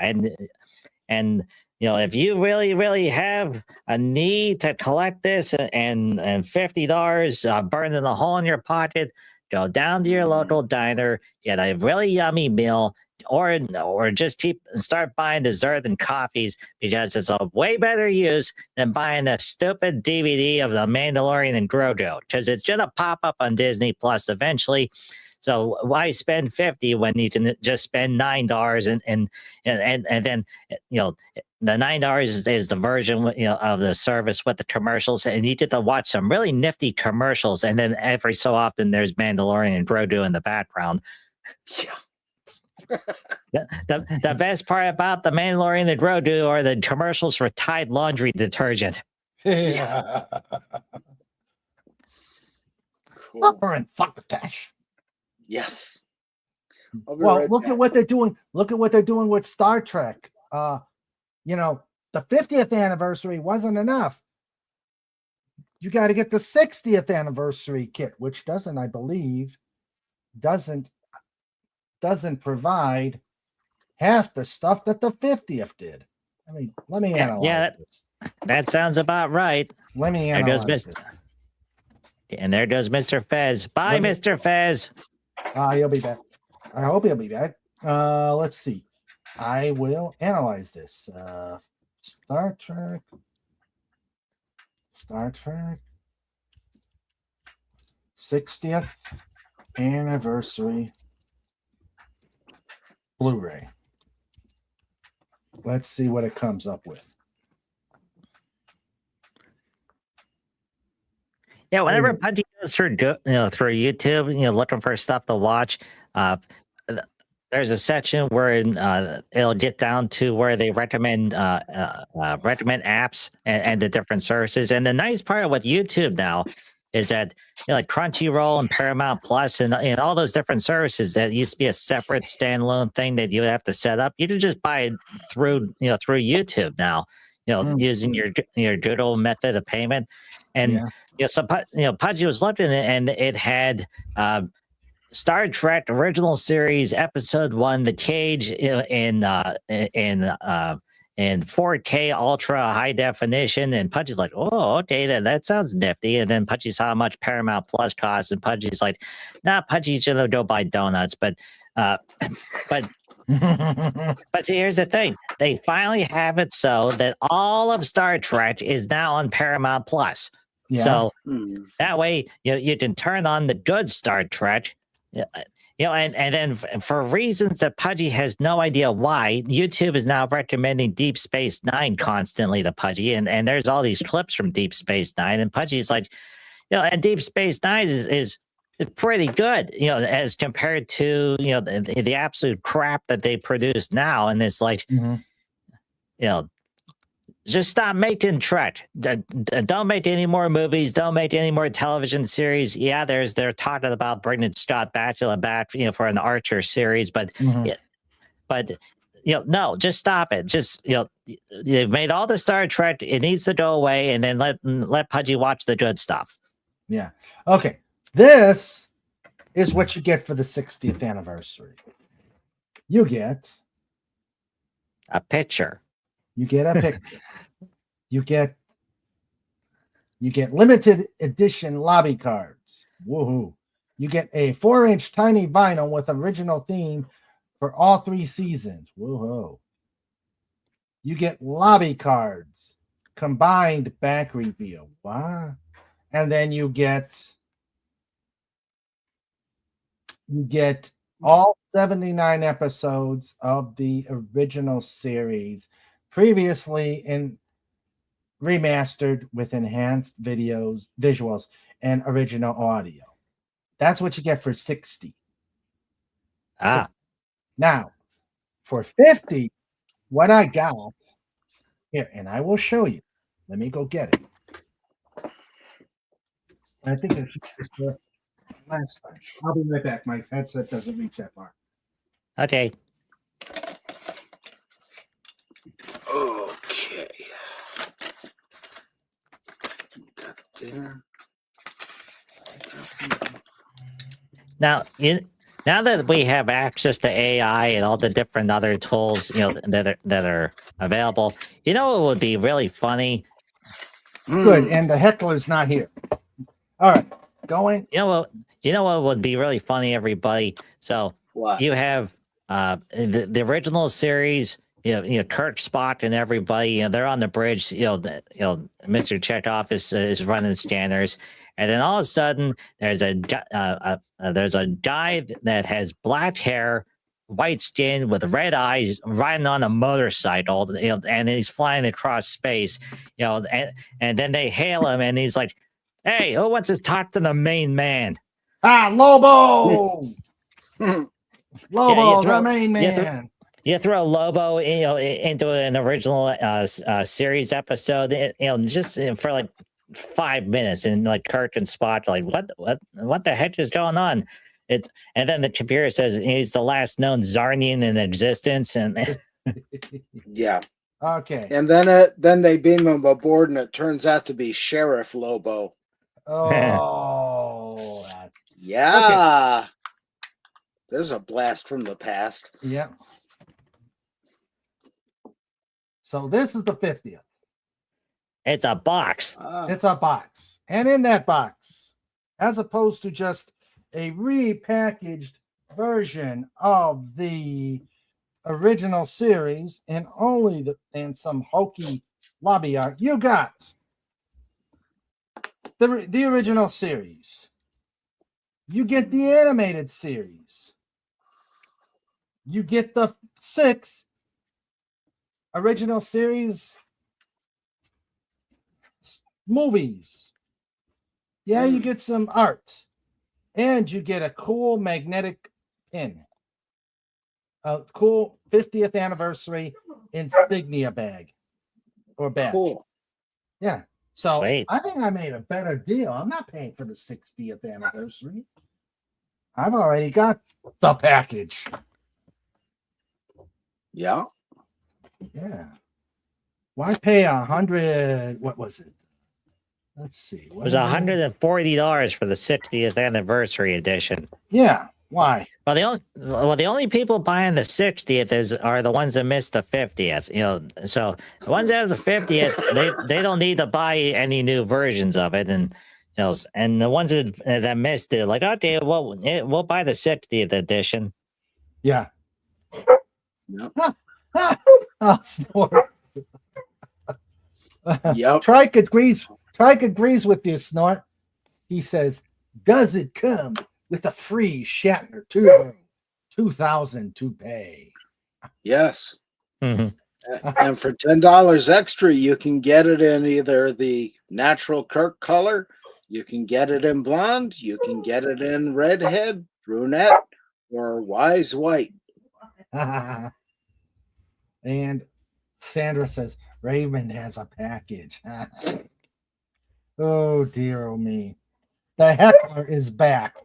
And if you really have a need to collect this and $50 burning a hole in your pocket, go down to your local diner, get a really yummy meal, or just start buying dessert and coffees, because it's a way better use than buying a stupid DVD of the Mandalorian and Grogu, because it's gonna pop up on Disney Plus eventually. So why spend 50 when you can just spend $9 and then the $9 is the version of the service with the commercials, and you get to watch some really nifty commercials, and then every so often there's Mandalorian and Grogu in the background. Yeah. The best part about the Mandalorian and Grogu are the commercials for Tide laundry detergent. Yeah. Cool. Upper and fucktash. Yes. I'll be Well, right look back. at what they're doing. Look at what they're doing with Star Trek. The 50th anniversary wasn't enough. You got to get the 60th anniversary kit, which I believe, doesn't provide half the stuff that the 50th did. Let me analyze this. That sounds about right. Let me There goes analyze this. And there goes Mr. Fez. Bye, Let me- Mr. Fez. He'll be back. I hope he'll be back. Let's see. I will analyze this. Star Trek 60th anniversary Blu-ray. Let's see what it comes up with. Yeah, whenever Pudgy goes through YouTube, looking for stuff to watch, there's a section where it'll get down to where they recommend apps and the different services. And the nice part with YouTube now is that like Crunchyroll and Paramount Plus and all those different services that used to be a separate standalone thing that you would have to set up, you can just buy it through YouTube now. Using your good old method of payment. And so Pudgy was looking at it, and it had Star Trek Original Series Episode 1, The Cage, in 4K Ultra High Definition. And Pudgy's like, oh, okay, that sounds nifty. And then Pudgy saw how much Paramount Plus costs, and Pudgy's like, nah, Pudgy's gonna go buy donuts. But see, here's the thing. They finally have it so that all of Star Trek is now on Paramount Plus. Yeah. So that way you can turn on the good Star Trek. And then for reasons that Pudgy has no idea why, YouTube is now recommending Deep Space Nine constantly to Pudgy. And there's all these clips from Deep Space Nine. And Pudgy's like, and Deep Space Nine is pretty good, as compared to, the absolute crap that they produce now. And it's like, just stop making Trek. Don't make any more movies. Don't make any more television series. Yeah, they're talking about bringing Scott Bakula back, for an Archer series, but no, just stop it. Just they've made all the Star Trek. It needs to go away, and then let Pudgy watch the good stuff. Yeah. Okay. This is what you get for the 60th anniversary. You get A picture. a picture. You get limited edition lobby cards. Woohoo. You get a 4-inch tiny vinyl with original theme for all 3 seasons. Woohoo. You get lobby cards, combined back review. Wow. And then you get all 79 episodes of the original series previously in remastered with enhanced visuals and original audio. That's what you get for 60. Ah. Now, for 50, what I got here, and I will show you. Let me go get it. I think it's the last time. I'll be right back. My headset doesn't reach that far. Okay. Okay. Got there. Now, now that we have access to AI and all the different other tools, that are available, it would be really funny. Good, and the heckler's not here. All right, going. You know what would be really funny, everybody. So What? you have the original series. Kirk, Spock, and everybody. They're on the bridge. Mr. Chekhov is running scanners, and then all of a sudden there's a guy that has black hair, white skin, with red eyes, riding on a motorcycle. And he's flying across space. And then they hail him, and he's like, "Hey, who wants to talk to the main man?" Lobo. Lobo, throw- the main you throw- man. You throw Lobo, into an original series episode, just for like 5 minutes, and like Kirk and Spock are like, what the heck is going on? And then the computer says he's the last known Zarnian in existence, and Yeah. Okay. And then they beam him aboard, and it turns out to be Sheriff Lobo. Oh, Yeah. There's a blast from the past. yeah. So this is the 50th. it's a box. It's a box. And in that box, as opposed to just a repackaged version of the original series and and some hokey lobby art, you got the original series. You get the animated series. You get the 6 original series movies. Yeah, you get some art. And you get a cool magnetic pin. A cool 50th anniversary insignia bag or badge. Cool. Yeah. So Sweet. I think I made a better deal. I'm not paying for the 60th anniversary. I've already got the package. Yeah. Yeah. Why pay 100? What was it? Let's see. It was $140 for the 60th anniversary edition. Yeah. Why? Well, the only people buying the 60th are the ones that missed the 50th. So the ones that have the 50th, they don't need to buy any new versions of it, and and the ones that missed it, like, okay, well, we'll buy the 60th edition. Yeah. Yep. Oh, snort. Yep. Trike agrees with you, Snort. He says, does it come with a free Shatner Turbo 2000 to pay? Yes. Mm-hmm. And for $10 extra, you can get it in either the natural Kirk color, you can get it in blonde, you can get it in redhead, brunette, or wise white. And Sandra says, Raymond has a package. Oh, dear, oh me. The heckler is back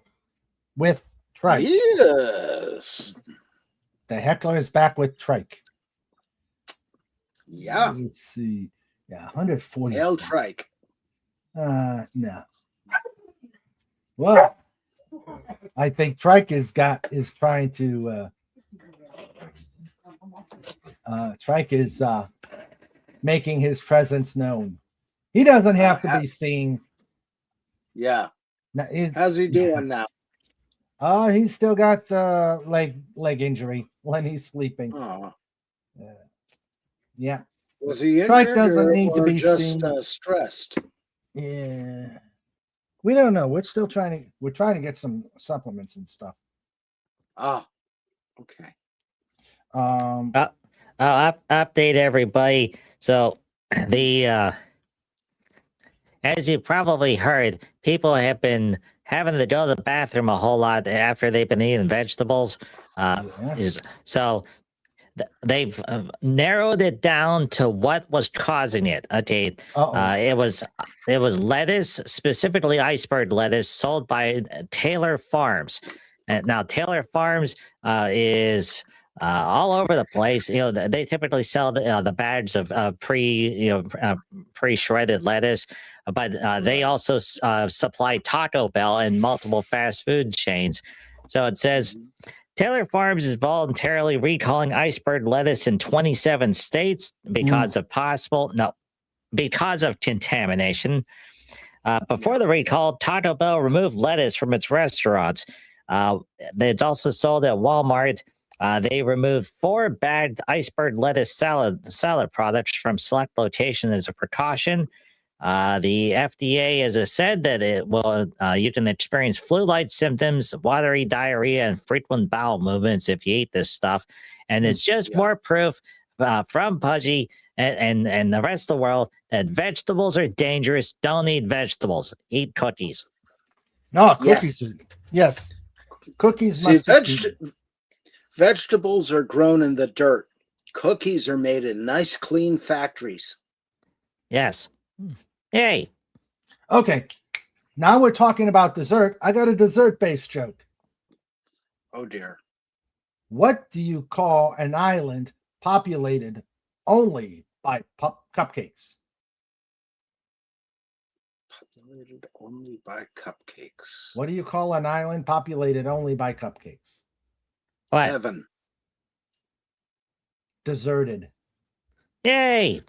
with Trike. Yes. The heckler is back with Trike. Yeah. Let's see. Yeah, 140. Hail Trike. No. Well, I think Trike is trying to Trike is making his presence known. He doesn't have to be seen. Yeah. Now, How's he doing now? He's still got the leg injury when he's sleeping. Oh. Yeah. Was he Trike injured doesn't need to or be just seen. stressed? Yeah. We don't know. We're trying to get some supplements and stuff. Ah. Okay. I'll update everybody. So the as you probably heard, people have been having to go to the bathroom a whole lot after they've been eating vegetables. So they've narrowed it down to what was causing it. Okay, it was lettuce, specifically iceberg lettuce, sold by Taylor Farms. Now Taylor Farms is all over the place. You know, they typically sell the bags of pre-shredded lettuce, but they also supply Taco Bell and multiple fast food chains. So it says Taylor Farms is voluntarily recalling iceberg lettuce in 27 states because of contamination. Before the recall, Taco Bell removed lettuce from its restaurants. It's also sold at Walmart. They removed 4 bagged iceberg lettuce salad products from select locations as a precaution. The FDA has said that it will you can experience flu-like symptoms, watery diarrhea, and frequent bowel movements if you eat this stuff. And it's just more proof from Pudgy and the rest of the world that vegetables are dangerous. Don't eat vegetables. Eat cookies. No, cookies. Yes. Cookies must vegetables are grown in the dirt. Cookies are made in nice, clean factories. Yes. Yay. Okay. Now we're talking about dessert. I got a dessert-based joke. Oh, dear. What do you call an island populated only by cupcakes? Populated only by cupcakes. What do you call an island populated only by cupcakes? What? Heaven. Deserted. Yay.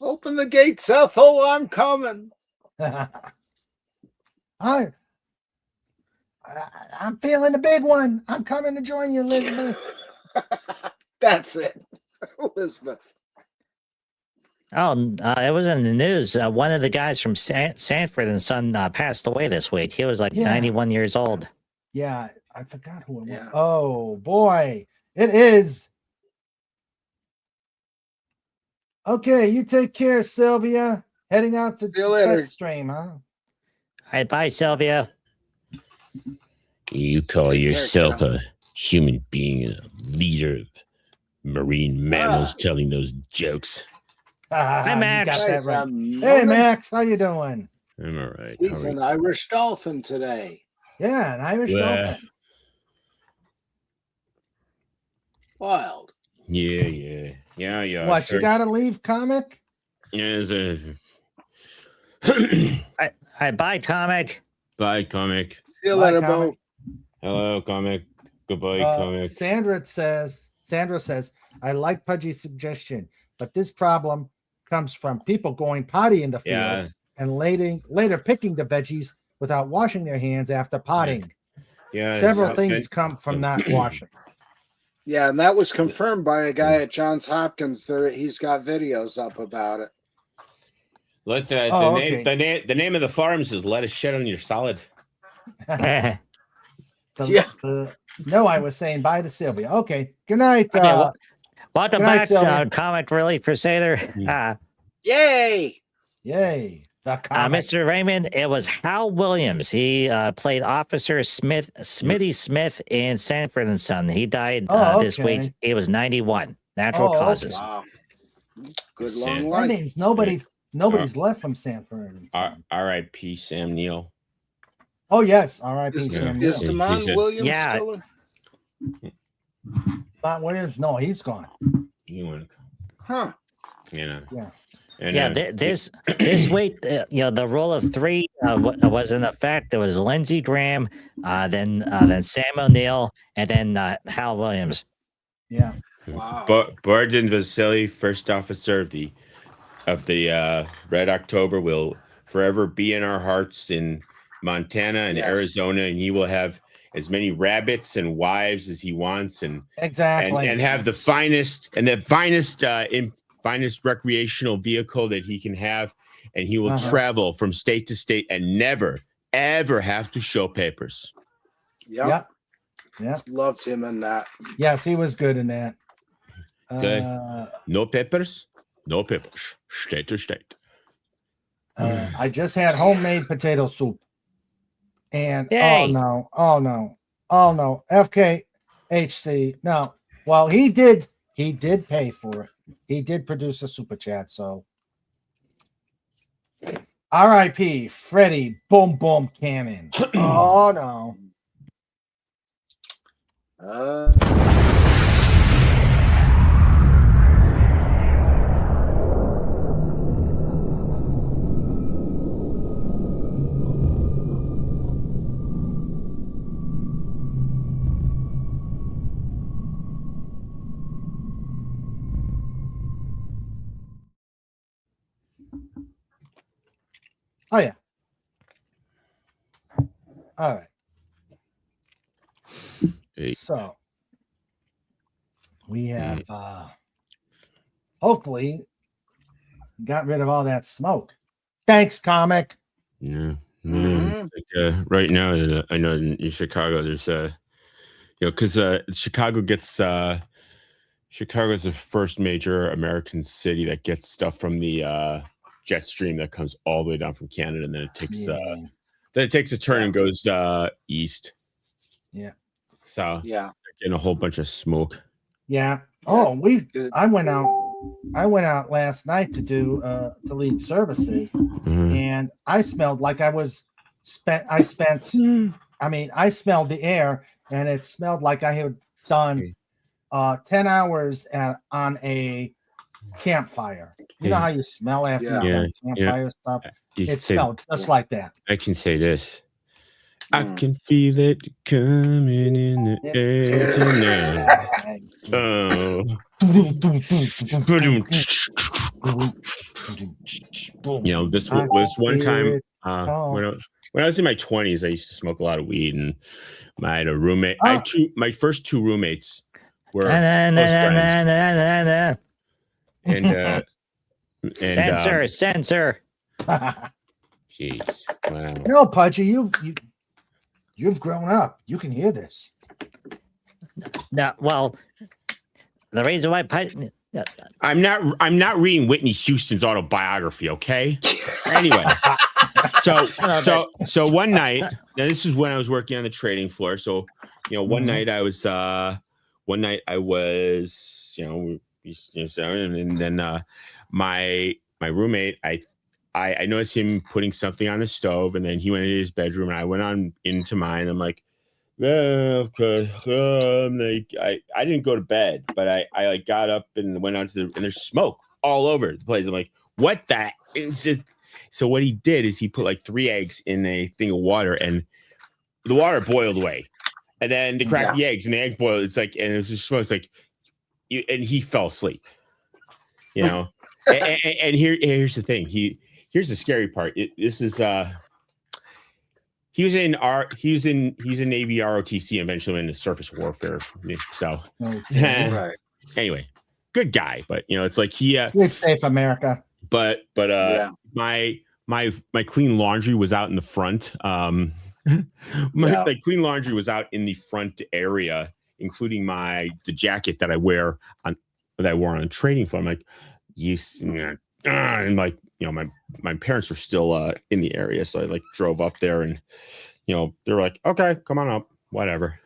Open the gates, Ethel. I'm coming. I'm feeling a big one. I'm coming to join you, Elizabeth. That's it, Elizabeth. Oh, it was in the news. One of the guys from Sanford and Son passed away this week. He was like 91 years old. Yeah, I forgot who it was. Oh, boy. It is. Okay, you take care, Sylvia. Heading out to Petstream, huh? All right, bye, Sylvia. You call yourself a human being and a leader of marine mammals telling those jokes. Hi, Max. Got that right. Hey, Max, how you doing? I'm all right. He's an Irish dolphin today. Yeah, an Irish dolphin. Wild. Yeah. What, you gotta leave, comic? Yeah, Hi, bye, comic. Bye, comic. See you later, Bo. Hello, comic. Goodbye, comic. Sandra says, I like Pudgy's suggestion, but this problem comes from people going potty in the field and later picking the veggies without washing their hands after potting. Yeah. Several things come from not washing. Yeah, and that was confirmed by a guy at Johns Hopkins. He's got videos up about it. The name of the farms is Let Us Shit on Your Salad. No, I was saying bye to Sylvia. Okay, good night. Welcome back, Comic Relief Crusader. Yay! Mr. Raymond, it was Hal Williams. He played Officer Smitty Smith in Sanford and Son. He died this week. He was 91. Natural causes. Wow. Good long life. That means nobody's left from Sanford and Son. R.I.P. Sam Neill. Oh yes, R.I.P. Is, Sam is Neill. Damon Williams Yeah. still in? Not Williams. No, he's gone. You want to Huh. you know. Yeah. And, Yeah, this week, the rule of three was in effect. There was Lindsey Graham, then Sam O'Neill, and then Hal Williams. Yeah. Wow. Bardin Vasily, first officer of the Red October, will forever be in our hearts in Montana and Yes. Arizona, and he will have as many rabbits and wives as he wants, and Exactly. and have the finest finest recreational vehicle that he can have, and he will travel from state to state and never ever have to show papers. Yep. Yeah. Loved him in that. Yes, he was good in that. Okay. No papers, state to state. I just had homemade potato soup. And Yay. oh no, FKHC. No. Well, he did pay for it. He did produce a super chat, so R.I.P. Freddie Boom Boom Cannon. Oh no. Oh yeah. All right. Hey. So we have hopefully got rid of all that smoke. Thanks, comic. Yeah. Mhm. Like, right now, I know in Chicago, there's because Chicago's the first major American city that gets stuff from the jet stream that comes all the way down from Canada, and then it takes a turn and goes east. Yeah. So Yeah. getting a whole bunch of smoke. Yeah. Oh, I went out last night to do to lead services, and I smelled like I smelled the air, and it smelled like I had done 10 hours on a campfire. You know how you smell after you've done campfire stuff? It smelled just like that. I can say this. I can feel it coming in the air tonight. Oh. This one time when I was in my 20s, I used to smoke a lot of weed, and I had a roommate. My first two roommates were close friends. And Censor. Jeez, wow. No, Pudgy, you've grown up. You can hear this. No, well, the reason why I'm not reading Whitney Houston's autobiography, okay? Anyway, so one night, now this is when I was working on the trading floor. So, one night I was, and then my roommate, I noticed him putting something on the stove, and then he went into his bedroom, and I went on into mine. I'm like, okay. I didn't go to bed, but I like got up and went on and there's smoke all over the place. I'm like, what the? So what he did is he put like 3 eggs in a thing of water, and the water boiled away, and then they cracked the eggs, and the egg boiled. It's like, and it was just smoke. It's like, and he fell asleep. And here's the thing. Here's the scary part. He's in Navy ROTC, eventually into surface warfare. So Right. Anyway, good guy, but it's like Sleep safe, America. But my clean laundry was out in the front. My clean laundry was out in the front area, including the jacket that I wore on a training floor. I'm like, and like, my parents were still in the area, so I like drove up there, and they were like, okay, come on up, whatever.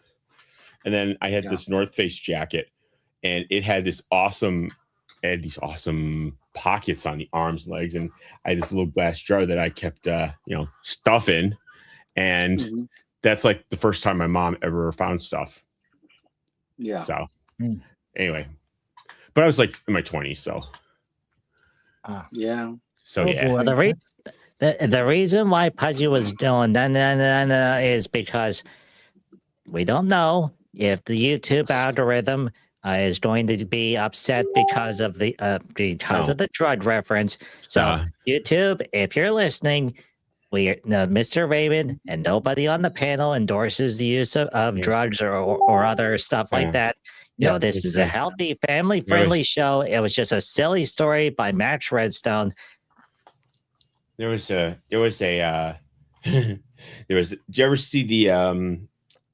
And then I had this North Face jacket, and it had these awesome pockets on the arms and legs, and I had this little glass jar that I kept stuff in. and Mhm. that's like the first time my mom ever found stuff. Yeah. So Mm. anyway, but I was like in my 20s, so Yeah. so Oh, yeah. boy. Well, the reason why Pudgy was doing that is because we don't know if the YouTube algorithm is going to be upset because of the drug reference. So YouTube, if you're listening, Mr. Raymond and nobody on the panel endorses the use of drugs or other stuff like that. You know, this is a healthy, family-friendly show. It was just a silly story by Max Redstone. There was did you ever see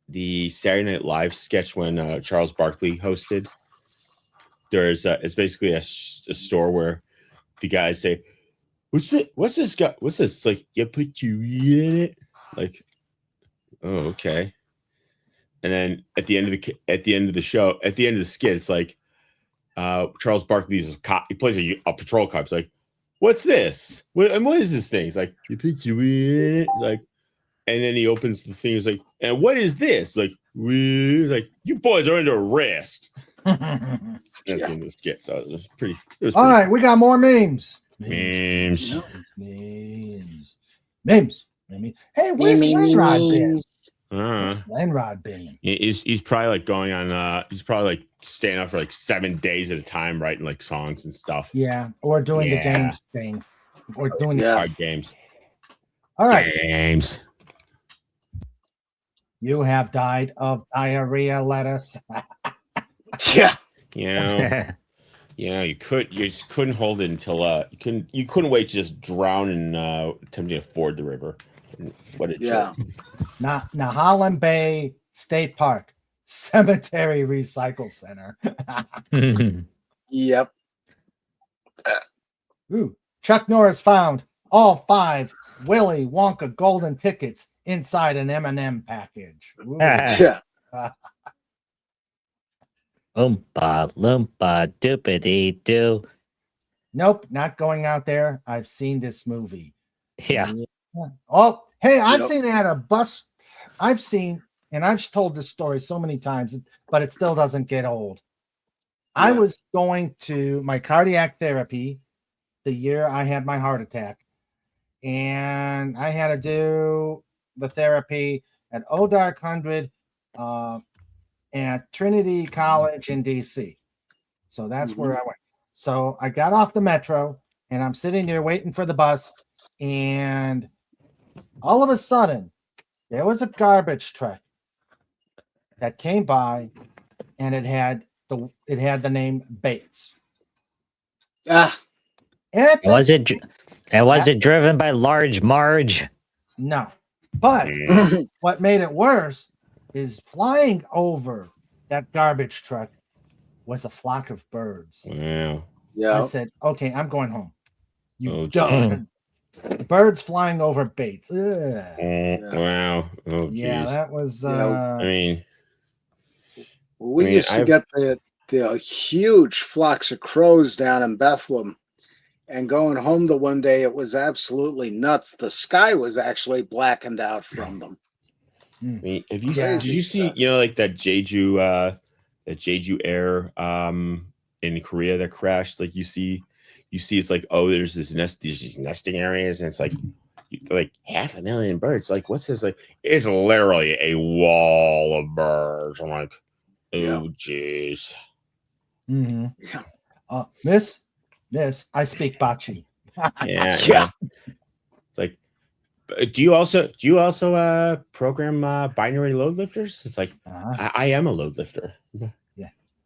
the Saturday Night Live sketch when Charles Barkley hosted? There's it's basically a store where the guys say, what's this guy? What's this? Like, you put your weed in it? Like, oh, okay. And then at the end of the skit, it's like Charles Barkley's a cop. He plays a patrol cop. It's like, what's this? What is this thing? It's like, you put your weed in it? It's like, and then he opens the thing. It's like, and what is this? Like, weed. It's like, you boys are under arrest. That's the end of the skit. So it was pretty. All right, we got more memes. Memes. Memes. Hey, where's Lenrod been? Lenrod been? He's probably like going on. He's probably like staying up for like 7 days at a time, writing like songs and stuff. Yeah, or doing the games thing, or doing the card games. All right, games. You have died of diarrhea. Let us. Yeah. Yeah. You just couldn't hold it until you couldn't wait to just drown in attempting to ford the river. What a joke. Now Holland Bay State Park Cemetery Recycle Center. Yep. Ooh, Chuck Norris found all 5 Willy Wonka golden tickets inside an M&M package. Ooh. Yeah. Oompa loompa doopity doo. Nope, not going out there. I've seen this movie. Yeah. Oh, hey, I've seen it at a bus. I've seen, and I've told this story so many times, but it still doesn't get old. I was going to my cardiac therapy the year I had my heart attack, and I had to do the therapy at Odark 100 at Trinity College in DC. So that's where I went. So I got off the metro, and I'm sitting there waiting for the bus, and all of a sudden, there was a garbage truck that came by, and it had the name Bates. Was it driven by Large Marge? No, but what made it worse is flying over that garbage truck was a flock of birds. Wow. Yeah. I said, okay, I'm going home. You don't. Birds flying over Bates. Wow. Oh, yeah, that was. I mean, we used to get the huge flocks of crows down in Bethlehem, and going home the one day, it was absolutely nuts. The sky was actually blackened out from them. I mean, did you see, like that Jeju Air in Korea that crashed? Like you see it's like, oh, there's these nesting areas, and it's like 500,000 birds. Like, what's this? Like, it's literally a wall of birds. I'm like, oh, jeez. Miss, I speak Bachi. Yeah. It's like, do you also program binary load lifters? It's like, I am a load lifter.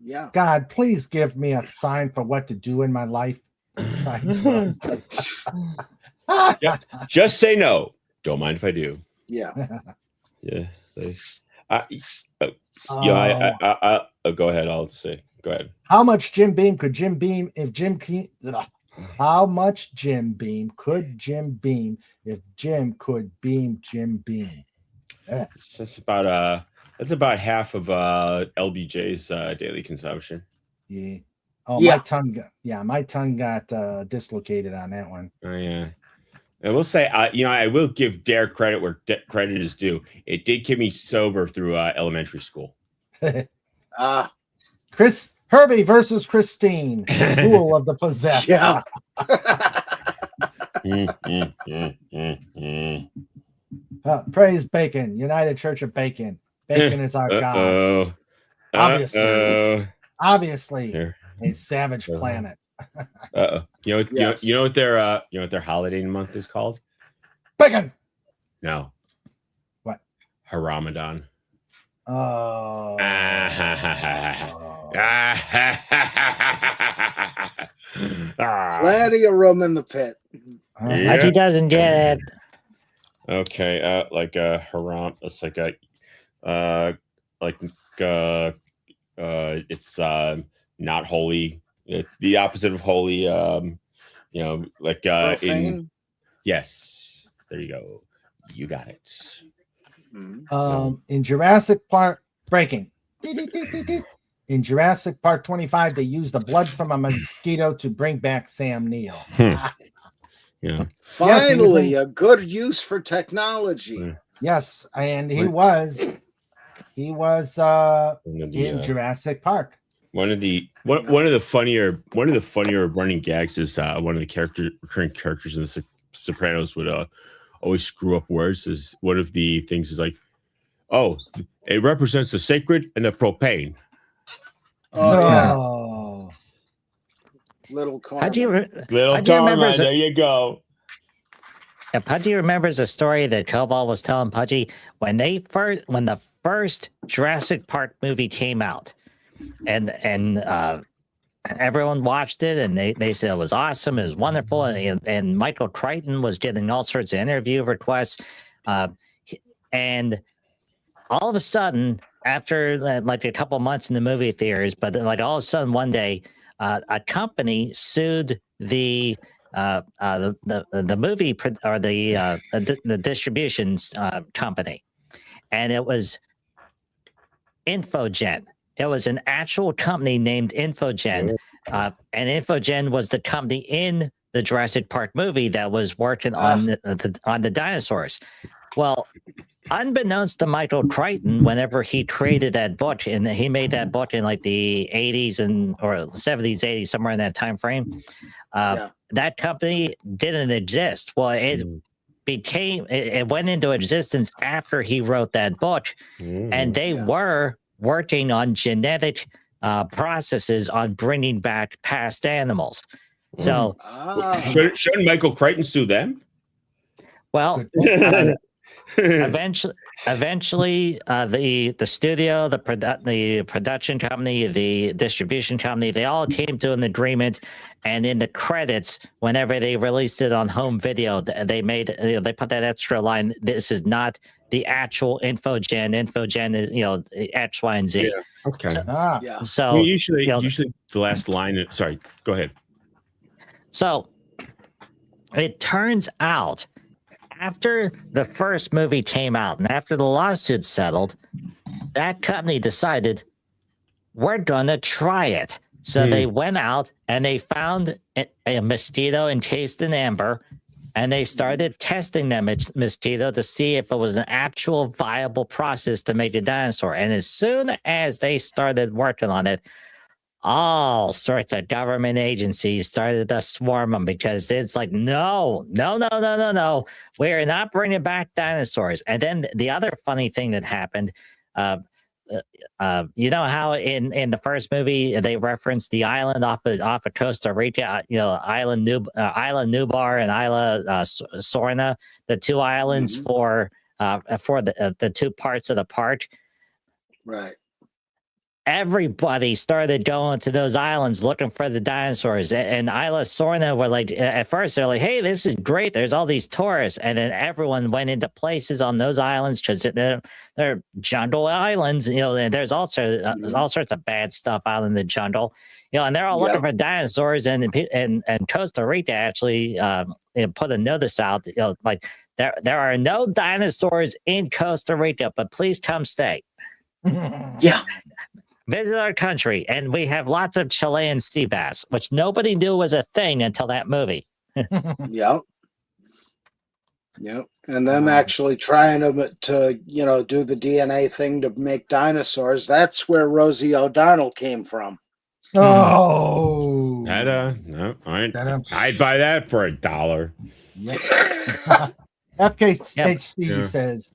Yeah. God, please give me a sign for what to do in my life. Just say no. Don't mind if I do. Yeah. Yeah. Go ahead. I'll say. Go ahead. How much Jim Beam could Jim Beam if Jim How much Jim Beam could Jim Beam if Jim could beam Jim Beam? That's about half of LBJ's daily consumption. Yeah. Oh, my tongue got dislocated on that one. Oh yeah. I will say, I will give Dare credit where credit is due. It did keep me sober through elementary school. Herbie versus Christine, Duel of the Possessed. Yeah. Praise Bacon, United Church of Bacon. Bacon is our God. Obviously, a savage planet. You know what their holiday month is called? Bacon. No. What? Haramadan. Oh. Plenty of room in the pit. Haji doesn't get it. Okay, haram. It's like it's not holy. It's the opposite of holy. Profane? Yes. There you go. You got it. In Jurassic Park, breaking. In Jurassic Park 25, they used the blood from a mosquito to bring back Sam Neill. Yeah. Finally, a good use for technology. Yes, and he was in Jurassic Park. One of the funnier running gags is one of the recurring characters in the Sopranos would always screw up words. Is one of the things is like, oh, it represents the sacred and the propane. Oh, yeah. Little Carmen. There you go. Yeah, Pudgy remembers a story that Cobalt was telling Pudgy when the first Jurassic Park movie came out, and everyone watched it, and they said it was awesome, it was wonderful, and Michael Crichton was getting all sorts of interview requests, and all of a sudden, after like a couple months in the movie theaters, but then, like all of a sudden one day, a company sued the movie or the distributions company, and it was Infogen. It was an actual company named Infogen, and Infogen was the company in the Jurassic Park movie that was working on the dinosaurs. Well, unbeknownst to Michael Crichton, whenever he created that book, and he made that book in like the 80s or 70s, 80s, somewhere in that time frame, that company didn't exist. Well, it went into existence after he wrote that book, and they were working on genetic processes on bringing back past animals. So, shouldn't Michael Crichton sue them? Well, eventually, the studio, the production company, the distribution company, they all came to an agreement. And in the credits, whenever they released it on home video, they put that extra line. This is not the actual Infogen. Infogen is X, Y, and Z. Yeah. Okay. So usually the last line. Sorry, go ahead. So it turns out, after the first movie came out and after the lawsuit settled, that company decided we're going to try it. So they went out and they found a mosquito encased in amber, and they started testing that mosquito to see if it was an actual viable process to make a dinosaur. And as soon as they started working on it, all sorts of government agencies started to swarm them, because it's like, no, we're not bringing back dinosaurs. And then the other funny thing that happened, how in the first movie they referenced the island off of Costa Rica, Island Nubar and Isla Sorna, the two islands for the two parts of the park. Right. Everybody started going to those islands looking for the dinosaurs, and Isla Sorna were like, at first they're like, hey, this is great, there's all these tourists, and then everyone went into places on those islands because they're jungle islands, and there's also all sorts of bad stuff out in the jungle, and they're all looking for dinosaurs, and Costa Rica actually put a notice out, like there are no dinosaurs in Costa Rica, but please come stay. Visit our country, and we have lots of Chilean sea bass, which nobody knew was a thing until that movie. Yep. And them actually trying to, do the DNA thing to make dinosaurs. That's where Rosie O'Donnell came from. Oh, No, Ta-dum. I'd buy that for $1. Yep. FKHC Yeah. says,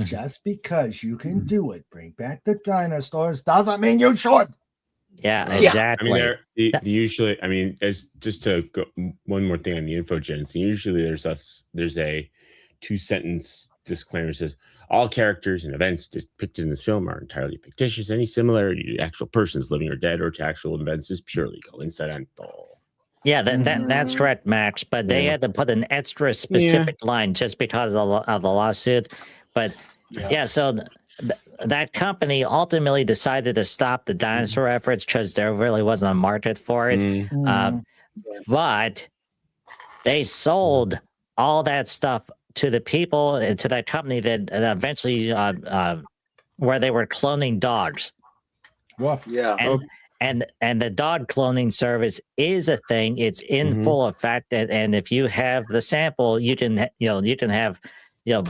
just because you can do it, bring back the dinosaurs, doesn't mean you should. Yeah, I exactly. mean, usually, I mean, as just to go one more thing on the infogens. Usually, there's a 2-sentence disclaimer that says all characters and events depicted in this film are entirely fictitious. Any similarity to actual persons, living or dead, or to actual events is purely coincidental. Yeah, that's correct, Max. But they had to put an extra specific line just because of the lawsuit. But so that company ultimately decided to stop the dinosaur efforts because there really wasn't a market for it. But they sold all that stuff to the people, to that company that eventually, where they were cloning dogs. Woof. Yeah. And the dog cloning service is a thing. It's in full effect, and if you have the sample, you can have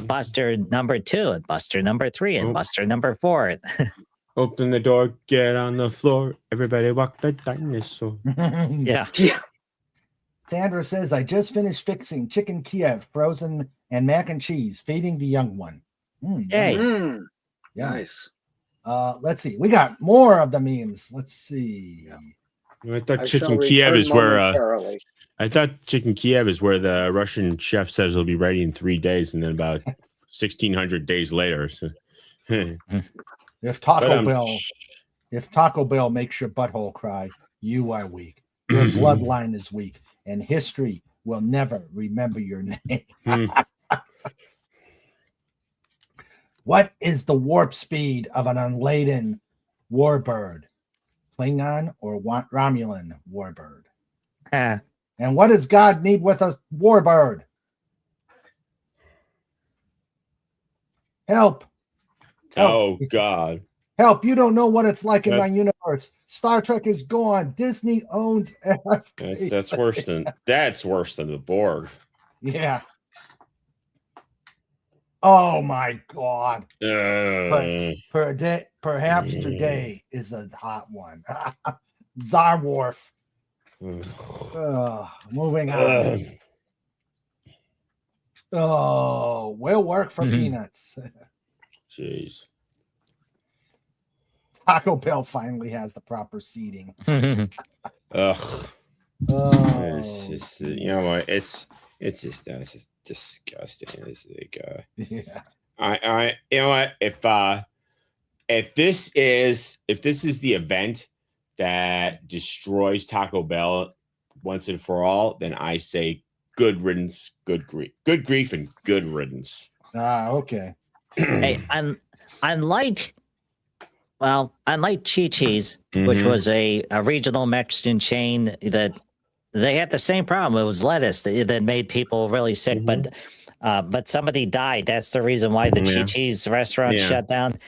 Buster number 2 and Buster number 3 and Buster number 4. Open the door, get on the floor, everybody walk the dinosaur. Yeah. Sandra says, I just finished fixing chicken Kiev, frozen and mac and cheese, feeding the young one. Yay. Nice. Let's see. We got more of the memes. Let's see. I thought chicken Kiev is where the Russian chef says he'll be ready in 3 days, and then about 1,600 days later. So. If Taco Bell makes your butthole cry, you are weak. Your bloodline is weak, and history will never remember your name. What is the warp speed of an unladen warbird? Klingon or Romulan warbird? And what does God need with a warbird? Help. Oh, God. Help. You don't know what it's like in my universe. Star Trek is gone. Disney owns everything. That's worse than the Borg. Yeah. Oh my God. Perhaps today is a hot one. Zarworf. Moving on. We'll work for peanuts. Jeez. Taco Bell finally has the proper seating. Ugh. It's just, what? It's just disgusting. It's like, I you know what? If this is the event that destroys Taco Bell once and for all, then I say good riddance, good grief, and good riddance. Okay. Hey, unlike Chi-Chi's, which was a regional Mexican chain that they had the same problem. It was lettuce that made people really sick, but somebody died. That's the reason why the Chi-Chi's restaurant shut down.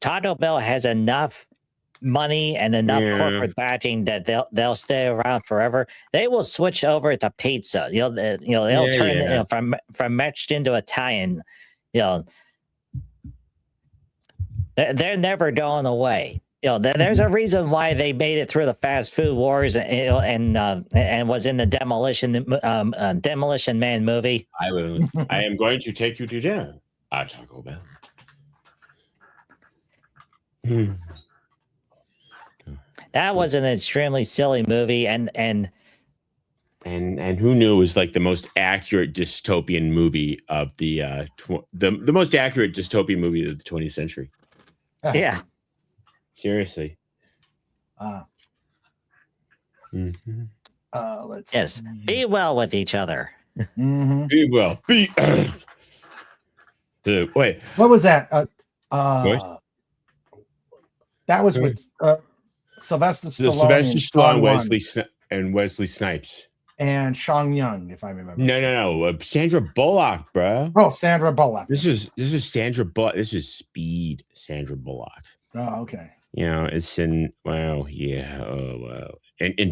Taco Bell has enough money and enough corporate backing that they'll stay around forever. They will switch over to pizza. They'll turn from Mexican to Italian. They're never going away. There's a reason why they made it through the fast food wars and was in the Demolition Man movie. I am going to take you to dinner at Taco Bell. That was an extremely silly movie, and who knew it was like the most accurate dystopian movie of the most accurate dystopian movie of the 20th century. Yeah. Seriously. Let's see. Be well with each other. Be well. Be wait. What was that? That was with Sylvester Stallone and Wesley Snipes. And Sean Young, if I remember. No. Sandra Bullock, bro. Oh, Sandra Bullock. This is Sandra Bullock. This is Speed Sandra Bullock. Oh, okay. It's in and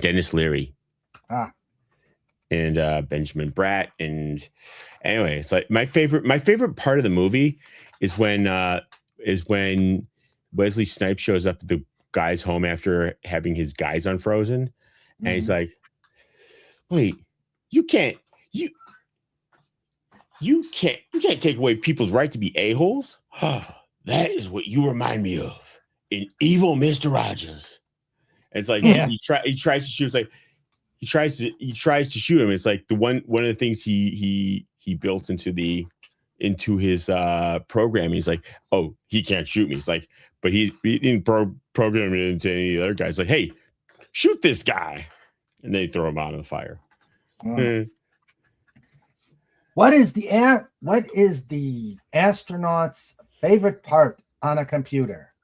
Dennis Leary. Benjamin Bratt. And anyway, it's like my favorite part of the movie is when Wesley Snipes shows up at the guy's home after having his guys unfrozen, and he's like, "Wait, you can't take away people's right to be a-holes? That is what you remind me of in Evil Mr. Rogers." And it's like he tries to shoot. It's like he tries to shoot him. It's like the one of the things he built into his program. He's like, "Oh, he can't shoot me." It's like, but he didn't program it into any of the other guys. Like, "Hey, shoot this guy," and they throw him out of the fire. What is the astronaut's favorite part on a computer?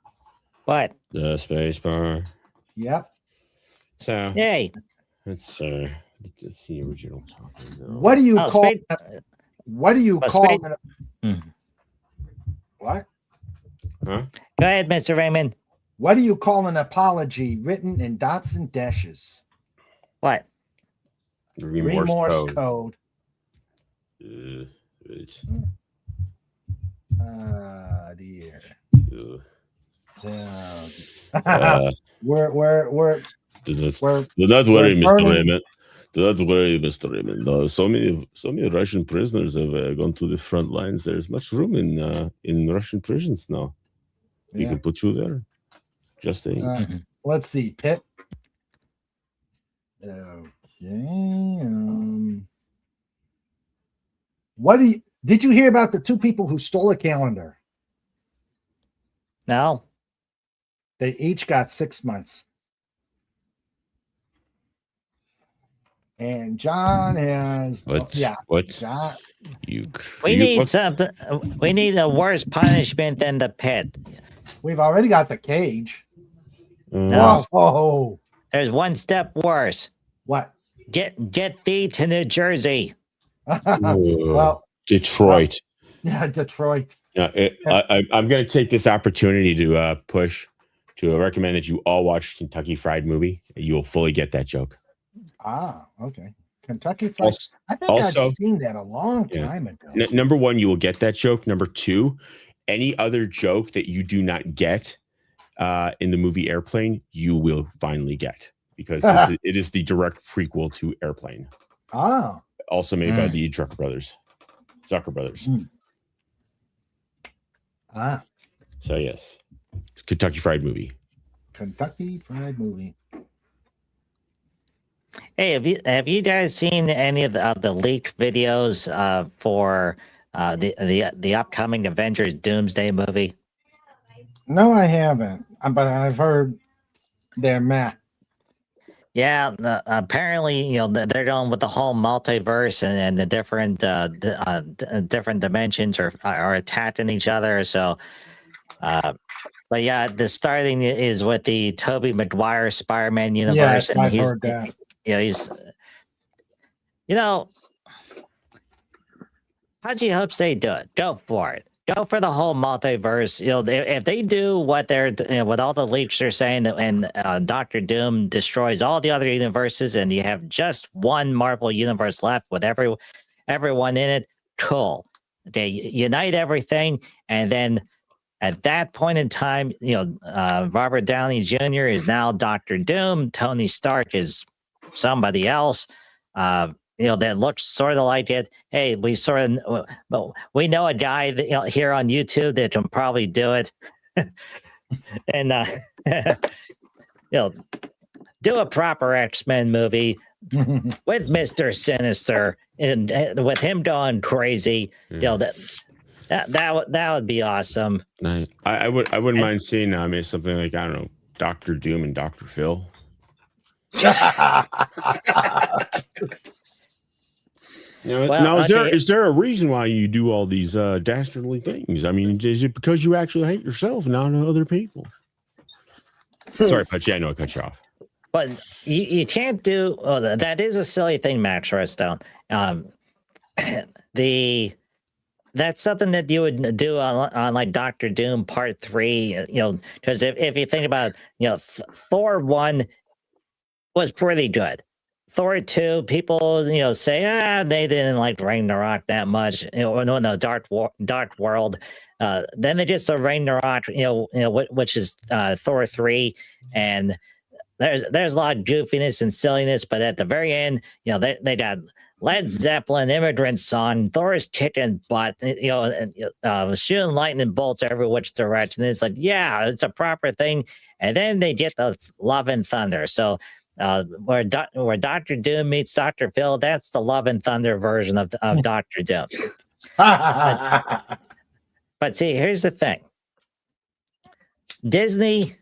What? The space bar. Yep. So Yay. that's the original topic. What do you call? What do you call? What? Huh? Go ahead, Mr. Raymond. What do you call an apology written in dots and dashes? What? Remorse code. Dear. Do not worry, Mr. Raymond. Do not worry, Mr. Raymond. So many Russian prisoners have gone to the front lines. There's much room in Russian prisons now. We can put you there. Just saying. Let's see, Pitt. Okay. Did you hear about the two people who stole a calendar? No. They each got 6 months. And John has what? John, we need something. We need a worse punishment than the pit. We've already got the cage. No. Whoa. There's one step worse. What? Get thee to New Jersey. Well, Detroit. Yeah, Detroit. I'm going to take this opportunity to recommend that you all watch Kentucky Fried Movie. You will fully get that joke. Ah, okay. Kentucky Fried. I think I've seen that a long time ago. Number one, you will get that joke. Number two, any other joke that you do not get in the movie Airplane, you will finally get, because it is the direct prequel to Airplane. Ah. Also made by the Zucker brothers. Ah. So yes, Kentucky Fried Movie. Kentucky Fried Movie. Hey, have you guys seen any of the leaked videos for the upcoming Avengers Doomsday movie? No, I haven't, but I've heard they're meh. Yeah, apparently, they're going with the whole multiverse and the different different dimensions are attacking each other. So, but yeah, the starting is with the Tobey Maguire Spider-Man universe. Yes, and I've heard that. He's, Haji hopes they do it. Go for it. Go for the whole multiverse. If they do what they're, with all the leaks are saying, that and Doctor Doom destroys all the other universes, and you have just one Marvel universe left with everyone in it, cool. They unite everything, and then at that point in time, Robert Downey Jr. is now Doctor Doom. Tony Stark is somebody else. That looks sort of like it. Hey, we know a guy that, here on YouTube that can probably do it, and do a proper X-Men movie with Mr. Sinister and with him going crazy. That would be awesome. I wouldn't mind seeing something like, I don't know, Doctor Doom and Dr. Phil. Is there a reason why you do all these dastardly things? I mean, is it because you actually hate yourself and not other people? Sorry, Putchy, I know I cut you off. But you can't do that. Is a silly thing, Max Redstone. That's something that you would do on like Doctor Doom Part 3. Because if you think about it, Thor 1 was pretty good. Thor 2, people, say, they didn't like Ragnarok that much. No, Dark World. Then they just saw Ragnarok, which is Thor 3, and there's a lot of goofiness and silliness, but at the very end, they got Led Zeppelin, Immigrant Song, Thor's kicking butt, shooting lightning bolts every which direction. It's like, yeah, it's a proper thing. And then they get the Love and Thunder. So where Dr. Doom meets Dr. Phil, that's the Love and Thunder version of Dr. Doom. But see, here's the thing. Disney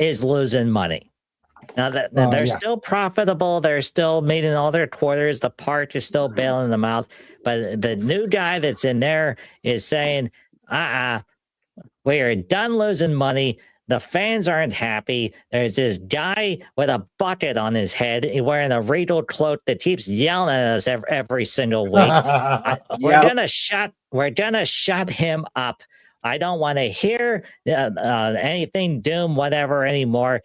is losing money. Now that they're still profitable, they're still meeting all their quarters. The park is still bailing them out. But the new guy that's in there is saying, we are done losing money. The fans aren't happy. There's this guy with a bucket on his head wearing a regal cloak that keeps yelling at us every single week. We're gonna shut him up. I don't want to hear anything Doom, whatever anymore.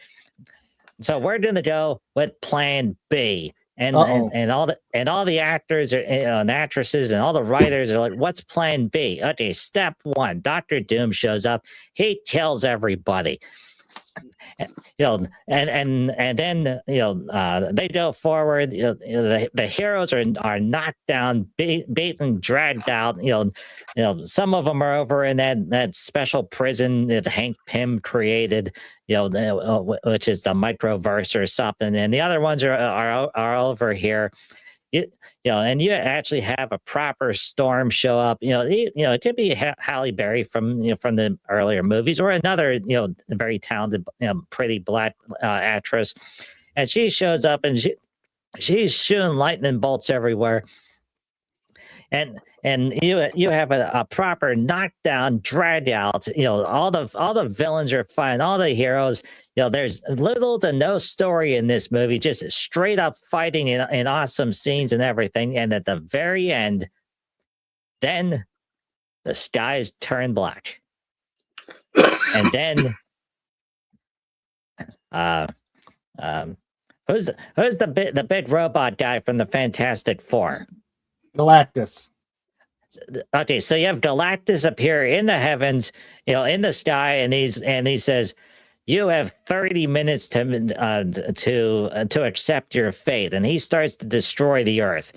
So we're gonna go with Plan B, and all the actors and actresses and all the writers are like, "What's Plan B?" Okay, step 1: Dr. Doom shows up. He kills everybody. And then they go forward. The heroes are knocked down, beaten, dragged out. Some of them are over in that special prison that Hank Pym created. Which is the microverse or something, and the other ones are over here. And you actually have a proper Storm show up. It could be Halle Berry from the earlier movies, or another very talented, pretty black actress, and she shows up and she's shooting lightning bolts everywhere. And you have a proper knockdown, drag out. All the villains are fine. All the heroes. There's little to no story in this movie. Just straight up fighting in awesome scenes and everything. And at the very end, then the skies turn black. And then, who's the big robot guy from the Fantastic Four? Galactus. Okay, so you have Galactus appear in the heavens, in the sky, and he says, "You have 30 minutes to accept your fate," and he starts to destroy the Earth.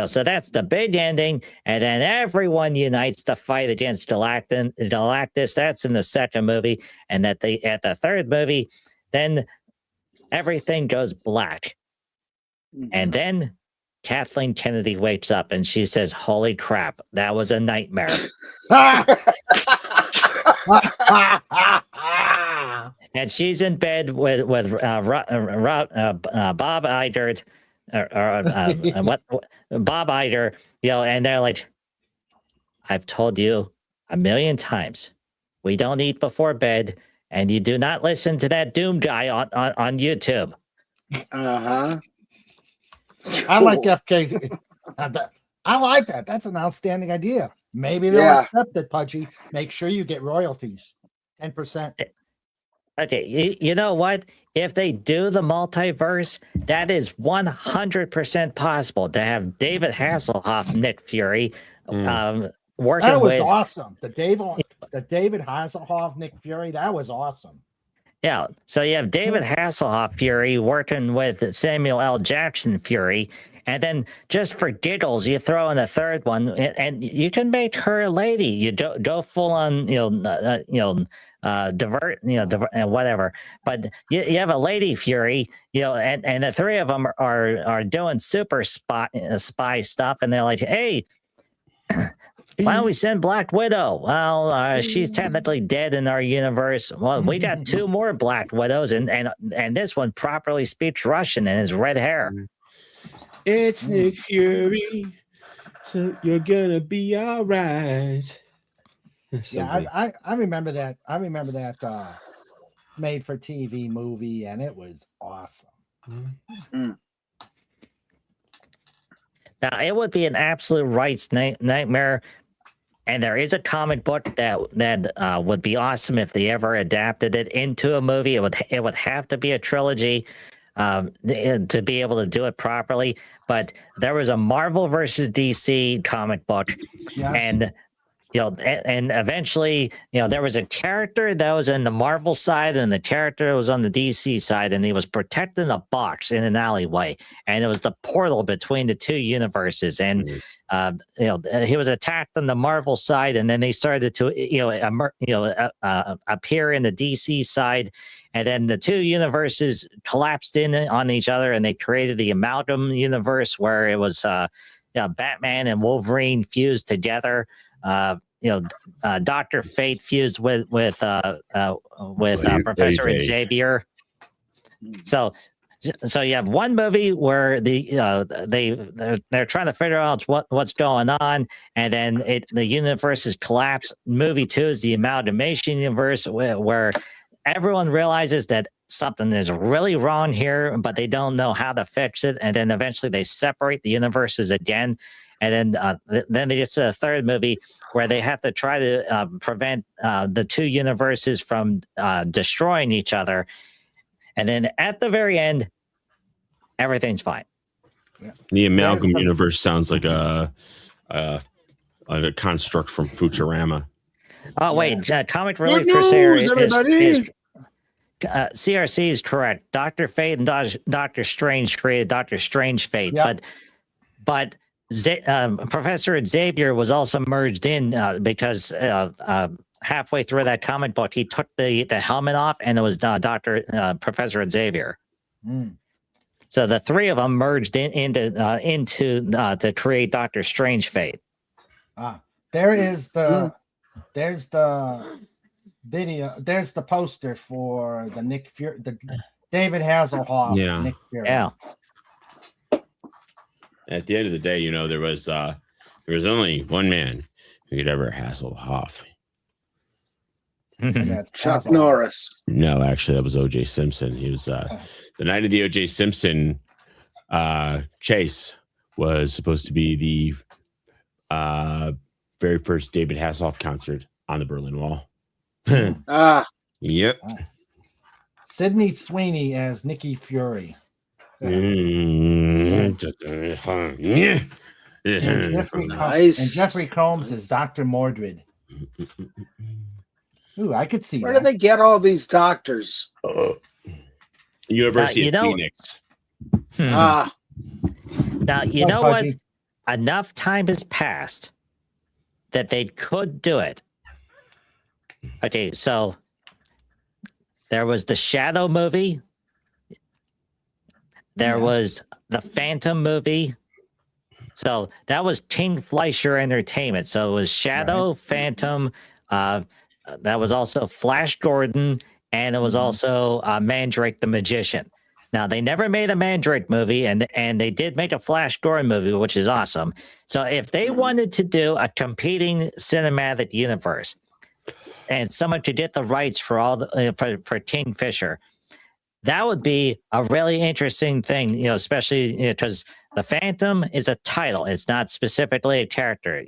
So that's the big ending, and then everyone unites to fight against Galactus. That's in the second movie, and at the third movie, then everything goes black, and then Kathleen Kennedy wakes up and she says, "Holy crap, that was a nightmare." And she's in bed with Bob Iger, Bob Iger, and they're like, "I've told you a million times, we don't eat before bed, and you do not listen to that Doom guy on YouTube." I like FK's. I like that. That's an outstanding idea. Maybe they'll accept it, Pudgy. Make sure you get royalties, 10%. Okay, you know what? If they do the multiverse, that is 100% possible to have David Hasselhoff, Nick Fury, working. That was awesome. The David Hasselhoff, Nick Fury. That was awesome. Yeah, so you have David Hasselhoff Fury working with Samuel L. Jackson Fury, and then just for giggles, you throw in a third one, and you can make her a lady. You go full on, divert, whatever. But you have a lady Fury, and the three of them are doing super spy stuff, and they're like, "Hey, why don't we send Black Widow?" Well, she's technically dead in our universe. Well, we got 2 more Black Widows, and this one properly speaks Russian and has red hair. It's Nick Fury, so you're gonna be all right. Yeah, I remember that. I remember that made for TV movie, and it was awesome. Now, it would be an absolute rights nightmare. And there is a comic book that would be awesome if they ever adapted it into a movie. It would have to be a trilogy. to be able to do it properly. But there was a Marvel versus DC comic book, Yes. and and eventually, there was a character that was in the Marvel side and the character was on the DC side, and he was protecting a box in an alleyway, and it was the portal between the two universes. And he was attacked on the Marvel side, and then they started to appear in the DC side, and then the two universes collapsed in on each other, and they created the amalgam universe where it was Batman and Wolverine fused together. Dr. Fate fused with Professor Xavier. So you have one movie where they're trying to figure out what's going on, and then the universes collapse. Movie 2 is the amalgamation universe where everyone realizes that something is really wrong here, but they don't know how to fix it, and then eventually they separate the universes again. And then they get to the third movie where they have to try to prevent the two universes from destroying each other. And then at the very end, everything's fine. Yeah. The amalgam universe sounds like a construct from Futurama. Oh, wait. Comic Relief Crusader is CRC is correct. Dr. Fate and Dr. Strange created Dr. Strange Fate. Yep. But Professor Xavier was also merged in because halfway through that comic book, he took the helmet off, and it was Professor Xavier. Mm. So the three of them merged into to create Doctor Strange Fate. There's the video. There's the poster for the the David Hasselhoff. Yeah. Nick Fury. Yeah. At the end of the day, there was only one man who could ever Hasselhoff. And that's Chuck Norris. No, actually, that was O.J. Simpson. He was the night of the O.J. Simpson chase was supposed to be the very first David Hasselhoff concert on the Berlin Wall. Yep. Sydney Sweeney as Nikki Fury. Nice. And Jeffrey Combs is Dr. Mordred. Ooh, I could see Where do they get all these doctors? University of Phoenix. Now, you know what? Enough time has passed that they could do it. Okay, so there was the Shadow movie. There was the Phantom movie. So that was King Fleischer Entertainment. So it was Shadow, Phantom. That was also Flash Gordon, and it was also Mandrake the Magician. Now, they never made a Mandrake movie, and they did make a Flash Gordon movie, which is awesome. So if they wanted to do a competing cinematic universe, and someone could get the rights for all for Kingfisher, that would be a really interesting thing, especially because the Phantom is a title; it's not specifically a character.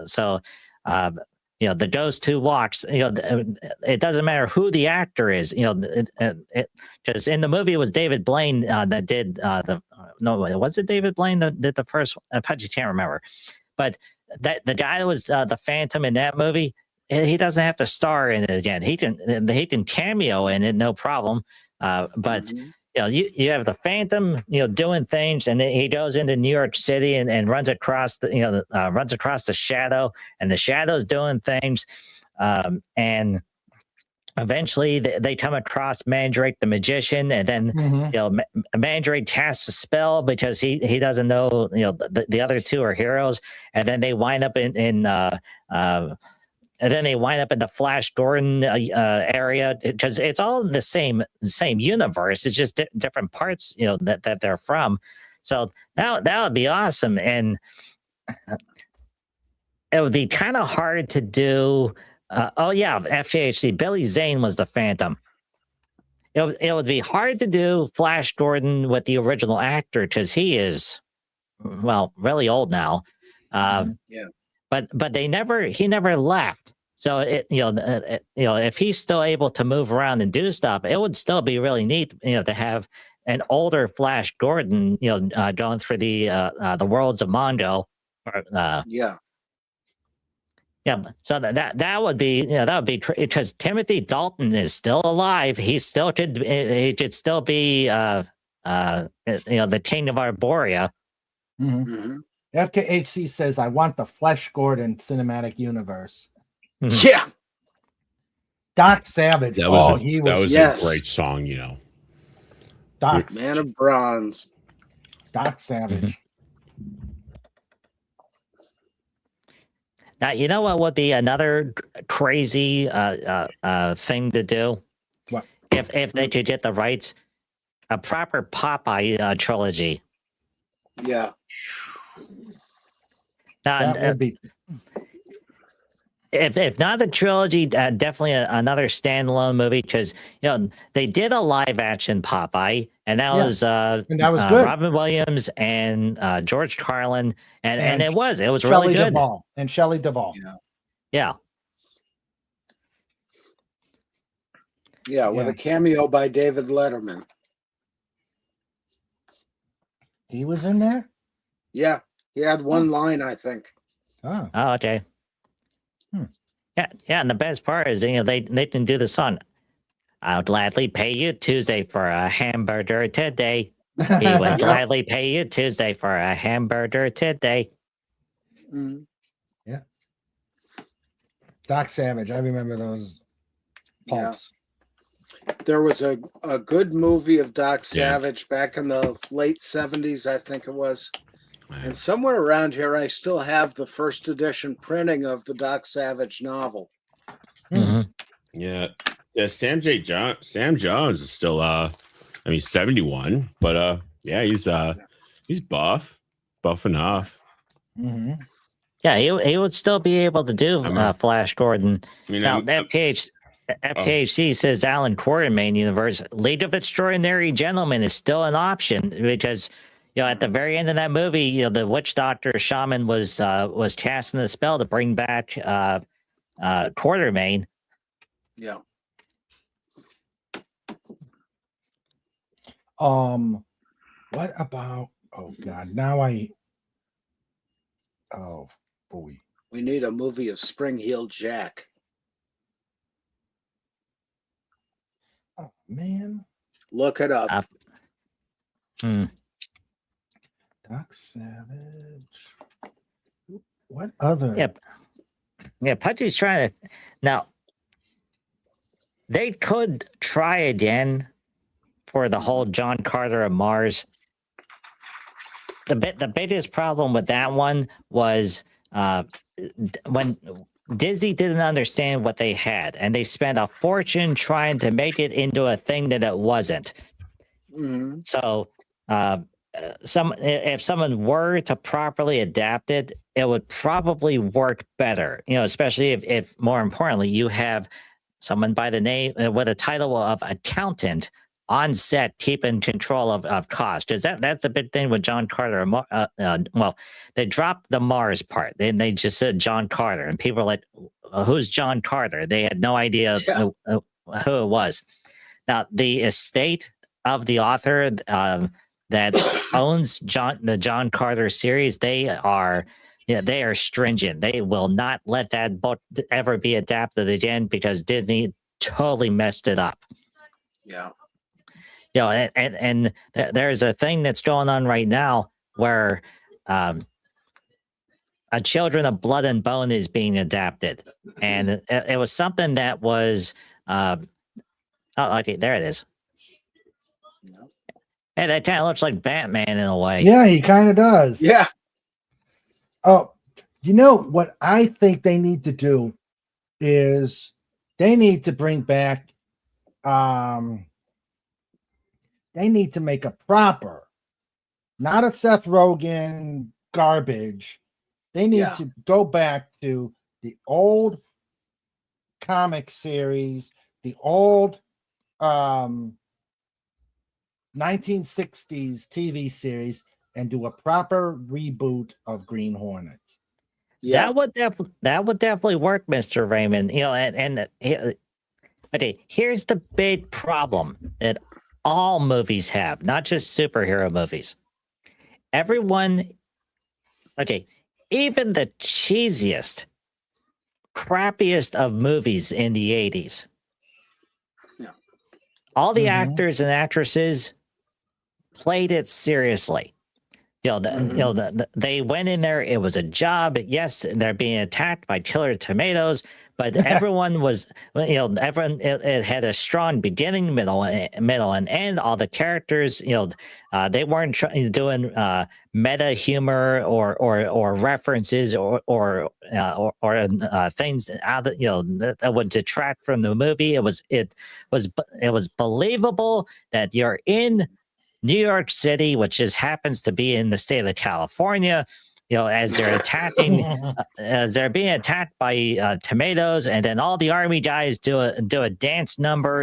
So the ghost who walks. It doesn't matter who the actor is. Because in the movie it was David Blaine that did was it David Blaine that did the first? I just can't remember, but that the guy that was the Phantom in that movie, he doesn't have to star in it again. He can cameo in it, no problem. But you have the Phantom, doing things, and then he goes into New York City and runs across the Shadow, and the Shadow's doing things, and eventually they come across Mandrake the Magician, and then Mandrake casts a spell because he doesn't know the other two are heroes, and then they wind up and then they wind up in the Flash Gordon area because it's all the same universe. It's just different parts, that they're from. So that would be awesome, and it would be kind of hard to do. FJHC Billy Zane was the Phantom. It would be hard to do Flash Gordon with the original actor because he is, really old now. But he never left. So if he's still able to move around and do stuff, it would still be really neat, to have an older Flash Gordon, going through the worlds of Mondo. Yeah. Yeah, so that would be because Timothy Dalton is still alive. He could still be the king of Arborea. Mm-hmm. FKHC says, "I want the Flash Gordon cinematic universe." Yeah. Doc Savage. That was yes. a great song, Doc Man of Bronze. Doc Savage. Now, you know what would be another crazy thing to do? What? If they could get the rights, a proper Popeye trilogy. Yeah. Now, That would be. If not the trilogy, definitely another standalone movie, because they did a live action Popeye, and that was good. Robin Williams and George Carlin, and it was really Shelley good. Duvall and Shelley Duvall. Yeah. Yeah, with a cameo by David Letterman. He was in there? Yeah, he had one line, I think. Oh, okay. Yeah, and the best part is they can do the song. I'll gladly pay you Tuesday for a hamburger today. He would gladly pay you Tuesday for a hamburger today. Mm. Yeah. Doc Savage. I remember those pulps. Yeah. There was a good movie of Doc Savage back in the late 70s, I think it was. And somewhere around here, I still have the first edition printing of the Doc Savage novel. Mm-hmm. Yeah. Sam Jones is still 71, but he's buff enough. Mm-hmm. Yeah, he would still be able to do Flash Gordon. Now, FKHC says Alan Quartermain universe. League of Extraordinary Gentlemen is still an option because at the very end of that movie, the witch doctor shaman was casting a spell to bring back Quartermain. Yeah. What about? Oh God! Oh boy! We need a movie of Spring-Heeled Jack. Oh man! Look it up. Doc Savage. What other? Yeah, Pudgy's trying to. Now, they could try again for the whole John Carter of Mars. The biggest problem with that one was when Disney didn't understand what they had, and they spent a fortune trying to make it into a thing that it wasn't. Mm-hmm. So, if someone were to properly adapt it, it would probably work better. Especially if more importantly, you have someone by the name with a title of accountant on set keeping control of cost, because that's a big thing with John Carter. Well, they dropped the Mars part, then they just said John Carter, and people are like, "Who's John Carter?" They had no idea who it was. Now, the estate of the author that owns the John Carter series, they are stringent. They will not let that book ever be adapted again because Disney totally messed it up. Yeah. And there's a thing that's going on right now where A Children of Blood and Bone is being adapted. And it was something that was okay, there it is. Hey, that kind of looks like Batman in a way. Yeah, he kind of does. Yeah. Oh, what I think they need to do is they need to bring back they need to make a proper, not a Seth Rogen garbage. They need to go back to the old comic series, the old 1960s TV series, and do a proper reboot of Green Hornet. Yeah, that would definitely work, Mr. Raymond. Okay, here's the big problem that all movies have, not just superhero movies. Everyone, okay, even the cheesiest, crappiest of movies in the 80s. Yeah. All the actors and actresses played it seriously. They went in there. It was a job. Yes, they're being attacked by killer tomatoes, but everyone was, everyone. It had a strong beginning, middle, and end. All the characters, they weren't doing meta humor or references or things out that would detract from the movie. It was believable that you're in New York City, which just happens to be in the state of California, as they're attacking, as they're being attacked by tomatoes, and then all the army guys do a dance number,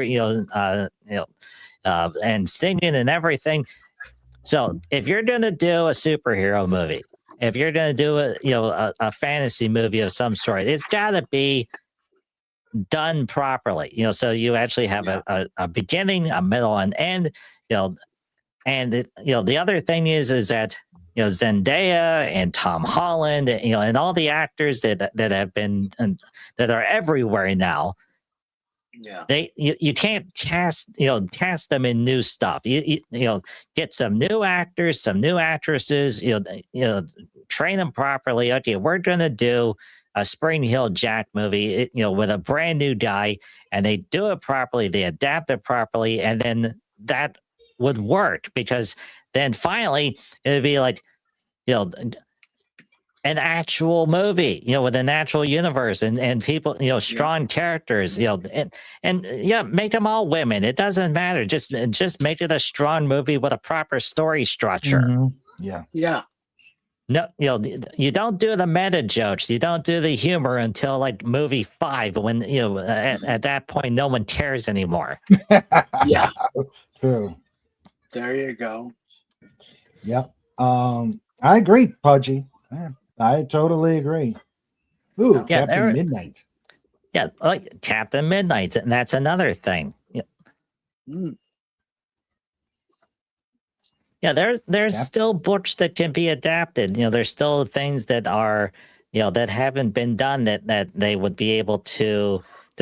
and singing and everything. So if you're gonna do a superhero movie, if you're gonna do a fantasy movie of some sort, it's got to be done properly. So you actually have a beginning, a middle, and end. And the other thing is that Zendaya and Tom Holland, and all the actors that have been that are everywhere now. Yeah, you can't cast them in new stuff. You get some new actors, some new actresses. Train them properly. Okay, we're gonna do a Spring Hill Jack movie. With a brand new guy, and they do it properly. They adapt it properly, and then that would work, because then finally it would be like an actual movie with an actual universe and people strong characters and make them all women. It doesn't matter, just make it a strong movie with a proper story structure. yeah. No, you don't do the meta jokes, you don't do the humor until like movie 5, when at that point no one cares anymore. Yeah, True. there you go. Yep. I agree, Pudgy. Yeah, I totally agree. Ooh, Yeah, Captain Midnight. Yeah, like Captain Midnight, and that's another thing. Yeah, there's still books that can be adapted. There's still things that are that haven't been done that they would be able to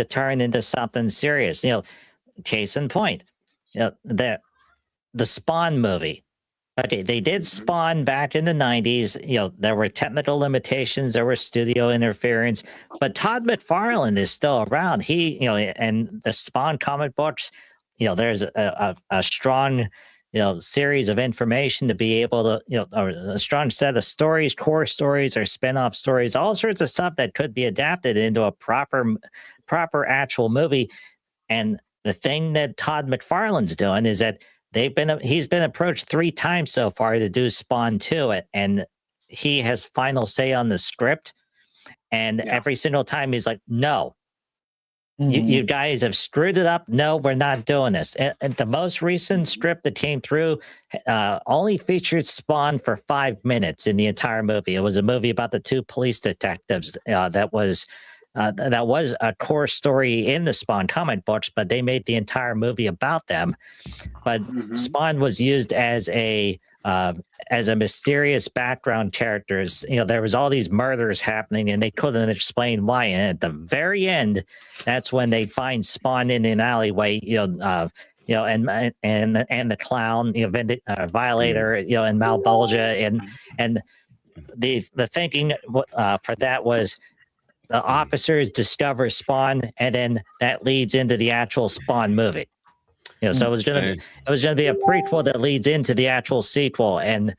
turn into something serious. Case in point, the Spawn movie. Okay, they did Spawn back in the 90s. There were technical limitations, there was studio interference, but Todd McFarlane is still around. He, and the Spawn comic books, there's a strong, series of information to be able to, or a strong set of stories, core stories, or spin-off stories, all sorts of stuff that could be adapted into a proper actual movie. And the thing that Todd McFarlane's doing is that he's been approached 3 times so far to do Spawn 2, and he has final say on the script. And every single time he's like, no, you guys have screwed it up. No, we're not doing this. And the most recent script that came through only featured Spawn for 5 minutes in the entire movie. It was a movie about the 2 police detectives that was a core story in the Spawn comic books, but they made the entire movie about them. But Spawn was used as a mysterious background characters. There was all these murders happening, and they couldn't explain why. And at the very end, that's when they find Spawn in an alleyway. And the clown, Violator, and Malbolgia, and the thinking for that was, the officers discover Spawn, and then that leads into the actual Spawn movie. So it was gonna be a prequel that leads into the actual sequel, and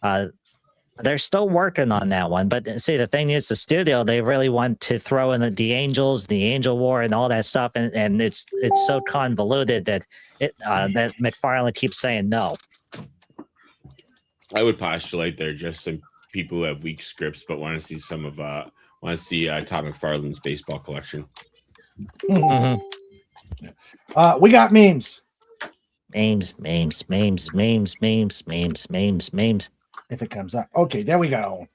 they're still working on that one. But see, the thing is, the studio, they really want to throw in the Angels, the Angel War, and all that stuff, and it's so convoluted that that McFarlane keeps saying no. I would postulate they're just some people who have weak scripts but want to see Todd McFarlane's baseball collection. We got memes. Memes. If it comes up. Okay, there we go.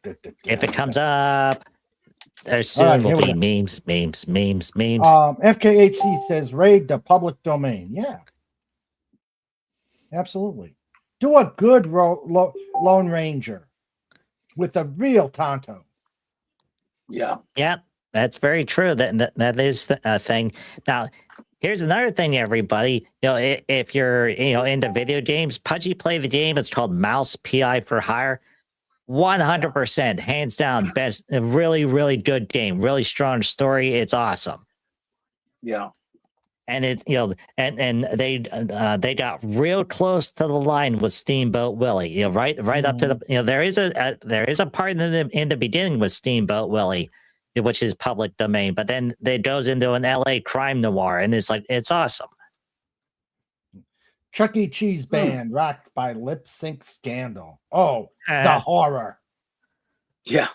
If it comes up, there soon will be memes. FKHC says raid the public domain. Yeah. Absolutely. Do a good Lone Ranger with a real Tonto. Yeah. Yeah, that's very true. That is a thing. Now, here's another thing, everybody. If you're into video games, Pudgy played the game. It's called Mouse PI for Hire. 100%, hands down, best. A really, really good game. Really strong story. It's awesome. Yeah. And it's and they got real close to the line with Steamboat Willie. Right up to the there is a part in the beginning with Steamboat Willie, which is public domain, but then it goes into an LA crime noir, and it's awesome. Chuck E. Cheese band rocked by lip sync scandal. Oh, the horror. Yeah.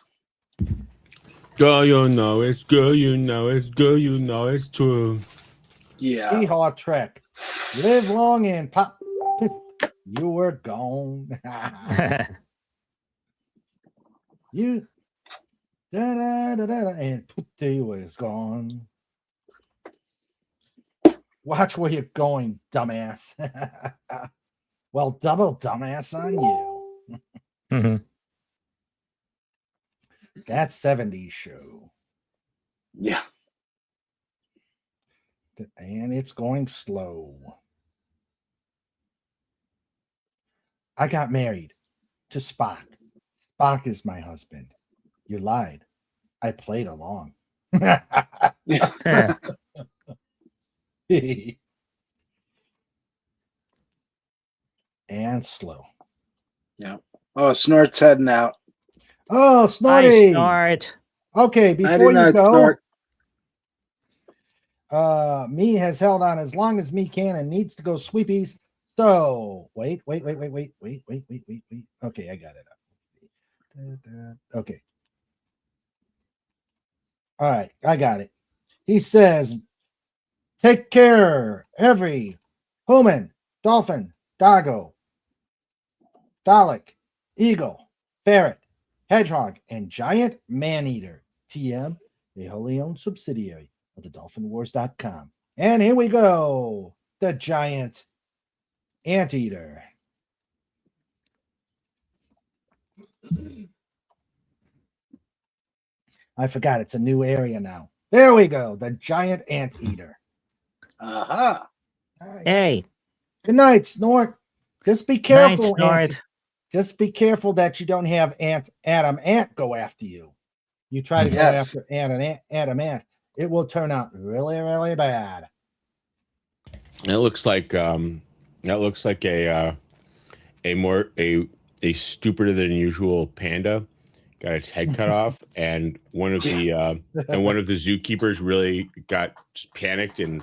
Girl, you know it's good, you know it's good, you know it's true. Yeah. Hee-haw Trek. Live long and pop. You were gone. You and Pooty was gone. Watch where you're going, dumbass. Well, double dumbass on you. Mm-hmm. That 70s show. Yeah. And it's going slow. I got married to Spock. Spock is my husband. You lied. I played along. And slow. Yeah. Oh, Snort's heading out. Oh, Snorty. Hi, Snort. Okay, before you go, Snort. Me has held on as long as me can and needs to go sweepies. So wait. Okay, I got it up. Okay. All right, I got it. He says, take care, every human, dolphin, doggo, Dalek, eagle, ferret, hedgehog, and giant man-eater. TM, a wholly owned subsidiary of the dolphinwars.com. And here we go. The giant anteater. I forgot it's a new area now. There we go. The giant anteater. Uh-huh. Hey. Good night, Snort. Just be careful, Snort. Just be careful that you don't have Adam Ant go after you. You try to go after Adam Ant, it will turn out really, really bad. It looks like a stupider than usual panda got its head cut off, and one of the zookeepers really got panicked and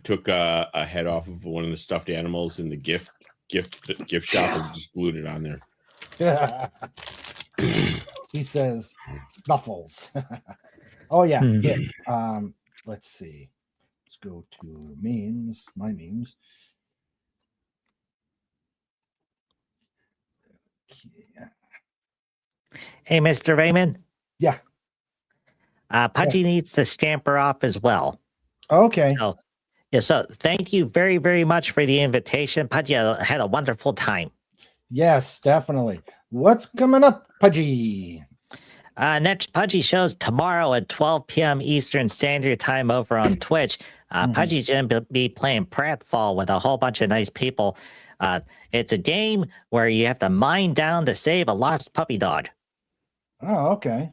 took a head off of one of the stuffed animals in the gift shop and just glued it on there. He says Snuffles. Oh yeah. Let's see. Let's go to memes. My memes. Okay. Hey, Mr. Raymond. Yeah. Pudgy needs to scamper off as well. Okay. So thank you very, very much for the invitation. Pudgy had a wonderful time. Yes, definitely. What's coming up, Pudgy? Next Pudgy shows tomorrow at 12 p.m. Eastern Standard Time over on Twitch. Pudgy's going to be playing Pratfall with a whole bunch of nice people. It's a game where you have to mine down to save a lost puppy dog. Oh, okay.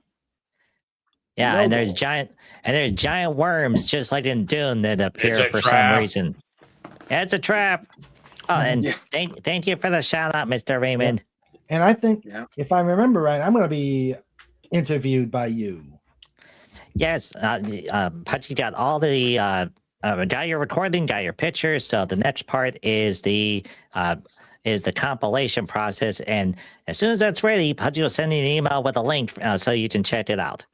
Yeah, and there's giant worms just like in Dune that appear for some reason. Yeah, it's a trap. Oh, and thank you for the shout out, Mr. Raymond. Yeah. And I think if I remember right, I'm going to be interviewed by you. Yes, Pudgy got all the got your recording, got your pictures. So the next part is the compilation process, and as soon as that's ready, Pudgy will send you an email with a link so you can check it out.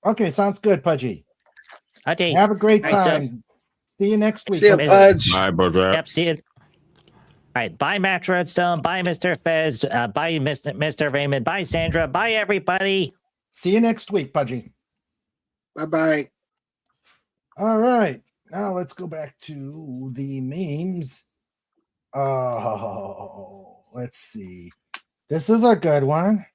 Okay, sounds good, Pudgy. Okay, have a great time. See you next week. See you, Pudge. Bye, brother. Yep, see you. All right, bye, Max Redstone. Bye, Mr. Fez. Bye, Mr. Raymond. Bye, Sandra. Bye, everybody. See you next week, Pudgy. Bye-bye. All right. Now let's go back to the memes. Oh, let's see. This is a good one.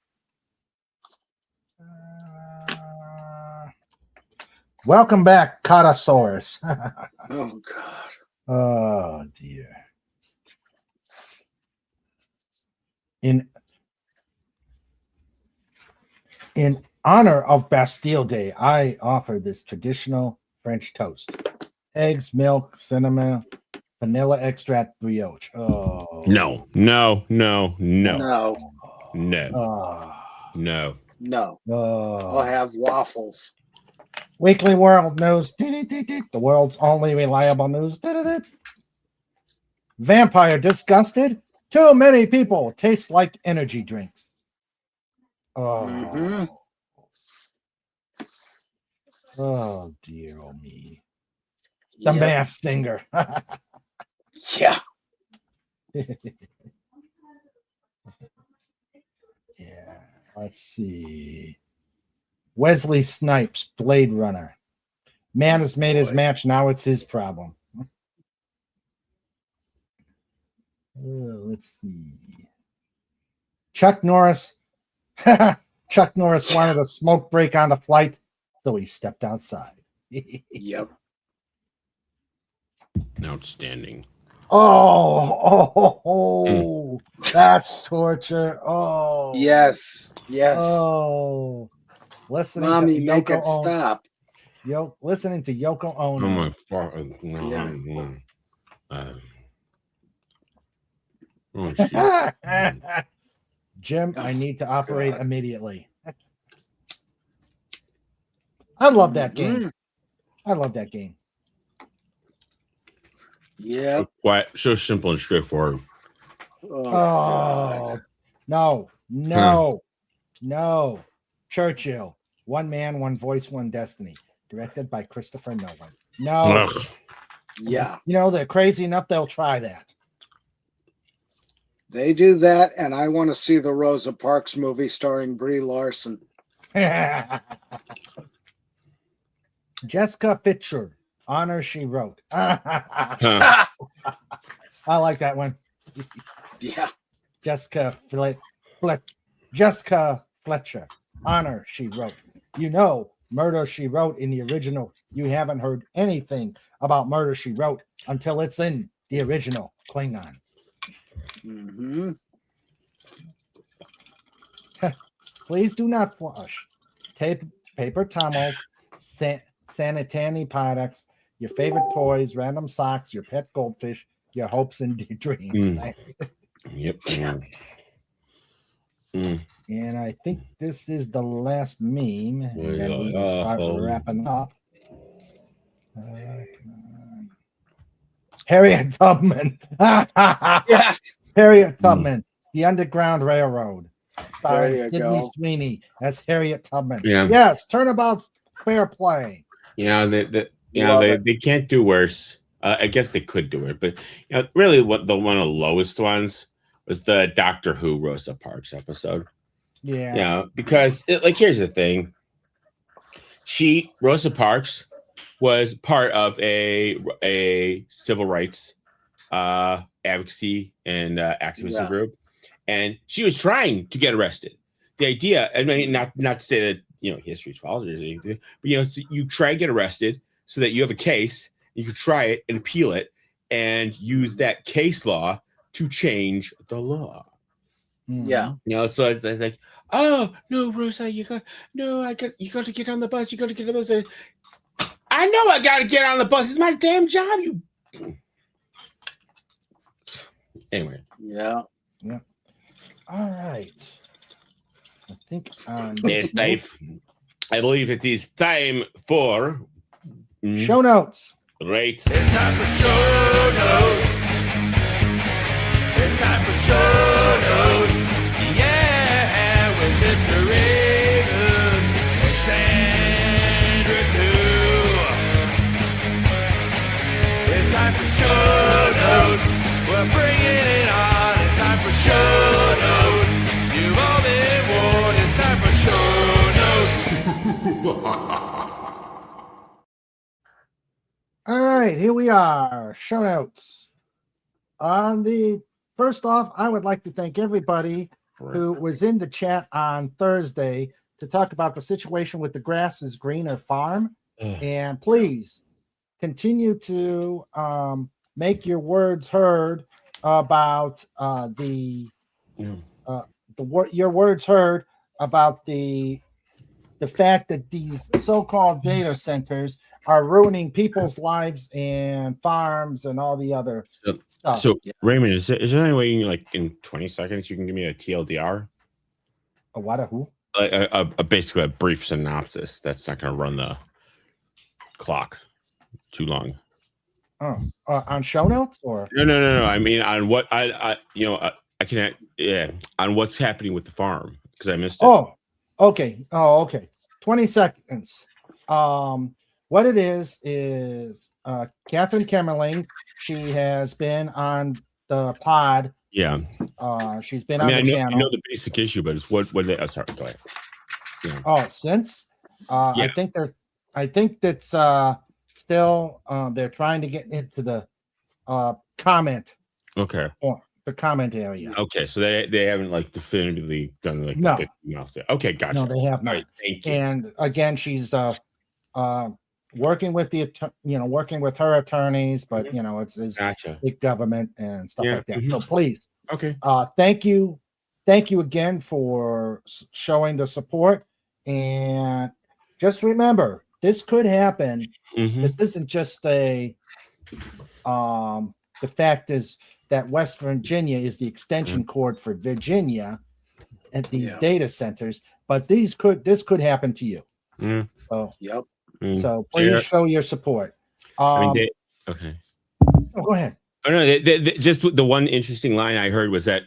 Welcome back, Cotosaurus. Oh God. Oh dear. In honor of Bastille Day, I offer this traditional French toast: eggs, milk, cinnamon, vanilla extract, brioche. Oh No. No. No. No. I'll Oh. have waffles. Weekly World News. The world's only reliable news. Vampire disgusted. Too many people taste like energy drinks. Oh. Mhm. Oh dear, oh me. The Yep. Masked Singer. Yeah. Yeah. Let's see. Wesley Snipes, Blade Runner. Man has made his match. Now it's his problem. Let's see. Chuck Norris. Chuck Norris wanted a smoke break on the flight, so he stepped outside. Yep. Outstanding. Oh, that's torture. Oh, Yes. Oh, listening Mommy, to make Yoko it Ono. stop. Listening to Yoko Oh Ono. my fucking oh shit. Jim, I need to operate immediately. I love that game. I love that game. Yeah. So simple and straightforward. Oh, no. Churchill. One man, one voice, one destiny. Directed by Christopher Nolan. No. Ugh. Yeah. You know, they're crazy enough, they'll try that. They do that, and I want to see the Rosa Parks movie starring Brie Larson. Jessica Fitcher. Honor She Wrote. I like that one. Yeah. Jessica Fletcher. Honor She Wrote. You know, Murder She Wrote in the original. You haven't heard anything about Murder She Wrote until it's in the original Klingon. Mm-hmm. Please do not flush. Paper towels, sanitary products, your favorite toys, random socks, your pet goldfish, your hopes and dreams. Thanks. Yep. And I think this is the last meme. And then we will start wrapping up. Harriet Tubman. Yeah. Harriet Tubman, The Underground Railroad. Starring There you Sydney go. Sweeney as Harriet Tubman. Yeah. Yes, turnabout's fair play. Yeah, they Love can't do worse. I guess they could do it, but really, one of the lowest ones was the Doctor Who Rosa Parks episode. Yeah. Yeah, because here's the thing. Rosa Parks was part of a civil rights advocacy and activism group, and she was trying to get arrested. The idea, I mean, not to say that history's false or anything, but so you try to get arrested so that you have a case, you could try it and appeal it, and use that case law to change the law. Yeah. So it's like, oh no, Rosa, you got to get on the bus. You got to get on the bus. I know I got to get on the bus. It's my damn job. Anyway. Yeah. All right. I think It's time. I believe it is time for show notes. Right. It's time for show notes. It's time for show notes. Yeah, with Mr. Raven and Sandra too. It's time for show notes. We're bringing it on. It's time for show notes. You've all been warned. It's time for show notes. All right, here we are. Show notes. First off, I would like to thank everybody who was in the chat on Thursday to talk about the situation with the Grass is Greener farm. And please continue to make your words heard about your words heard about the fact that these so-called data centers are ruining people's lives and farms and all the other stuff. So Raymond, is there any way you can, like, in 20 seconds you can give me a TLDR? A what? A who? Basically a brief synopsis that's not going to run the clock too long. On show notes or no. I mean, on what I can on what's happening with the farm, because I missed it. Oh, okay. 20 seconds. What it is Catherine Kemmerling. She has been on the pod. Yeah. She's been on the channel. I know the basic issue, but it's what they. Oh, sorry, go ahead. Yeah. Oh, since I think that's still they're trying to get into the comment. Okay. Or the comment area. Okay, so they haven't like definitively done like no. Okay, gotcha. No, they have not. Right, thank you. And again, she's working with working with her attorneys, but it's gotcha. big government and stuff like that. So please, okay. Thank you again for showing the support, and just remember, this could happen. This isn't just the fact is that West Virginia is the extension cord for Virginia at these data centers, but this could happen to you. So so please show your support. Okay. Oh, go ahead. Oh no, just the one interesting line I heard was that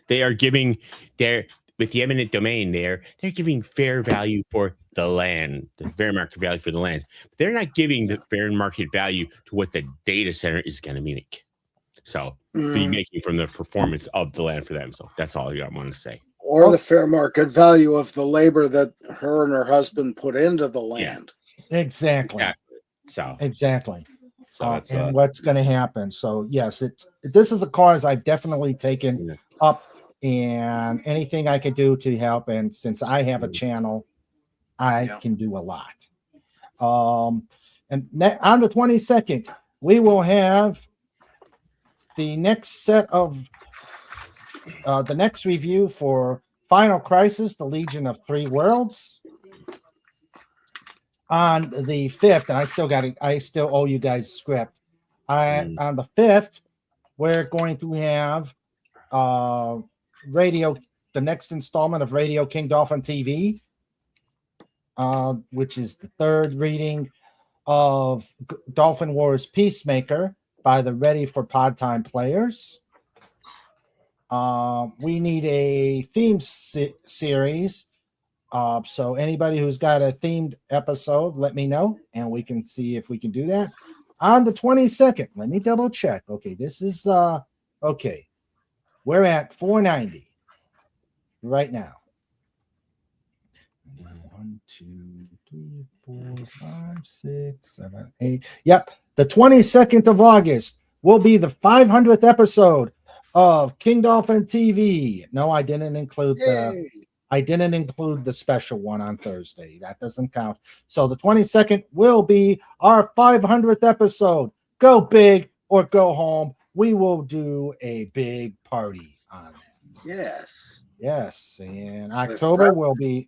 they are giving with the eminent domain they're giving fair value for the land, the fair market value for the land. But they're not giving the fair market value to what the data center is going to make. So be making from the performance of the land for them. So that's all I want to say. Or the fair market value of the labor that her and her husband put into the land. Exactly. So exactly. So that's, and what's going to happen. So yes, this is a cause I've definitely taken up, and anything I could do to help. And since I have a channel, I can do a lot. And on the 22nd, we will have the next set of the next review for Final Crisis: The Legion of Three Worlds. On the 5th, and I still owe you guys a script. On the 5th, we're going to have the next installment of Radio King Dolphin TV, which is the third reading of Dolphin Wars Peacemaker by the Ready for Pod Time players. We need a theme series. So anybody who's got a themed episode, let me know, and we can see if we can do that. On the 22nd, let me double check. Okay, this is okay. We're at 490 right now. 1, 2, 3, 4, 5, 6, 7, 8. Yep, the 22nd of August will be the 500th episode of King Dolphin TV. No, I didn't include the special one on Thursday. That doesn't count. So the 22nd will be our 500th episode. Go big or go home. We will do a big party on it. Yes. And October will be,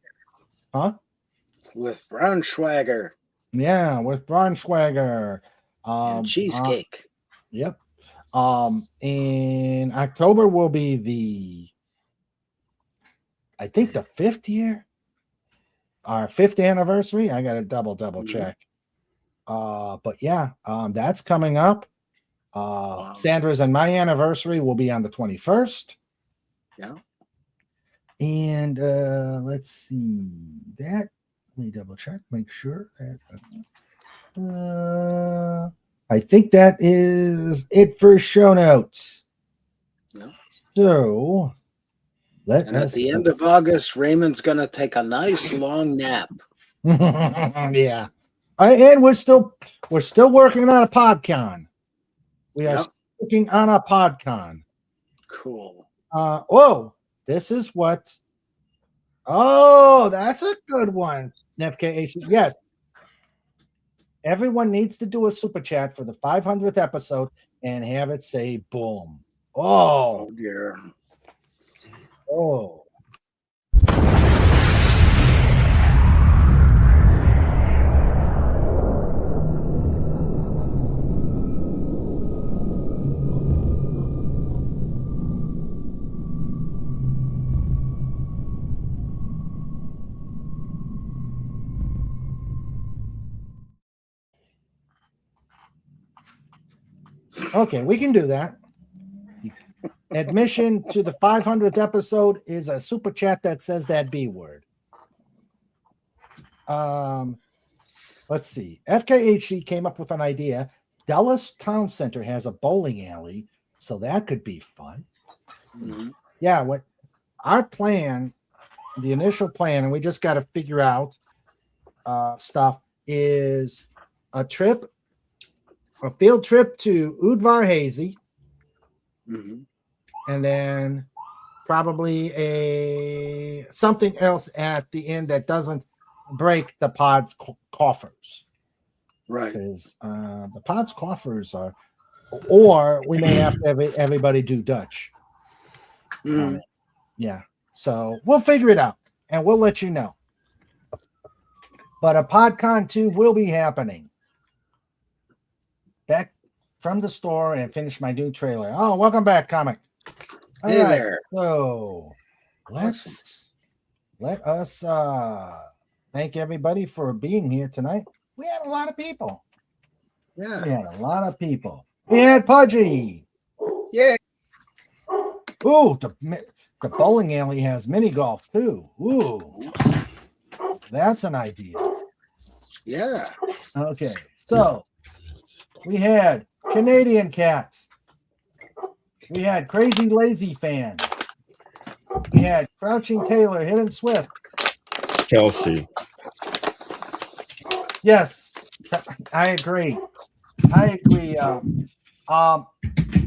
with Braunschweiger. Yeah, with Braunschweiger. And cheesecake. Yep. In October will be I think the 5th year, our 5th anniversary. I got to double check. But yeah, that's coming up. Sandra's and my anniversary will be on the 21st. Yeah. And let's see that. Let me double check, make sure that I think that is it for show notes. Yeah. So at the end of August, Raymond's gonna take a nice long nap. Yeah. And we're still working on a PodCon. We are Working on a PodCon. Cool. This is what. Oh, that's a good one. FKH. Yes. Everyone needs to do a super chat for the 500th episode and have it say boom. Oh dear. Oh. Okay, we can do that. Admission to the 500th episode is a super chat that says that B word. Let's see. FKHC came up with an idea. Dallas Town Center has a bowling alley, so that could be fun. Mhm. Yeah, what our plan, the initial plan, and we just got to figure out stuff, is a field trip to Udvar Hazy, Mhm. and then probably something else at the end that doesn't break the pod's coffers. Right. Because the pod's coffers are, or we may have to have everybody do Dutch. Mhm. Yeah. So we'll figure it out and we'll let you know. But a PodCon 2 will be happening. Back from the store and finish my new trailer. Oh, welcome back, Comic. All Hey right, there. So let us thank everybody for being here tonight. We had a lot of people. Yeah. We had a lot of people. We had Pudgy. Yeah. Ooh, the bowling alley has mini golf too. Ooh, that's an idea. Yeah. Okay, so we had Canadian Cat. We had Crazy Lazy Fan. We had Crouching Taylor, Hidden Swift. Kelsey. Yes, I agree.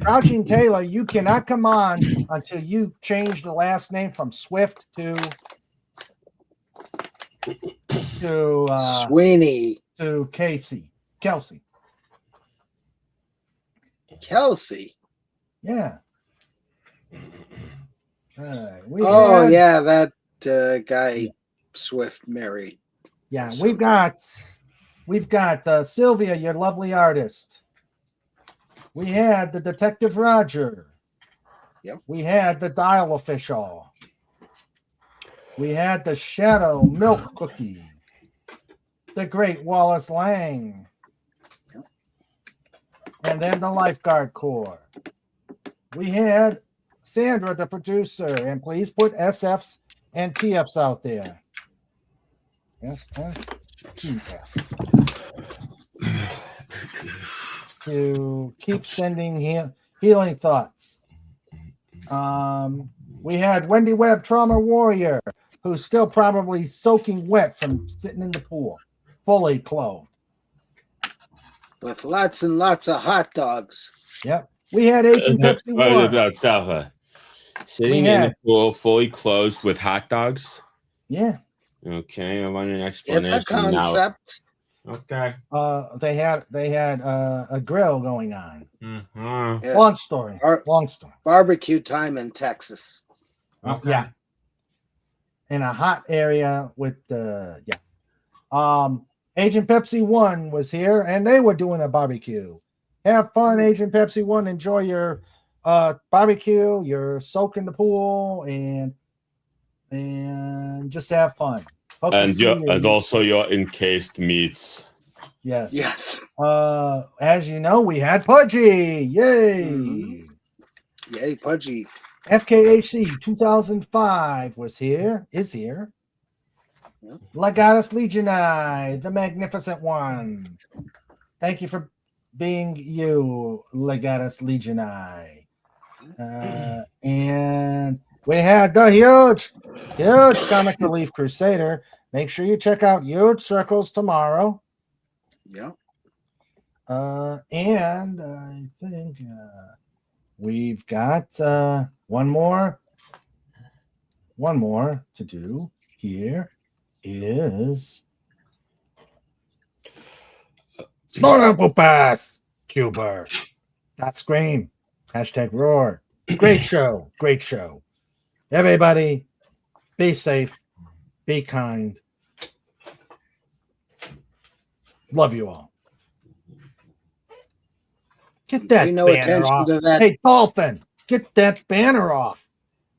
Crouching Taylor, you cannot come on until you change the last name from Swift to Sweeney. to Kelsey. Kelsey. Yeah. Yeah, that guy Swift married. Yeah, we've got Sylvia, your lovely artist. We had the Detective Roger. Yep. We had the Dial Official. We had the Shadow Milk Cookie. The Great Wallace Lang. Yep. And then the Lifeguard Corps. We had Sandra, the producer, and please put SFs and TFs out there. SF, TF. To keep sending healing thoughts. We had Wendy Webb, Trauma Warrior, who's still probably soaking wet from sitting in the pool, fully clothed. With lots and lots of hot dogs. Yep. We had Agent Pepsi One. Sitting in the pool, fully closed with hot dogs. Yeah. Okay, I want an explanation. It's a concept. Now. Okay. They had a grill going on. Mm-hmm. Yeah. Long story. Barbecue time in Texas. Yeah. In a hot area with Agent Pepsi One was here and they were doing a barbecue. Have fun, Agent Pepsi One. Enjoy your barbecue. You're soaking the pool and just have fun. And also your encased meats. Yes. Yes. As you know, we had Pudgy. Yay. Mm-hmm. Yay, Pudgy. FKHC 2005 is here. Yep. Legatus Legionii, the magnificent one. Thank you for being you, Legatus Legionii. And we had the huge Comic Relief Crusader. Make sure you check out Huge Circles tomorrow. Yeah. And I think we've got one more to do. Here is Snorable Pass Cuber. Not Scream. Hashtag Roar. Great show. Great show. Everybody, be safe. Be kind. Love you all. Get that Pay no banner attention off. to that. Hey, Dolphin, get that banner off.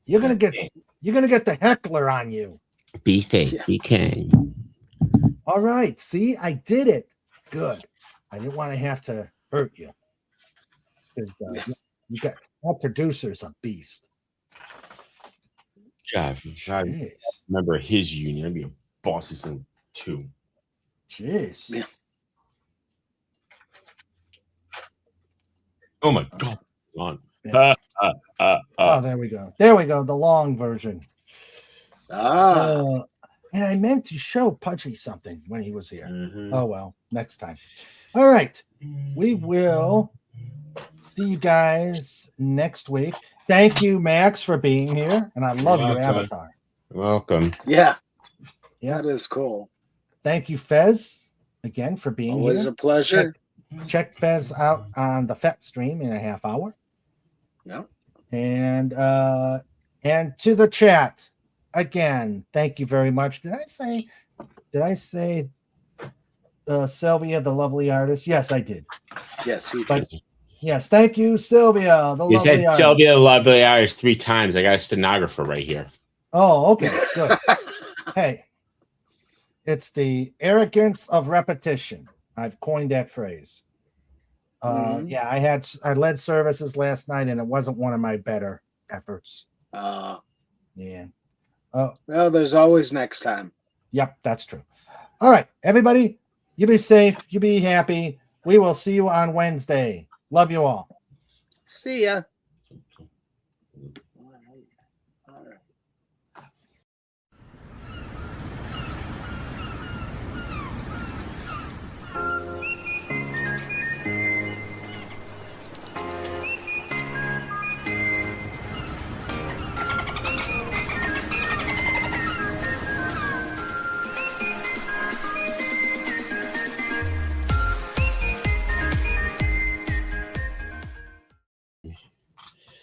You're gonna get the heckler on you. Be safe. Yeah. Be kind. All right. See, I did it. Good. I didn't want to have to hurt you. Because you got that producer's a beast. Jeff, I Jeez. remember his union. I'd be a boss in too. Jeez. Yeah. Oh my god. On. Yeah. Oh, there we go. There we go. The long version. And I meant to show Pudgy something when he was here. Oh, well, next time. All right. We will see you guys next week. Thank you, Max, for being here. And I love your avatar. Welcome. Yeah. Yeah. That is cool. Thank you, Fez, again, for being Always here. a pleasure. Check Fez out on the FET stream in a half hour. Yeah. And to the chat, again, thank you very much. Did I say Sylvia, the lovely artist? Yes, I did. Yes, you But did. yes, thank you, Sylvia, the You lovely said artist. Sylvia the lovely artist 3 times. I got a stenographer right here. Oh, okay, good. Hey, it's the arrogance of repetition. I've coined that phrase. Yeah, I led services last night, and it wasn't one of my better efforts. Yeah. Well, there's always next time. Yep, that's true. All right, everybody, you be safe, you be happy. We will see you on Wednesday. Love you all. See ya.